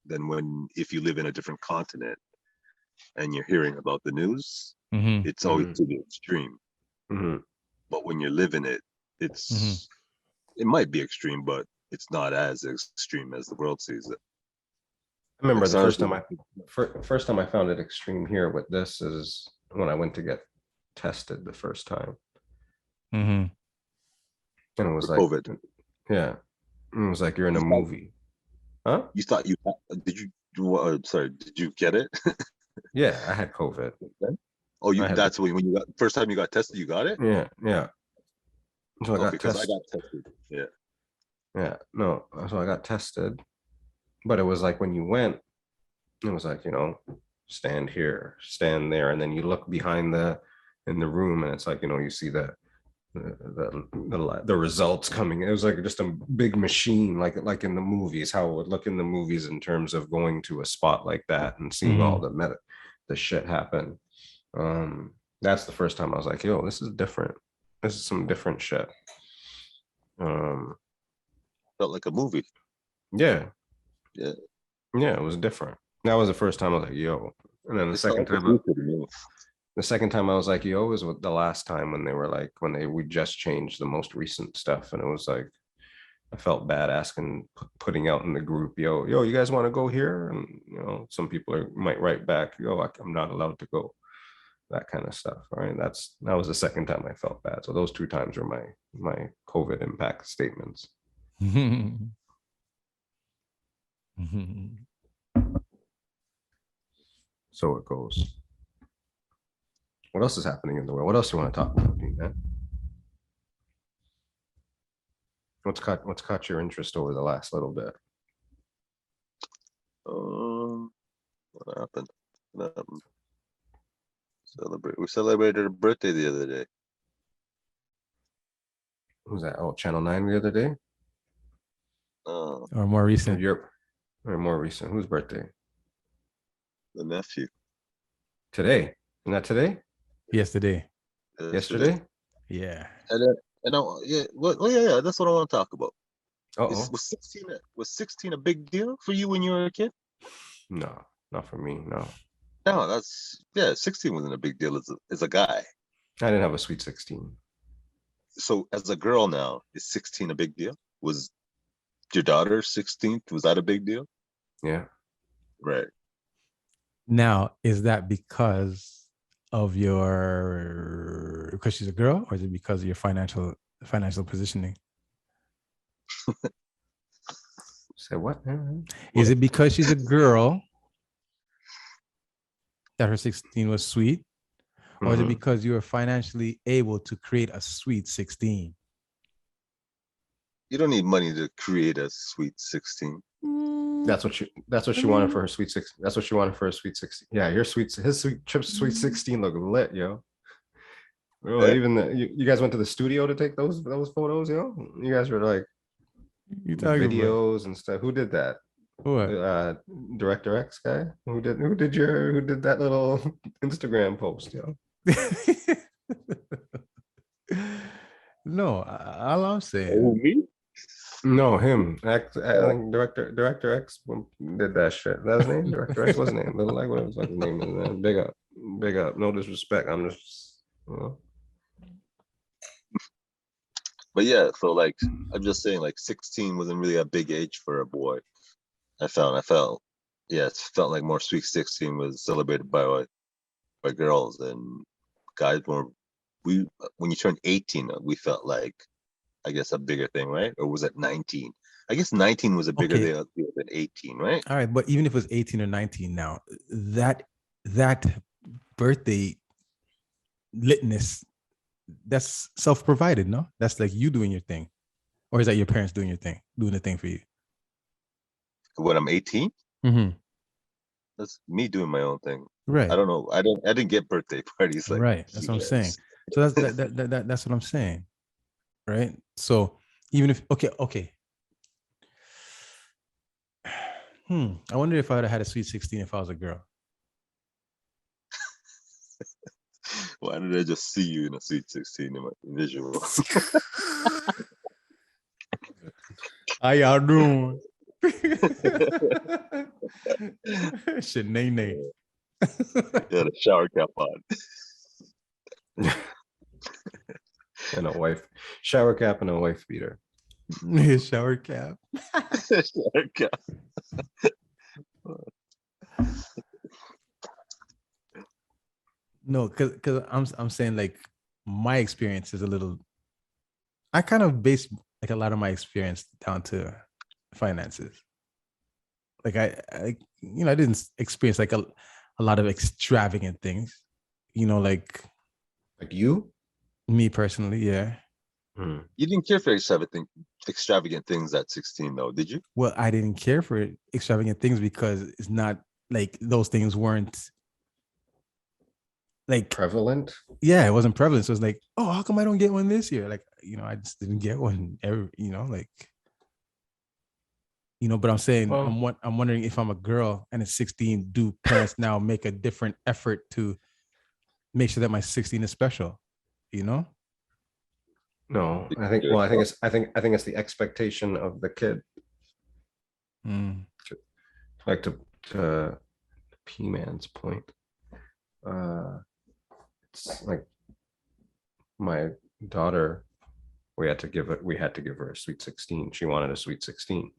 Then if you live in a different continent and you're hearing about the news, it's always to the extreme. But when you're living it, it might be extreme, but it's not as extreme as the world sees it. I remember the first time I found it extreme here with this is when I went to get tested the first time. And it was like COVID. Yeah. It was like you're in a movie. Huh? You thought did you get it? Yeah, I had COVID. Oh, that's when you got first time you got tested, you got it? Yeah. So I got because tested. I got tested. Yeah. Yeah. No, so I got tested. But it was like when you went, it was like, stand here, stand there, and then you look behind in the room, and it's like, you see the results coming. It was like just a big machine, like in the movies, how it would look in the movies in terms of going to a spot like that and seeing all the shit happen. That's the first time I was like, yo, this is different. This is some different shit. Felt like a movie. Yeah. Yeah. Yeah, it was different. That was the first time I was like, yo. And then the It's not second like a time, movie to me. the second time I was like, yo, was the last time when they were like, we just changed the most recent stuff. And it was like, I felt bad asking, putting out in the group, yo, you guys want to go here? And, you know, some people might write back, yo, I'm not allowed to go. That kind of stuff. Right. That was the second time I felt bad. So those 2 times were my COVID impact statements. So it goes. What else is happening in the world? What else do you want to talk about, man? What's caught your interest over the last little bit? What happened? We celebrated a birthday the other day. Who's that? Oh, Channel 9 the other day? Or more recent? Or more recent. Whose birthday? The nephew. Today? Isn't that today? Yesterday. Yesterday? Yeah. Yeah, that's what I want to talk about. Uh-oh. Was 16 a big deal for you when you were a kid? No, not for me. No. No, 16 wasn't a big deal as a guy. I didn't have a sweet 16. So as a girl now, is 16 a big deal? Was your daughter 16th? Was that a big deal? Yeah. Right. Now, is that because of because she's a girl, or is it because of your financial positioning? Say what? Is it because she's a girl that her 16 was sweet? Or is it because you were financially able to create a sweet 16? You don't need money to create a sweet 16. That's what she wanted for her sweet 16. That's what she wanted for her sweet 16. Yeah, his sweet 16 look lit, yo. Oh, Yeah. even you guys went to the studio to take those photos, yo. You guys were like You the talking videos about? and stuff. Who did that? What? Director X guy. Who did that little Instagram post, yo? No, all I'm saying. Oh, me? No, him. I think Director X did that shit. That's his name. Director X. What's his name? Like what his fucking name is, man. Big up. No disrespect. I'm just, you know. But yeah, so like I'm just saying, like 16 wasn't really a big age for a boy. I felt, yeah, it felt like more sweet 16 was celebrated by girls, and guys were when you turned 18, we felt like, I guess, a bigger thing, right? Or was it 19? I guess 19 was a bigger deal than 18, right? All right, but even if it was 18 or 19 now, that birthday litness, that's self-provided, no? That's like you doing your thing. Or is that your parents doing the thing for you? When I'm 18? Mm-hmm. That's me doing my own thing. Right. I don't know. I didn't get birthday parties like right. That's what I'm saying. So that's what I'm saying. Right. So even if okay. I wonder if I would have had a sweet 16 if I was a girl. Why did I just see you in a sweet 16 in my visual? How y'all doing? Shanae. Yeah, the shower cap on. And a wife, shower cap and a wife beater. His shower cap. Shower cap. No, because I'm saying like my experience is a little. I kind of base like a lot of my experience down to finances. Like I I didn't experience like a lot of extravagant things. Like you? Me personally, yeah. You didn't care for extravagant things at 16, though, did you? Well, I didn't care for extravagant things because it's not like those things weren't like prevalent. Yeah, it wasn't prevalent. So it's like, oh, how come I don't get one this year? Like, I just didn't get one ever, but I'm saying, well, I'm wondering if I'm a girl and it's 16, do parents now make a different effort to make sure that my 16 is special, No, I think it's the expectation of the kid. Mm. Like to P-Man's point. It's like my daughter, we had to give her a sweet 16. She wanted a sweet 16.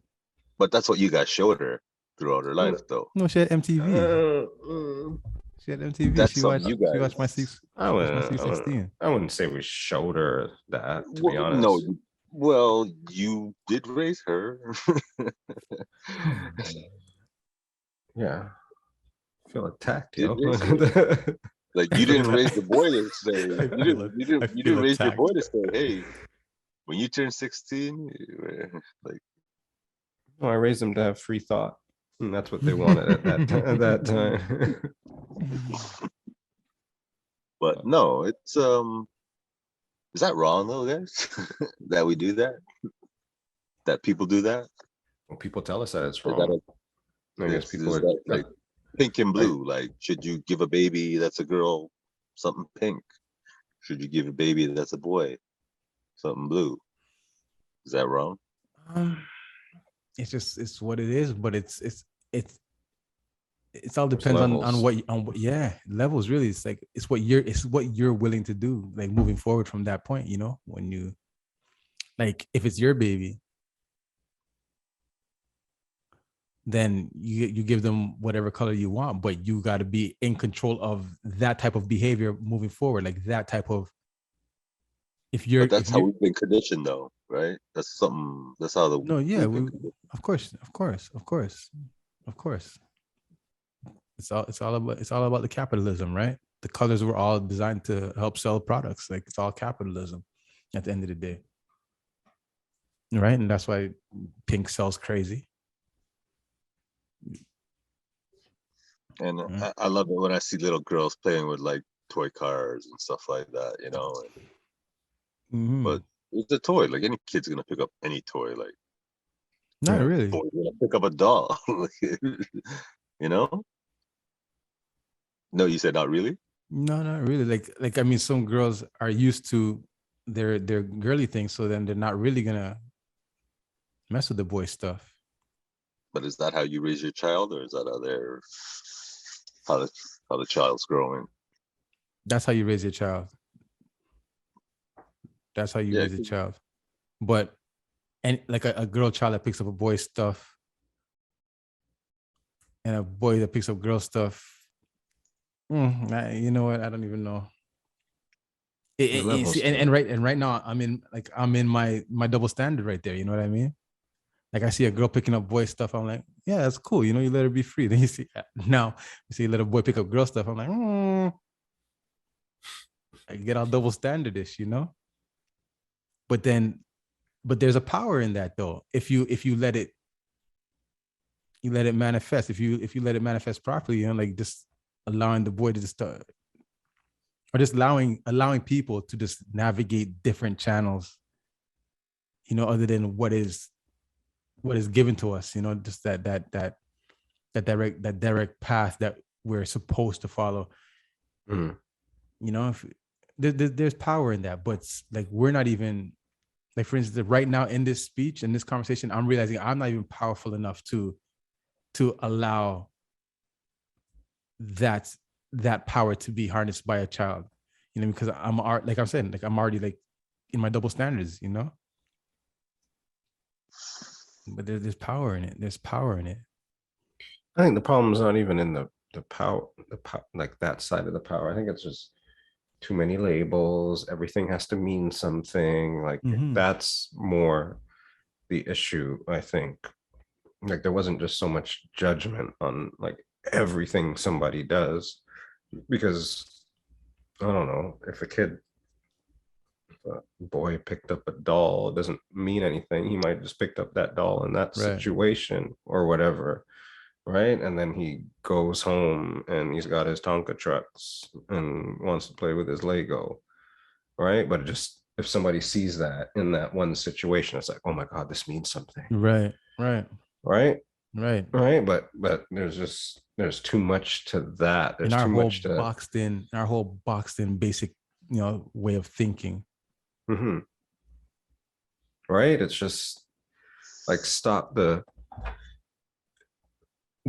But that's what you guys showed her throughout her life, though. No, she had MTV. She had MTV. That's She something you guys. watched my six. I Watched my Sweet 16. wouldn't say we showed her that, to be honest. No, well, you did raise her. Yeah. I feel attacked, Did yo. raise her. Like you didn't raise the boy to say you didn't raise your boy to say, hey, when you turn 16, like No, I raised them to have free thought. And that's what they wanted at that time. but no, it's is that wrong though, guys? That we do that? That people do that? Well, people tell us that it's Is wrong. that I guess people are that like pink and blue? Like, should you give a baby that's a girl something pink? Should you give a baby that's a boy something blue? Is that wrong? It's what it is, but it's all depends on what levels really. It's like it's what you're willing to do, like moving forward from that point, you know, when you like if it's your baby, then you give them whatever color you want, but you got to be in control of that type of behavior moving forward, like that type of But that's how we've been conditioned though, right? That's something that's how the of course. It's all about the capitalism, right? The colors were all designed to help sell products. Like it's all capitalism at the end of the day. Right? And that's why pink sells crazy. And I love it when I see little girls playing with like toy cars and stuff like that, you know. But it's a toy. Like any kid's gonna pick up any toy. Like not really. Boy, gonna pick up a doll. You know? No, you said not really? No, not really. Like I mean, some girls are used to their girly things, so then they're not really gonna mess with the boy stuff. But is that how you raise your child, or is that how the child's growing? That's how you raise your child. That's how you raise a child. But and like a girl child that picks up a boy stuff and a boy that picks up girl stuff, you know what? I don't even know. And right now I'm in my double standard right there. You know what I mean? Like I see a girl picking up boy stuff. I'm like, yeah, that's cool. You know, you let her be free. Then you see let a boy pick up girl stuff. I'm like, I get all double standardish, you know? But there's a power in that though. If you let it manifest, if you let it manifest properly, you know, like just allowing the boy to just start, or just allowing people to just navigate different channels, you know, other than what is given to us, you know, just that direct path that we're supposed to follow. You know, if there's power in that, but like we're not even, like for instance, right now in this speech, in this conversation, I'm realizing I'm not even powerful enough to allow that power to be harnessed by a child, you know, because I'm already like in my double standards, you know. But there's power in it. There's power in it. I think the problem is not even in the power, like that side of the power. I think it's just too many labels. Everything has to mean something. Like that's more the issue, I think. Like there wasn't just so much judgment on like everything somebody does, because I don't know, if a boy picked up a doll, it doesn't mean anything. He might just picked up that doll in that situation or whatever, right? And then he goes home and he's got his Tonka trucks and wants to play with his Lego, right? But just if somebody sees that in that one situation, it's like, oh my God, this means something. Right. But there's too much to that. There's too much to our whole boxed in basic, you know, way of thinking. right? It's just like stop the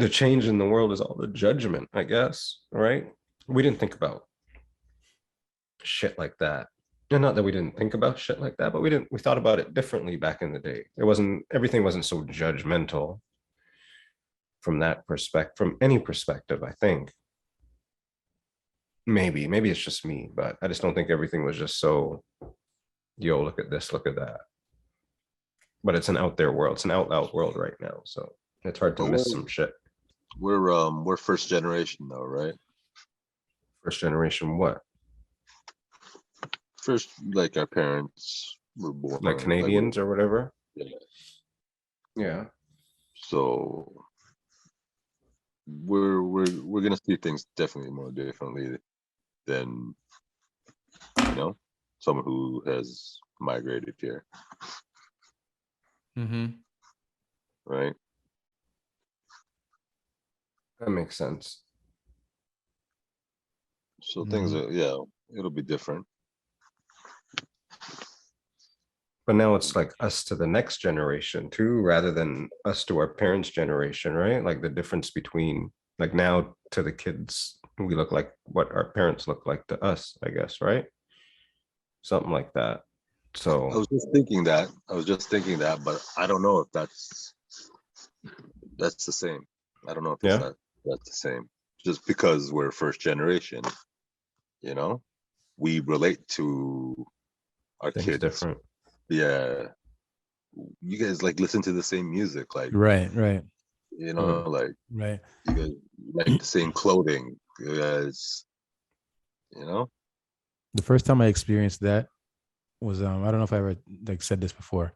change in the world is all the judgment, I guess, right? We didn't think about shit like that. And not that we didn't think about shit like that, but we thought about it differently back in the day. Everything wasn't so judgmental from that perspective, from any perspective, I think. Maybe it's just me, but I just don't think everything was just so, yo, look at this, look at that. But it's an out there world. It's an out world right now. So it's hard to miss some shit. We're first generation though, right? First generation what? First, like our parents were born Like Canadians or whatever? Yeah. Yeah. So we're gonna see things definitely more differently than, you know, someone who has migrated here. Mm-hmm. Right. That makes sense. So things are, yeah, it'll be different. But now it's like us to the next generation too, rather than us to our parents' generation, right? Like the difference between like now to the kids, we look like what our parents look like to us, I guess, right? Something like that. I So was just thinking that, but I don't know if that's the same. I don't know if yeah, that's the same. Just because we're first generation, you know, we relate to our things kids. different. Yeah, you guys like listen to the same music, like Right. you know, like Right. you guys like the same clothing. You guys, you know. The first time I experienced that was I don't know if I ever like said this before.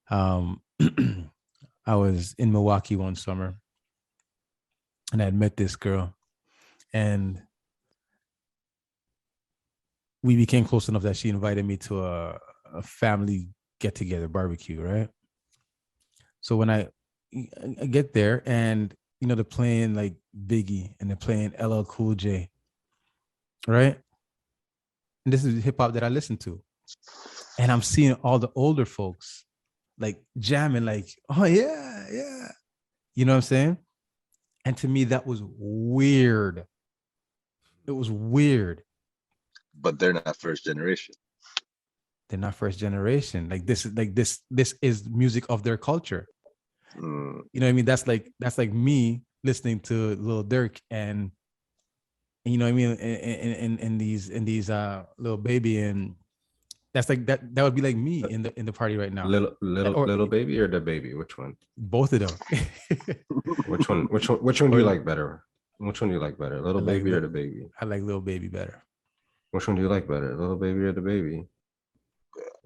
I was in Milwaukee one summer and I had met this girl and we became close enough that she invited me to a family get together barbecue, right? So when I get there and you know they're playing like Biggie and they're playing LL Cool J, right? And this is hip hop that I listen to. And I'm seeing all the older folks like jamming, like, oh yeah. You know what I'm saying? And to me, that was weird. It was weird. But they're not first generation. They're not first generation. Like this is music of their culture. Mm. You know what I mean? That's like me listening to Lil Durk and you know what I mean, in these Lil Baby, and that's like that would be like me in the party right now. Little Baby or the Baby? Which one? Both of them. Which one do you like better? Which one do you like better? Little Baby or the Baby? I like Lil Baby better. Which one do you like better? Little Baby or the Baby?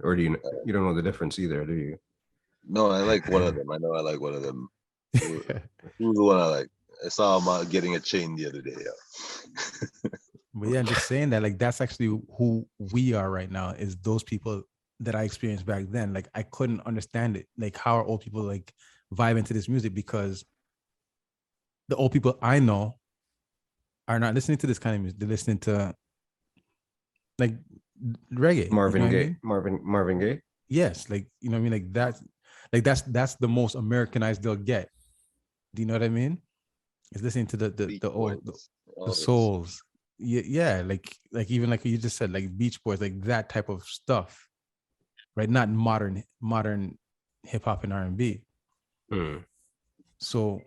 Or do you don't know the difference either, do you? No, I like one of them. I know I like one of them. Who's the one I like? I saw him getting a chain the other day. Yeah. But yeah, I'm just saying that like that's actually who we are right now, is those people that I experienced back then. Like I couldn't understand it. Like how are old people like vibe into this music, because the old people I know are not listening to this kind of music. They're listening to like reggae. Marvin you know Gaye. I mean? Marvin Gaye. Yes, like you know what I mean? That's the most Americanized they'll get. Do you know what I mean? It's listening to the souls. Yeah, like even like you just said, like Beach Boys, like that type of stuff, right? Not modern hip hop and R&B. So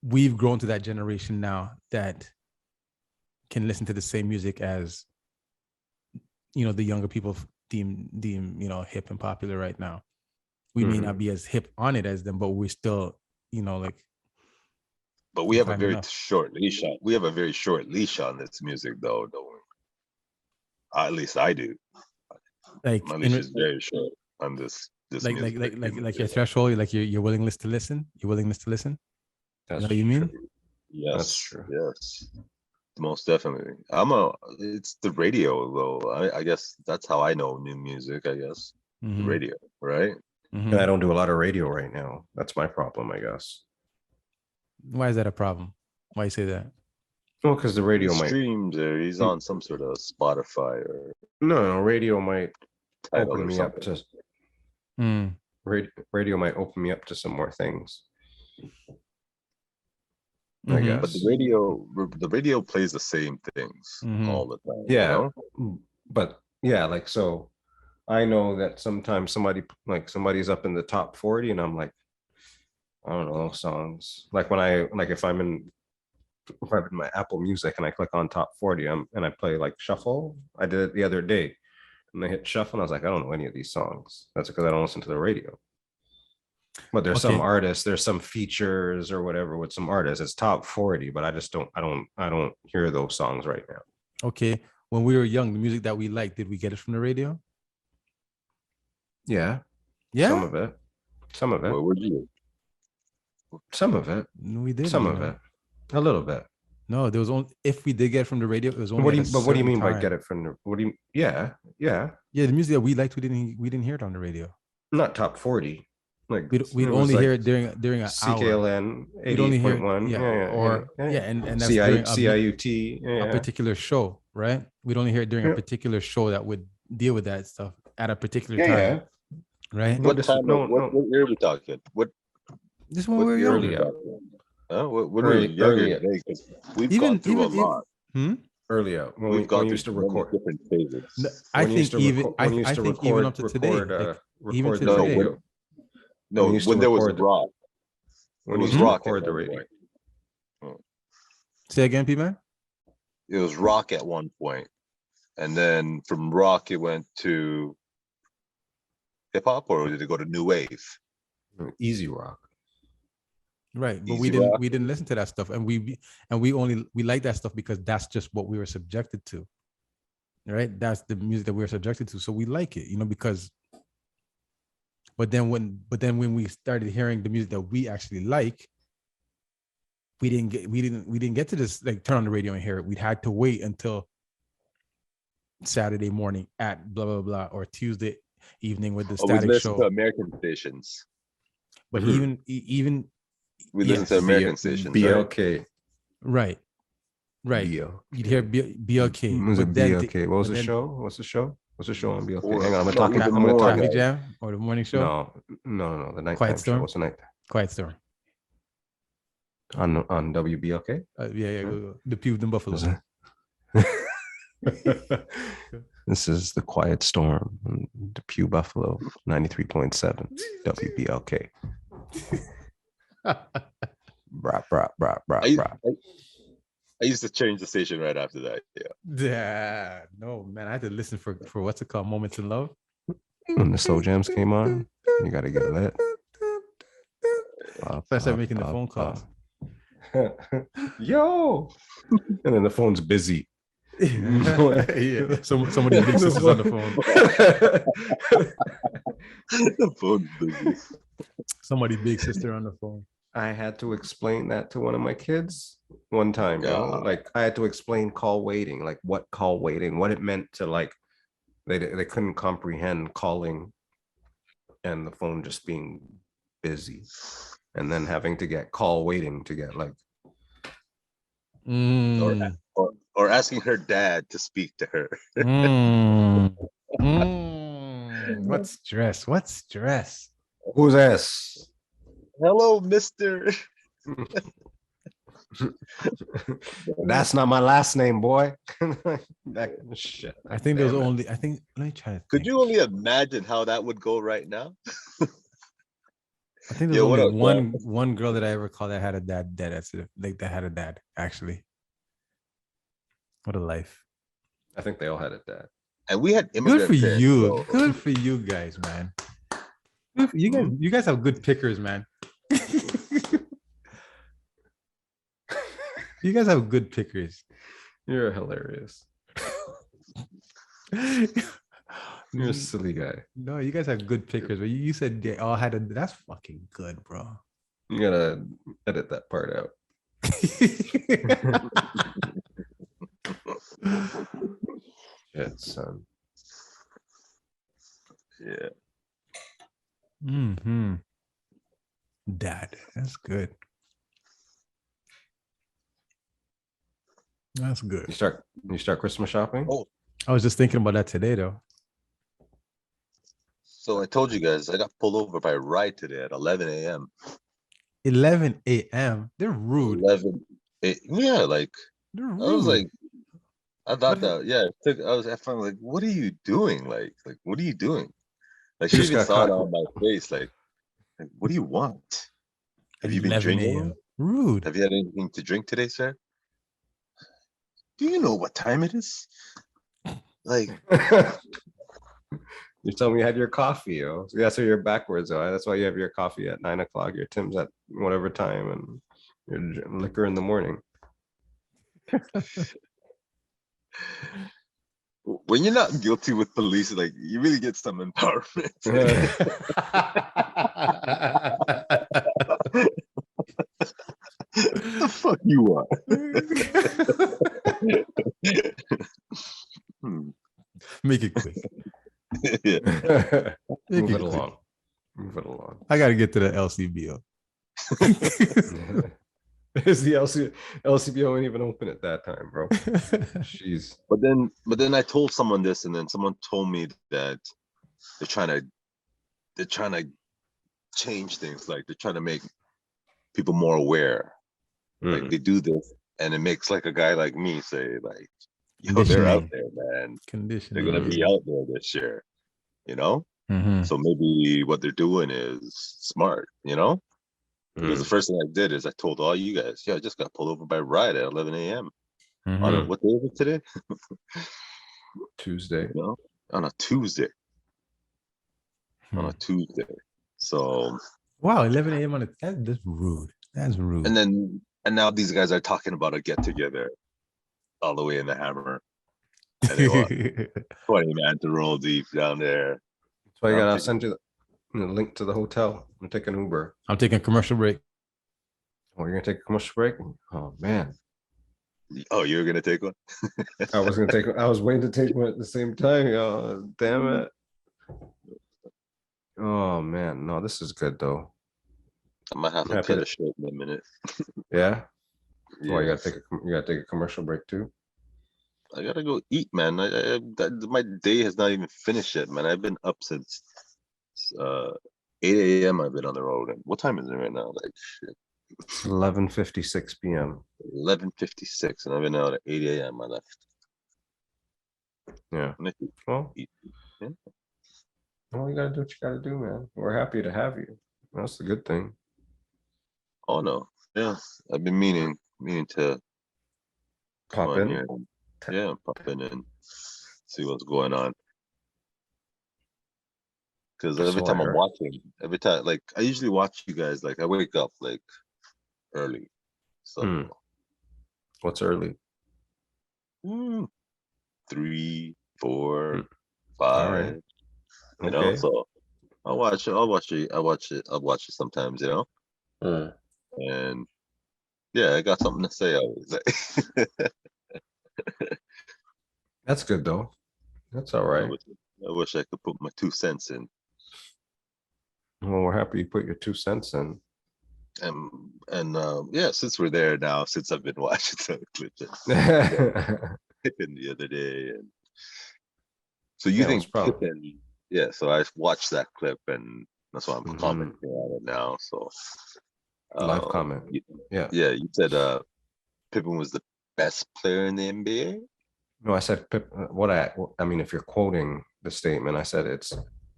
we've grown to that generation now that can listen to the same music as, you know, the younger people deem you know hip and popular right now. We may not be as hip on it as them, but we're still, you know, like. But we have a very short leash on. We have a very short leash on this music, though, don't we? At least I do. Like my leash is very short on this like music. Your threshold, like your willingness to listen. Your willingness to listen. That's what you mean? Yes, that's true. Yes, most definitely. It's the radio, though. I guess that's how I know new music. I guess the radio, right? And I don't do a lot of radio right now. That's my problem, I guess. Why is that a problem? Why you say that? Well, because the radio might streams, or he's on some sort of Spotify or no radio might Tidal open or me up something. to radio might open me up to some more things. I Mhm. guess. But the radio plays the same things all the time. Yeah. You know? But yeah, like, so I know that sometimes somebody's up in the top 40 and I'm like, I don't know, songs. Like when if I'm in my Apple Music and I click on top 40 and I play like shuffle. I did it the other day and I hit shuffle and I was like, I don't know any of these songs. That's because I don't listen to the radio. But there's some Okay. artists, there's some features or whatever with some artists. It's top 40, but I just don't hear those songs right now. Okay. When we were young, the music that we liked, did we get it from the radio? Yeah. Yeah. Some of it. Where would you? Some of it. No, we did. Some of it. A little bit. No, there was only if we did get it from the radio, it was only. What do you mean by time. get it from the? What do you? Yeah. Yeah, the music that we liked, we didn't hear it on the radio. Not top 40. Like we'd only hear it during an CKLN hour. 88.1. And that's during CIUT, a particular show, right? We'd only hear it during a particular show that would deal with that stuff at a particular time, right? What time? What year are we talking? This one we're early younger. When we were younger, we've gone through a lot. Early out when We've gone used to record different phases. I think even up to today, even to today. No, when there was rock. When you record the radio. Say again, P-Man? It was rock at one point. And then from rock, it went to hip hop, or did it go to new wave? Easy rock. Right. But Easy we didn't listen to that stuff. And we like that stuff because that's just what we were subjected to. Right? That's the music that we were subjected to. So we like it, because But then when we started hearing the music that we actually like, we didn't get to this, like, turn on the radio and hear it. We'd had to wait until Saturday morning at blah blah blah, or Tuesday evening with the static show. To American stations. But even we listen to American stations. BLK. Right. You'd hear BLK. Was it BLK? What was the show? What's the show? What's the show on BLK? Hang on, I'm gonna talk. Traffic Jam or the morning show? No, the night. Quiet Storm. Show. What's the night? Quiet Storm. On WBLK? Yeah. The Pew and Buffalo. This is the Quiet Storm, the Pew Buffalo, 93.7 WBLK. I used to change the station right after that. Yeah. No, man, I had to listen for what's it called, Moments in Love. When the slow jams came on, you got to get lit. So I started making the phone calls. Yo, and then the phone's busy. Yeah. Somebody's big sister's on the phone. The phone's busy. Somebody's big sister on the phone. I had to explain that to one of my kids one time. Like, I had to explain call waiting, like what call waiting, what it meant to, like, they couldn't comprehend calling and the phone just being busy, and then having to get call waiting to get, like, or asking her dad to speak to her. What stress? Who's this? Hello, mister. That's not my last name, boy. Shit. I think there was only, let me try to think. Could you only imagine how that would go right now? I think there's only one girl that I ever called that had a dad that had a dad, actually. What a life. I think they all had a dad. And we had good for you. Good for you guys, man. You guys have good pickers, man. You guys have good pickers. You're hilarious. You're a silly guy. No, you guys have good pickers, but you said they all had a. That's fucking good, bro. You gotta edit that part out. Shit, son. Yeah. Mm-hmm. Dad, that's good. That's good. You start Christmas shopping? Oh, I was just thinking about that today, though. So I told you guys I got pulled over by a ride today at 11 a.m. 11 a.m. They're rude. 11. Yeah, like They're I was rude. like, I thought What- that. Yeah, I found like, what are you doing? Like, what are you doing? Like, You she just even got saw it caught. on my face. Like, what do you want? Have you been 11 drinking? a.m. Rude. Have you had anything to drink today, sir? Do you know what time it is? Like, You told me you had your coffee, yo. So that's why you're backwards, though. That's why you have your coffee at 9 o'clock. Your Tim's at whatever time, and your liquor in the morning. when you're not guilty with police, like you really get some empowerment. The fuck you want? Make it quick. Yeah. Make Move it it quick. along. Move it along. I gotta get to the LCBO. Is the LCBO ain't even open at that time, bro? Jeez. But then I told someone this, and then someone told me that they're trying to change things. Like they're trying to make people more aware. Like they do this, and it makes like a guy like me say, like, yo, they're out there, man. They're Conditioning. gonna be out there this year, you know? Mhm. So maybe what they're doing is smart, you know? Because the first thing I did is I told all you guys, yeah, I just got pulled over by a ride at 11 a.m. On a, Mhm. what day is it today? Tuesday. You know? On a Tuesday. On a Tuesday. So Wow, 11 a.m. on that's rude. That's rude. and now these guys are talking about a get together all the way in the Hammer. And they want 20 man to roll deep down there. So I gotta send you the link to the hotel. I'm taking Uber. I'm taking a commercial break. Oh, you're gonna take a commercial break? Oh man. Oh, you're gonna take one? I was waiting to take one at the same time. Oh, damn it. Oh man, no, this is good though. I might have to Happy cut to- it short in a minute. Yeah. Yeah. Oh, you gotta take a commercial break too. I gotta go eat, man. My day has not even finished yet, man. I've been up since 8 a.m. I've been on the road. And what time is it right now? Like shit. It's 11:56 p.m. 11:56, and I've been out at 8 a.m. I left. Yeah. And I could Well, eat. Yeah. well, you gotta do what you gotta do, man. We're happy to have you. That's the good thing. Oh no. Yeah. I've been meaning to come Pop on in. here. Yeah, pop in and see what's going on. Because every So time I I'm heard. watching, every time, like I usually watch you guys, like I wake up like early. So What's early? 3, 4, Hmm. 5. All right. You know, Okay. so I'll watch it sometimes, you know. And yeah, I got something to say always. That's good though. That's all I right. wish I could put my 2 cents in. Well, we're happy you put your 2 cents in. And yeah, since we're there now, since I've been watching some clips Pippen the other day, and so you Yeah, what's think the problem? Pippen? Yeah, so I watched that clip, and that's why I'm commenting on it now. So Live comment. Yeah. yeah, you said Pippen was the best player in the NBA. No, I said I mean, if you're quoting the statement, I said it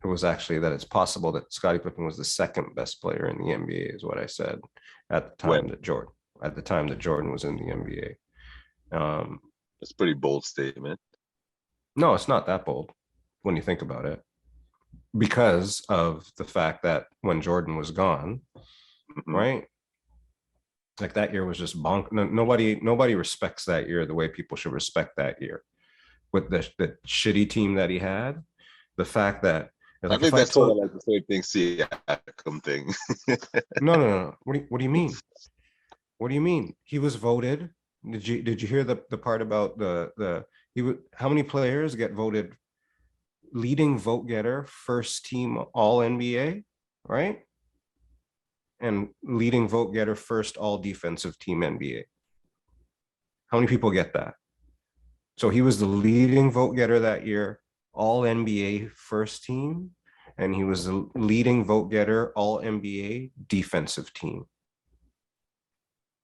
was actually that it's possible that Scottie Pippen was the second best player in the NBA, is what I said at the time that Jordan was in the NBA. That's a pretty bold statement. No, it's not that bold when you think about it, because of the fact that when Jordan was gone, right? Like that year was just bonk. Nobody respects that year the way people should respect that year. With the shitty team that he had, the fact that I think that's sort of like the same thing, Siakam thing. No. What do you mean? What do you mean? He was voted. Did you hear the part about how many players get voted leading vote getter, first team all NBA, right? And leading vote getter, first all defensive team NBA. How many people get that? So he was the leading vote getter that year, all NBA first team, and he was the leading vote getter, all NBA defensive team.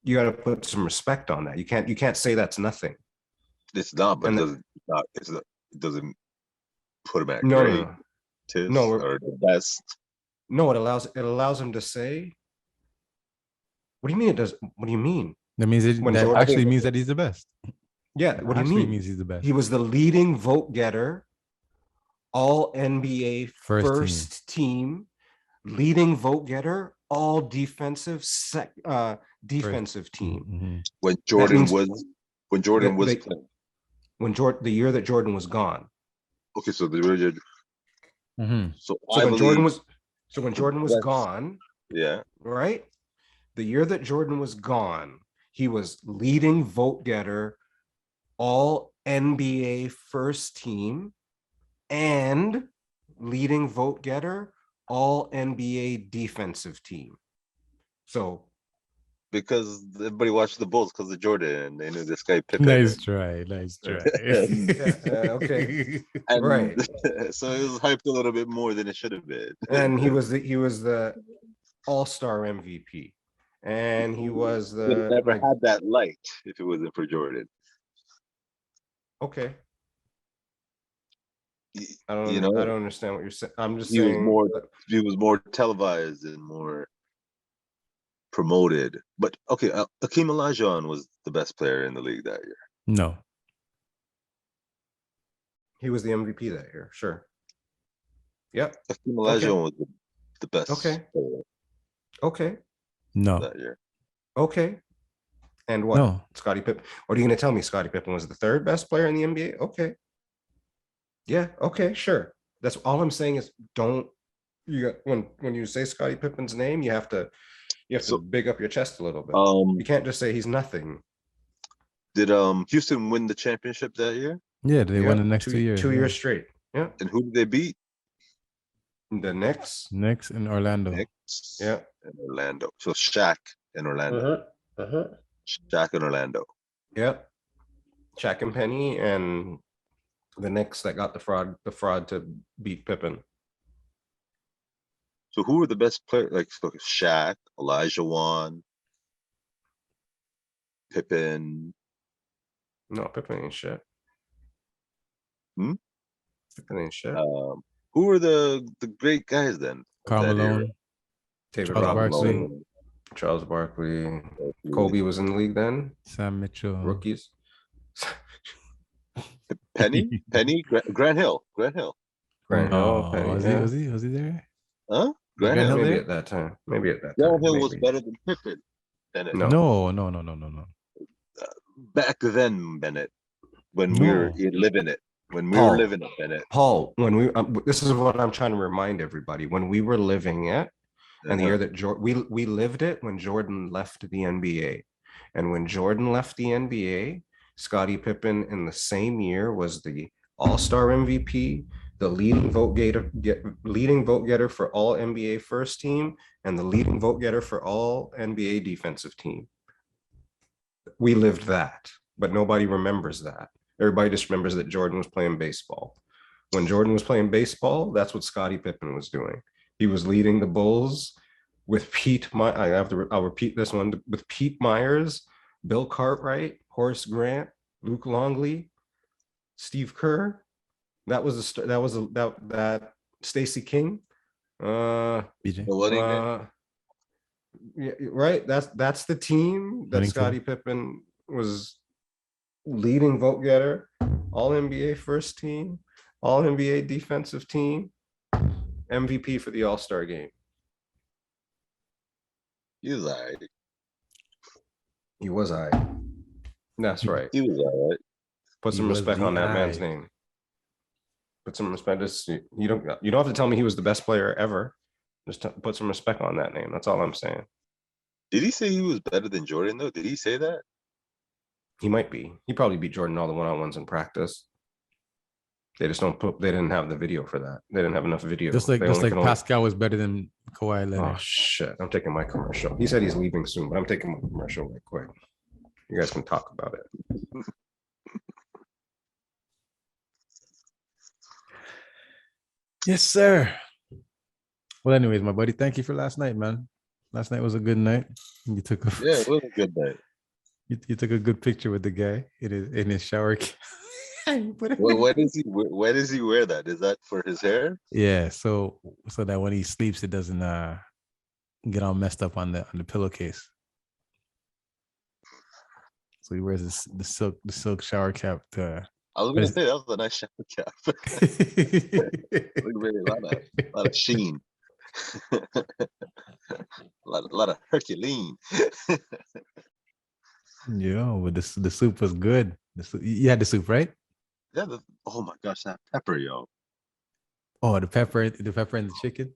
You got to put some respect on that. You can't say that's nothing. It's not, but And it doesn't put him at No, great. No, Or the best. No, it allows him to say. What do you mean it does? What do you mean? That means When that Jordan- actually means that he's the best. Yeah, what do you Actually mean? means he's the best. He was the leading vote getter, all NBA first team, leading vote getter, all defensive defensive team. Mm-hmm. When Jordan means was playing. The year that Jordan was gone. Okay, so the original. Mm-hmm. So when Jordan was gone, yeah, right? The year that Jordan was gone, he was leading vote getter, all NBA first team, and leading vote getter, all NBA defensive team. So because everybody watched the Bulls because of Jordan, and they knew this guy Pippen. Nice try. Okay. And Right. so it was hyped a little bit more than it should have been. And he was the all-star MVP. And he was Would never had that light if it wasn't for Jordan. Okay. I I don't understand what you're saying. I'm just he saying he was more televised and more promoted. But okay, Akeem Olajuwon was the best player in the league that year. No. he was the MVP that year. Sure. Yep. Akeem Olajuwon was the best Okay. player Okay. No. that year. Okay. And what? No. Scottie Pippen. What are you going to tell me? Scottie Pippen was the third best player in the NBA? Okay. Yeah. Okay. Sure. That's all I'm saying is when you say Scottie Pippen's name, you have to big up your chest a little bit. You can't just say he's nothing. Did Houston win the championship that year? Yeah, they won the next 2 years. 2 years straight. Yeah. And who did they beat? The Knicks. Knicks in Orlando. Knicks. Yeah. In Orlando. So Shaq in Orlando. Shaq in Orlando. Yep. Shaq and Penny and the Knicks that got the fraud to beat Pippen. So who were the best players? Like Shaq, Olajuwon, Pippen. No, Pippen ain't shit. Pippen ain't shit. Who were the great guys then? Karl Malone. David Charles Robinson. Charles Barkley. Kobe was in the league then. Sam Mitchell. Rookies. Penny, Grant Hill. Grant Hill. Oh, Penny, was he there? Huh? Grant Hill Maybe there? at that time. Maybe at that Grant time. Hill was better than Pippen. Bennett. No. No. Back then, Bennett, when we were living it. When we Paul, were living it, Bennett. Paul, when we this is what I'm trying to remind everybody. When we were living it, and the year that we lived it when Jordan left the NBA. And when Jordan left the NBA, Scottie Pippen in the same year was the All-Star MVP, the leading vote getter for all NBA first team, and the leading vote getter for all NBA defensive team. We lived that, but nobody remembers that. Everybody just remembers that Jordan was playing baseball. When Jordan was playing baseball, that's what Scottie Pippen was doing. He was leading the Bulls with I'll repeat this one, with Pete Myers, Bill Cartwright, Horace Grant, Luke Longley, Steve Kerr. That Stacey King. BJ. Yeah, right. That's the team that Bennington. Scottie Pippen was leading vote getter, all NBA first team, all NBA defensive team, MVP for the All-Star game. He was all right. He was all right. That's right. He was all right. Put some respect on that man's name. Put some respect. You don't have to tell me he was the best player ever. Just put some respect on that name. That's all I'm saying. Did he say he was better than Jordan though? Did he say that? He might be. He probably beat Jordan all the one-on-ones in practice. They just they didn't have the video for that. They didn't have enough video. Just like Pascal was better than Kawhi Leonard. Oh shit! I'm taking my commercial. He said he's leaving soon, but I'm taking my commercial right quick. You guys can talk about it. Yes, sir. Well, anyways, my buddy, thank you for last night, man. Last night was a good night. You took a Yeah, it was a good night. you took a good picture with the guy in his shower. Well, why does he? Why does he wear that? Is that for his hair? Yeah, so that when he sleeps, it doesn't get all messed up on the pillowcase. So he wears the silk shower cap to. I was gonna say that was a nice shower cap. Look really a lot of sheen. a lot of Herculean. Yo, but the soup was good. You had the soup, right? Yeah. Oh my gosh, that pepper, yo. Oh, the pepper and the chicken.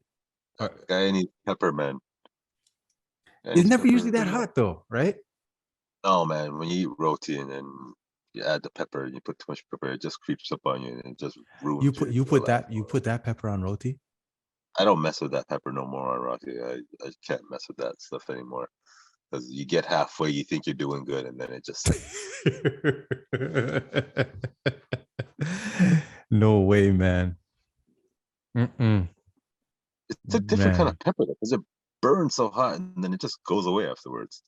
Guy needs pepper, man. It's never usually that hot though, right? Oh man, when you eat roti and then you add the pepper and you put too much pepper, it just creeps up on you and it just ruins you put that pepper on roti. I don't mess with that pepper no more on roti. I can't mess with that stuff anymore. Because you get halfway, you think you're doing good, and then it just no way, man. It's a different kind of pepper because it burns so hot and then it just goes away afterwards.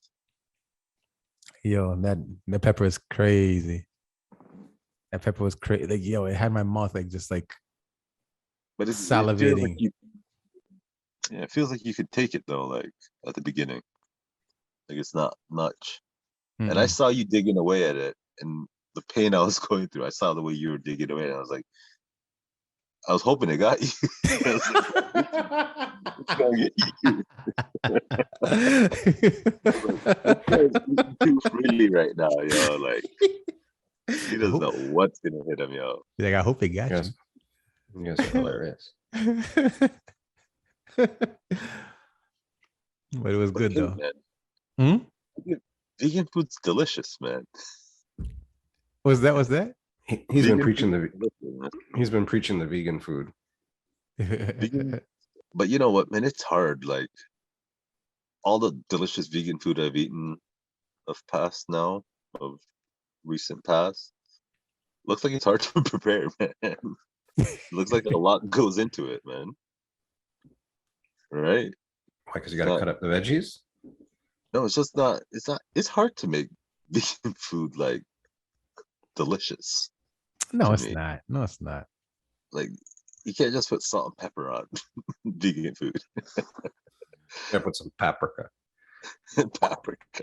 Yo, that pepper is crazy. That pepper was crazy. Like, yo, it had my mouth like just like but it's salivating. It feels like you could take it though, like at the beginning. Like it's not much. Mm-hmm. And I saw you digging away at it and the pain I was going through. I saw the way you were digging away and I was like, I was hoping it got you. It's gonna get you. Too freely right now, yo. Like he doesn't know what's gonna hit him, yo. Like I hope it got you. You guys are hilarious. But it was good though. Vegan food's delicious, man. Was that? He's been preaching the vegan food. But you know what, man? It's hard. Like all the delicious vegan food I've eaten of recent past, looks like it's hard to prepare, man. Looks like a lot goes into it, man. Right? Why? Because you got to cut up the veggies? No, it's just not. It's hard to make vegan food like delicious. No, it's not. No, it's not. Like you can't just put salt and pepper on vegan food. Yeah, put some paprika. Paprika.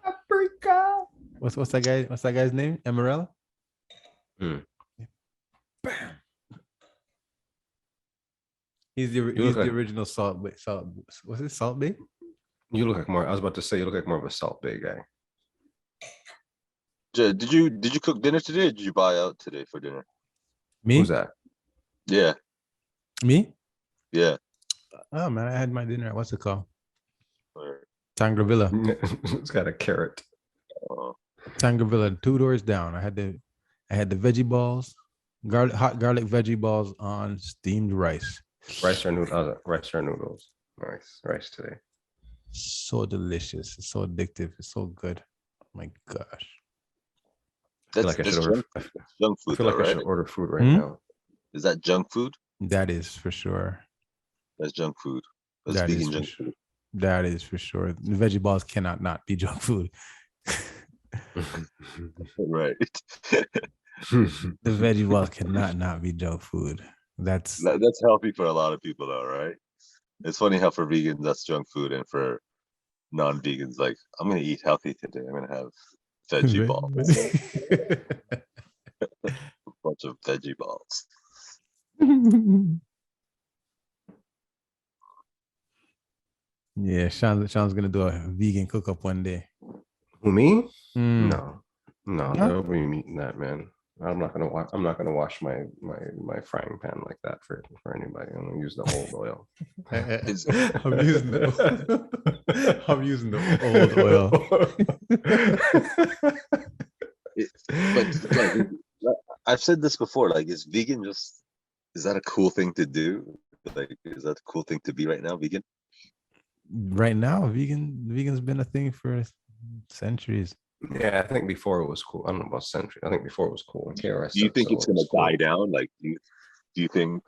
Paprika. What's that guy? What's that guy's name? Emerella? Bam. He's the original Salt Bay. Was it Salt Bay? You look like more. I was about to say you look like more of a Salt Bay guy. Did you cook dinner today? Or did you buy out today for dinner? Me? Who's that? Yeah. Me? Yeah. Oh man, I had my dinner at what's it called? Tangravilla. It's got a carrot. Tangravilla, 2 doors down. I had the veggie balls, hot garlic veggie balls on steamed rice. Rice or noodles. Nice rice today. So delicious. It's so addictive. It's so good. Oh my gosh. I feel like I should order food right now. Is that junk food? That is for sure. That's junk food. That's vegan junk food. That is for sure. The veggie balls cannot not be junk food. Right. The veggie balls cannot not be junk food. That's healthy for a lot of people though, right? It's funny how for vegans that's junk food and for non-vegans, like I'm gonna eat healthy today. I'm gonna have veggie balls. A bunch of veggie balls. Yeah, Sean's gonna do a vegan cook-up one day. Who, me? No, nobody eating that, man. I'm not gonna wash my frying pan like that for anybody. I'm gonna use the old oil. I'm using the old oil. But I've said this before. Like, is that a cool thing to do? Like, is that a cool thing to be right now? Vegan. Right now, vegan's been a thing for centuries. Yeah, I think before it was cool. I don't know about century. I think before it was cool. Do you think it's gonna die down? Like, do you think?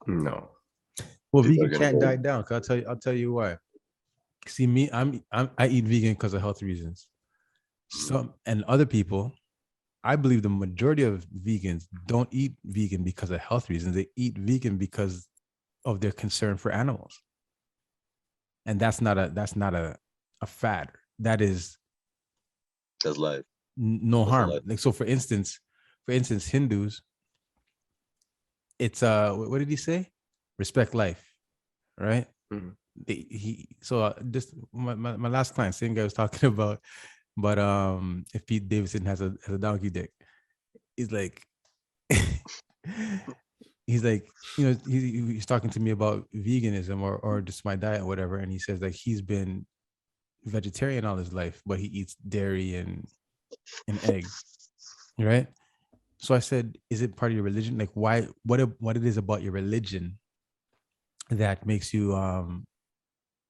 No. Well, People are vegan gonna can't go. die down. 'Cause I'll tell you why. See, me, I eat vegan because of health reasons. Some and other people, I believe the majority of vegans don't eat vegan because of health reasons. They eat vegan because of their concern for animals. And that's not a fad. That is That's life. no That's harm. life. Like, so for instance, Hindus, it's what did he say? Respect life, right? Mhm. Just my last client, same guy was talking about, but if Pete Davidson has a donkey dick, he's like, he's like, he's talking to me about veganism or just my diet or whatever, and he says like he's been vegetarian all his life, but he eats dairy and eggs, right? So I said, is it part of your religion? Like, why? What it is about your religion that makes you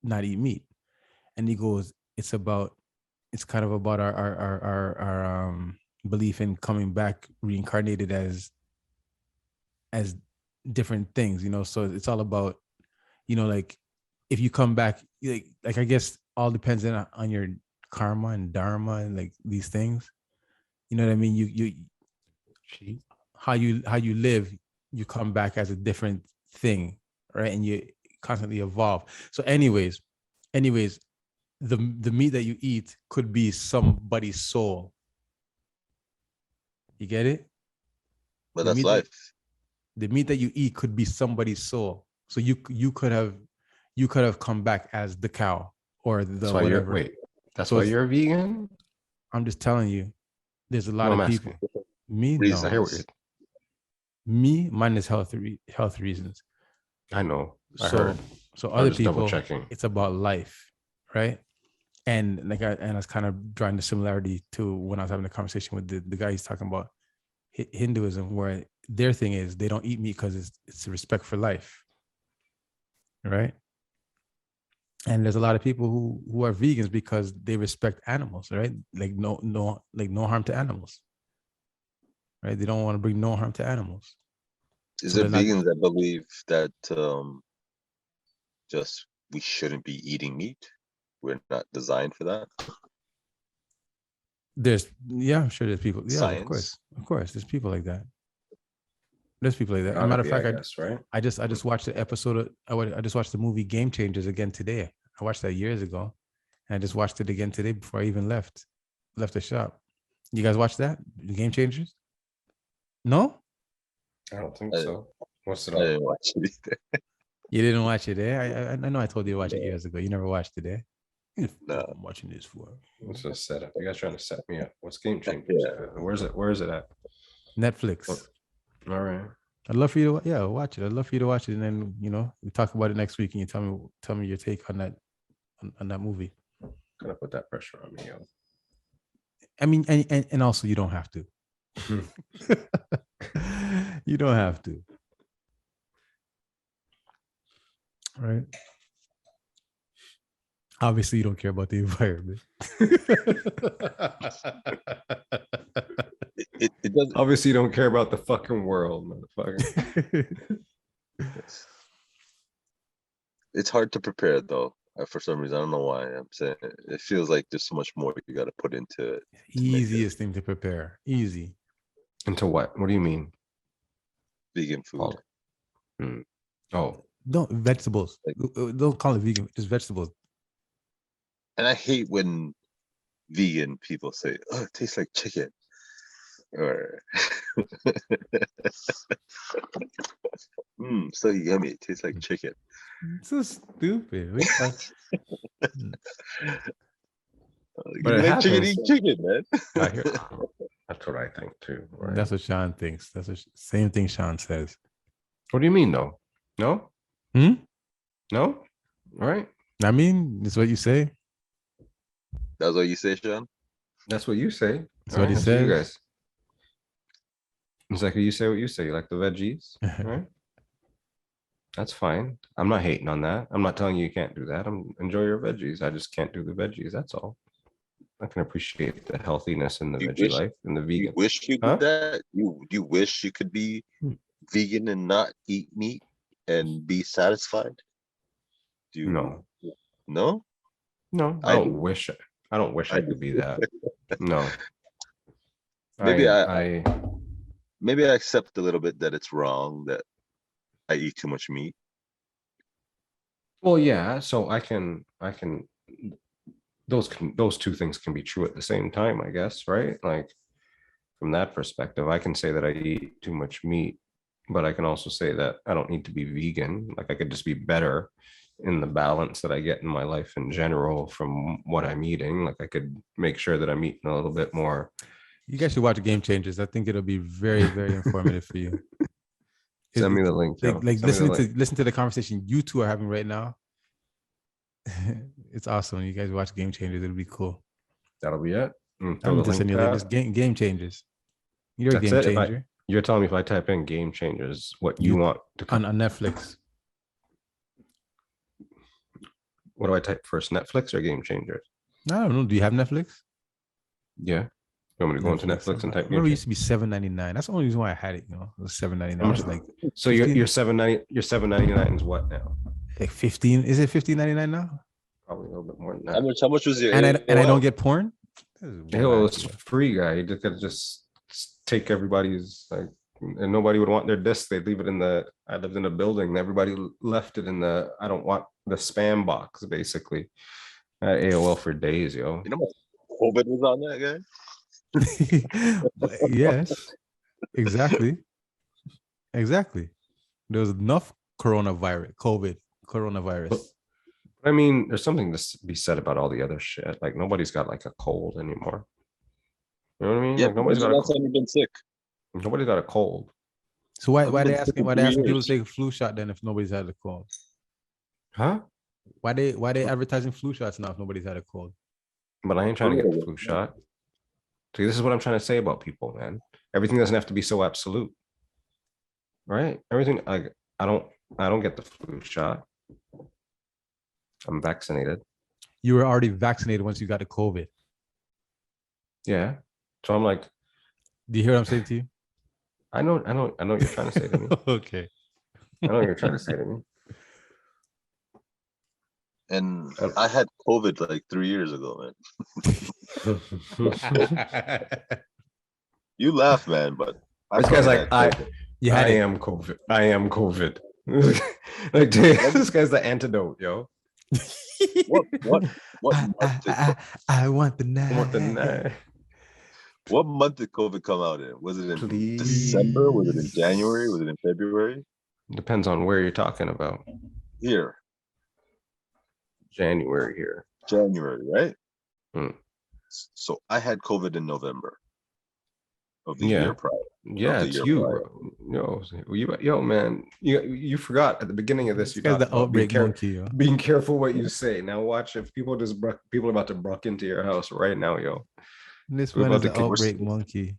not eat meat? And he goes, it's kind of about our belief in coming back reincarnated as different things, so it's all about, like, if you come back, like I guess all depends on your karma and dharma and like these things, you know what I mean? You how you live, you come back as a different thing, right? And you constantly evolve. So anyways, the meat that you eat could be somebody's soul. You get it? But The that's meat life. the meat that you eat could be somebody's soul. So you could have come back as the cow or the That's why whatever. that's So why you're a vegan? I'm just telling you, there's a lot No, of I'm people. asking. Me, Reasons. I no. hear what you're, Mine is health reasons. I know. I So heard. so I other was just double people, checking. it's about life, right? And like I was kind of drawing the similarity to when I was having a conversation with the guy he's talking about Hinduism, where their thing is they don't eat meat because it's a respect for life, right? And there's a lot of people who are vegans because they respect animals, right? Like no harm to animals, right? They don't want to bring no harm to animals. Is So it they're not. vegans that believe that just we shouldn't be eating meat? We're not designed for that. I'm sure there's people. Yeah, Science. of course, there's people like that. There's people like that. As a Gotta matter of be, fact, I guess, right? I just watched the episode. I just watched the movie Game Changers again today. I watched that years ago, and I just watched it again today before I even left the shop. You guys watch that, the Game Changers? No, I don't think I- so. What's it I on? didn't watch it either. you didn't watch it, eh? I know I told you to watch it years ago. You never watched it, eh? No. I'm watching this for What's the setup? You guys trying to set me up? What's Game Changers? Yeah. Where is it at? Netflix. Oh. All right. I'd love for you to watch it. I'd love for you to watch it, and then we talk about it next week, and you tell me your take on that movie. Gonna put that pressure on me, yo. I mean, and also you don't have to. You don't have to. Right? Obviously, you don't care about the environment. It doesn't. Obviously, you don't care about the fucking world, motherfucker. It's hard to prepare though. For some reason, I don't know why. I'm saying it feels like there's so much more you got to put into it. Easiest thing to prepare. Easy. Into what? What do you mean? Vegan food. Oh, Don't vegetables. Don't call it vegan. Just vegetables. And I hate when vegan people say, "Oh, it tastes like chicken," or so yummy. It tastes like chicken." It's so stupid. But You it like chicken, happens. eat chicken, man. I hear, that's what I think too. Right? That's what Sean thinks. That's the same thing Sean says. What do you mean, though? No? Hmm? No? All right. I mean, it's what you say. That's what you say, Sean? That's what you say. That's what he You says. guys. It's like you say what you say. You like the veggies, right? That's fine. I'm not hating on that. I'm not telling you can't do that. Enjoy your veggies. I just can't do the veggies. That's all. I can appreciate the healthiness in the veggie life and the vegan. You wish you did that? You wish you could be vegan and not eat meat and be satisfied? Do you? No. No? No, I do. I don't wish I could be that. No. Maybe I maybe I accept a little bit that it's wrong that I eat too much meat. well, yeah, so I can those two things can be true at the same time, I guess, right? Like from that perspective, I can say that I eat too much meat, but I can also say that I don't need to be vegan. Like I could just be better in the balance that I get in my life in general from what I'm eating. Like I could make sure that I'm eating a little bit more. You guys should watch Game Changers. I think it'll be very, very informative for you. Send me the link, yo. Like Send me the link. listen to the conversation you two are having right now. It's awesome. You guys watch Game Changers. It'll be cool. That'll be it. I'm just sending you like just game changers. You're a That's game it. changer You're telling me if I type in game changers, what you want to come on Netflix. What do I type first? Netflix or game changers? I don't know. Do you have Netflix? Yeah. You want me to go into Netflix and type? I remember it used to be $7.99. That's the only reason why I had it. You know, it was $7.99. Like so your $7.99 is what now? Like 15. Is it $15.99 now? Probably a little bit more than that. How much was your? And I don't get porn. Hell, it's free, guy. You just gotta just take everybody's like, and nobody would want their disc. They'd leave it in the. I lived in a building. Everybody left it in the. I don't want the spam box, basically. AOL for days, yo. You know what COVID was on that guy? Yes, exactly. There was enough coronavirus. I mean, there's something to be said about all the other shit. Like nobody's got like a cold anymore. You know what I mean? Yeah, like, nobody's got. Been sick. Nobody's got a cold. So why they asking people to take a flu shot then if nobody's had a cold? Huh? Why they advertising flu shots now if nobody's had a cold? But I ain't trying to get the flu shot. See, this is what I'm trying to say about people, man. Everything doesn't have to be so absolute, right? Everything. Like I don't get the flu shot. I'm vaccinated. You were already vaccinated once you got the COVID. Yeah. So I'm like, do you hear what I'm saying to you? I know what you're trying to say to me. Okay. I know what you're trying to say to me. And I had COVID like 3 years ago, man. You laugh, man, but this guy's like, I am COVID. I am COVID. Like, this guy's the antidote, yo. What month I want the night. What month did COVID come out in? Was it in December? Was it in January? Was it in February? Depends on where you're talking about. Here. January here. January, right? Hmm. So I had COVID in November of the year prior. Yeah, it's you, bro. Yo, man, you forgot at the beginning of this. You got the outbreak monkey. Being careful what you say. Now watch if people are about to bruck into your house right now, yo. This one is the outbreak monkey.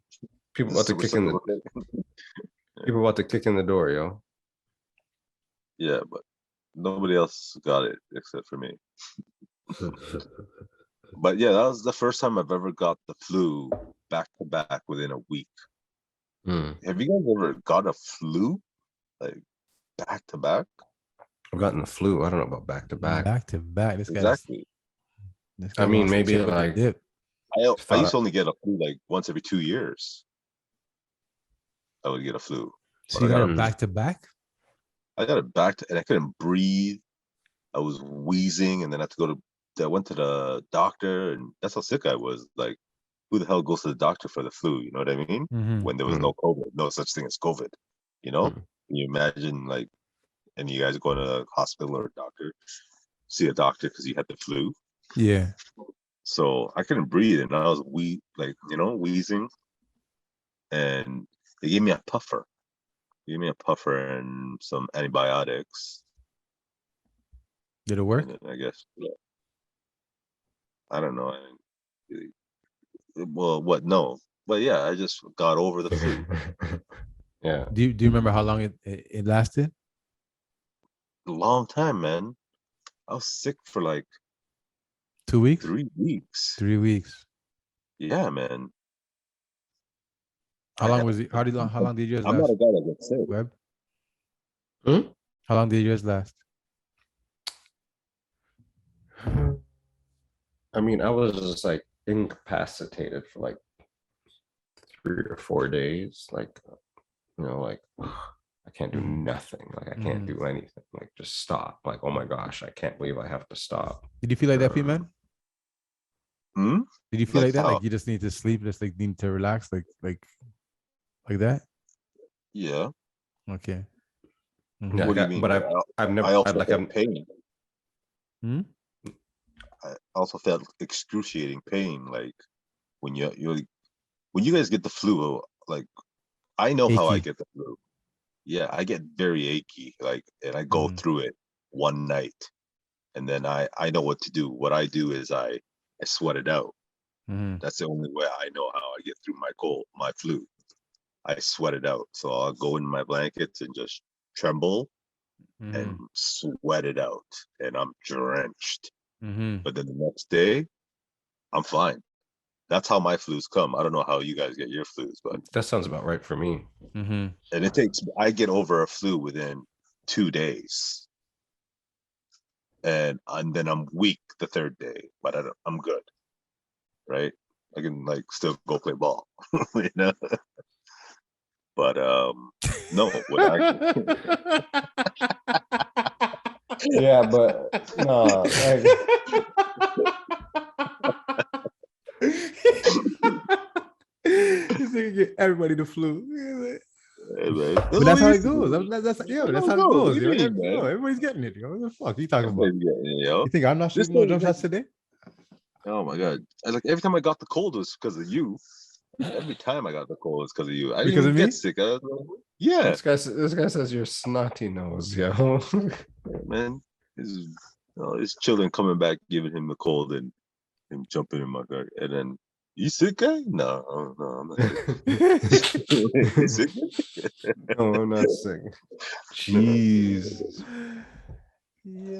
People about to kick in the. People about to kick in the door, yo. Yeah, but nobody else got it except for me. But yeah, that was the first time I've ever got the flu back to back within a week. Have you guys ever got a flu like back to back? I've gotten the flu. I don't know about back to back. Back to back. This guy. Exactly. I mean, maybe like I used to only get a flu like once every 2 years. I would get a flu. So you got it back to back? I got it back to, and I couldn't breathe. I was wheezing, and then I had to go to. I went to the doctor, and that's how sick I was. Like, who the hell goes to the doctor for the flu? You know what I mean? When there was no COVID, no such thing as COVID. You know? Can you imagine, like, and you guys going to a hospital or a doctor, see a doctor because you had the flu? Yeah. So I couldn't breathe, and I was wheezing, and they gave me a puffer. They gave me a puffer and some antibiotics. Did it work? I guess. Yeah. I don't know. Well, what? No, but yeah, I just got over the flu. Yeah. Do you remember how long it lasted? A long time, man. I was sick for like 2 weeks. 3 weeks. 3 weeks. Yeah, man. How long was it? How long did yours last? I'm not a guy that gets sick. Web? How long did yours last? I mean, I was just like incapacitated for like 3 or 4 days. Like, like I can't do nothing. Like I can't do anything. Like just stop. Like, oh my gosh, I can't believe I have to stop. Did you feel like that, man? Did you feel like that? Like you just need to sleep, just like need to relax, like that? Yeah. Okay. Yeah, What do you mean? But I've never. I also like felt pain. Hmm? I also felt excruciating pain. Like when when you guys get the flu, like I know how I Achy. get the flu. Yeah, I get very achy. Like, and I go through it one night, and then I know what to do. What I do is I sweat it out. That's the only way I know how I get through my flu. I sweat it out. So I'll go in my blankets and just tremble and sweat it out, and I'm drenched. But then the next day, I'm fine. That's how my flus come. I don't know how you guys get your flus, but that sounds about right for me. and I get over a flu within 2 days, and then I'm weak the third day, but I'm good, right? I can like still go play ball, you know. But no, Yeah, but no, like Get everybody the flu. but that's how it goes. That's how it goes. Yo. Man? Everybody's getting it. Yo. What the fuck are you talking about? You think I'm not shooting no jump shots today? Oh my god! Like every time I got the cold was because of you. Every time I got the cold was because of you. I didn't even get sick. Yeah. This guy says you're snotty nose, yo. Man, his children coming back, giving him the cold and him jumping in my car, and then you sick guy? No, I'm not sick. You sick? No, I'm not sick. Jeez.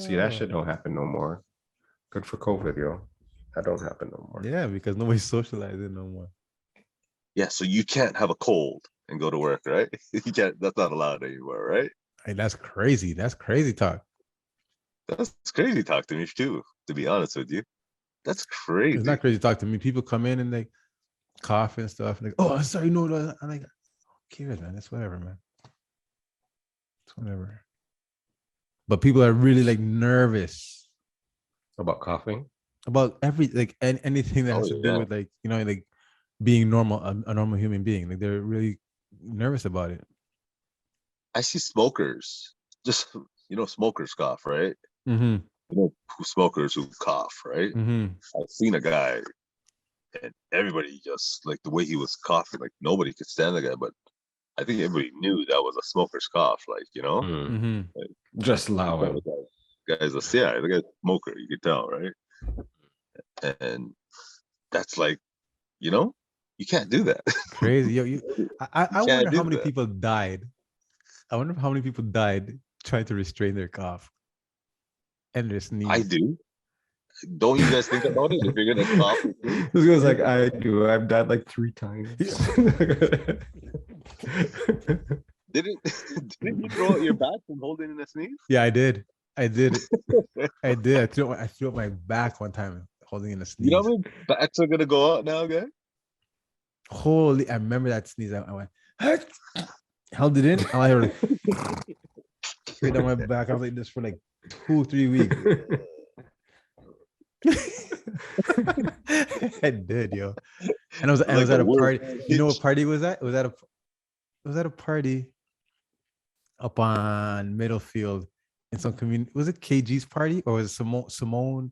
See, that shit don't happen no more. Good for COVID, yo. That don't happen no more. Yeah, because nobody's socializing no more. Yeah, so you can't have a cold and go to work, right? You can't. That's not allowed anymore, right? Hey, that's crazy. That's crazy talk. That's crazy talk to me too. To be honest with you, that's crazy. It's not crazy talk to me. People come in and they cough and stuff. And they go, I'm sorry, no. I'm like, who cares, man? It's whatever, man. It's whatever. But people are really like nervous about coughing, about anything that has to do with like like being normal, a normal human being. Like they're really nervous about it. I see smokers, just smokers cough, right? Smokers who cough, right? I've seen a guy, and everybody just like the way he was coughing, like nobody could stand the guy, but I think everybody knew that was a smoker's cough, like like, just allow him. Guys, the guy's a smoker, you can tell, right? And that's like, you can't do that. Crazy, yo. I wonder how many people died. I wonder how many people died trying to restrain their cough and their sneeze. I do. Don't you guys think about it? If you're gonna cough, this guy's like, I do. I've died like 3 times. Didn't you throw out your back from holding in a sneeze? Yeah, I did. I did. I threw up my back one time holding in a sneeze. You know how many backs are gonna go out now, guys? Holy! I remember that sneeze. I went, held it in. I heard straight down my back. I was like this for like 2-3 weeks. I did, yo. And I was at a party. You know what party was that? It was at a party up on Middlefield in some community. Was it KG's party or was it Simone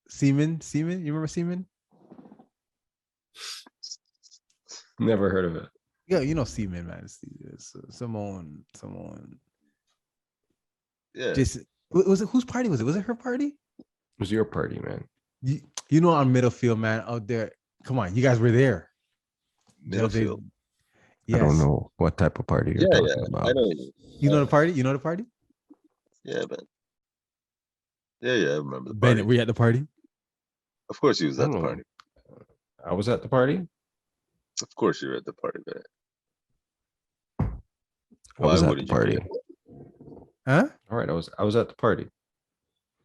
Seaman? You remember Seaman? Never heard of it. Yeah, you know Seaman, man. Simone. Yeah. Was it whose party was it? Was it her party? It was your party, man. You know on Middlefield, man, out there. Come on, you guys were there. Middlefield. Yes. I don't know what type of party you're talking about. I know. You know the party? You know the party? Yeah, man. Yeah, I remember the party. Bennett, were you at the party? Of course he was at the party. I was at the party? Of course you were at the party, man. I was at the party. Huh? All right, I was at the party.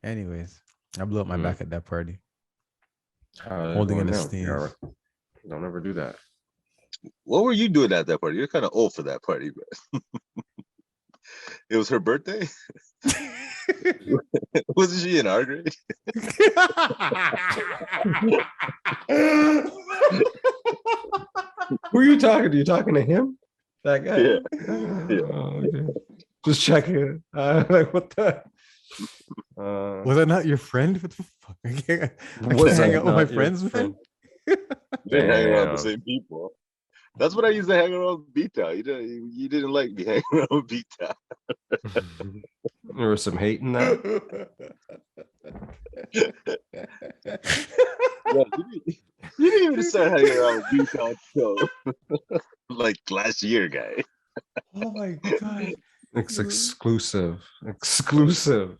Anyways, I blew up my back at that party. Holding in the down. sneeze. Don't ever do that. What were you doing at that party? You're kind of old for that party, but it was her birthday. Wasn't she in our grade? Who are you talking to? You talking to him? That guy? Yeah. Oh, okay. Just checking. Like what the? Was I not your friend? What the fuck? I can't Was hang I out with my not your friends, man. friend? They hang around the Damn. same people. That's what I used to hang around with B-Town. You didn't like me hanging around with B-Town. There was some hate in that. Yeah, you didn't even start hanging around with B-Town until like last year, guy. Oh my god. It's exclusive. Exclusive.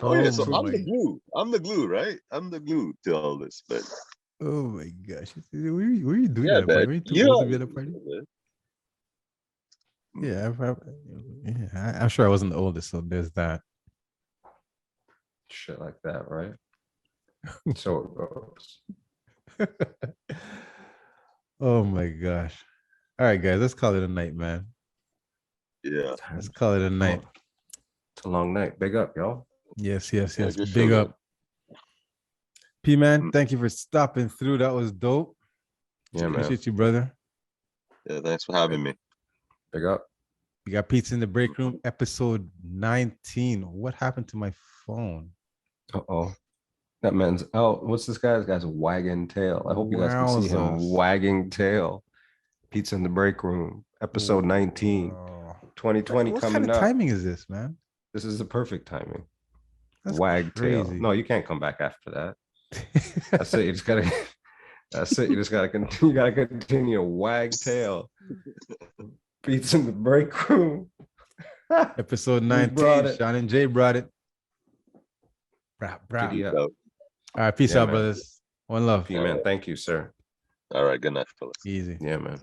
Oh yeah, so Oh I'm the my- glue. I'm the glue, right? I'm the glue to all this. But Oh my gosh. Were you doing yeah, that party? man. Were you too old to be at a party? Yeah, I'm sure I wasn't the oldest, so there's that. Shit like that, right? So it goes. Oh my gosh. All right, guys, let's call it a night, man. Yeah. Let's call it a night. It's a long night. Big up, y'all. Yes. Yeah, good Big show, up. P man, thank you for stopping through. That was dope. Yeah, man. Appreciate you, brother. Yeah, thanks for having me. Big up. We got Pizza in the Break Room, episode 19. What happened to my phone? Uh-oh. That man's out. What's this guy? This guy's wagging tail. I hope you guys can see him Wowzers. wagging tail. Pizza in the Break Room, episode 19. Oh. 2020 What coming kind of up. timing is this, man? This is the perfect timing. That's Wag tail. crazy. No, you can't come back after that. That's it. You just gotta. That's it. You just gotta continue. You gotta continue to wag tail. Pizza in the Break Room. Episode We 19. brought it. Sean and Jay brought it. Brah. Giddy up. So, All right, peace Yeah, out, man. brothers. One love. P man, thank you, sir. all right, good night, fellas. Easy. Yeah, man.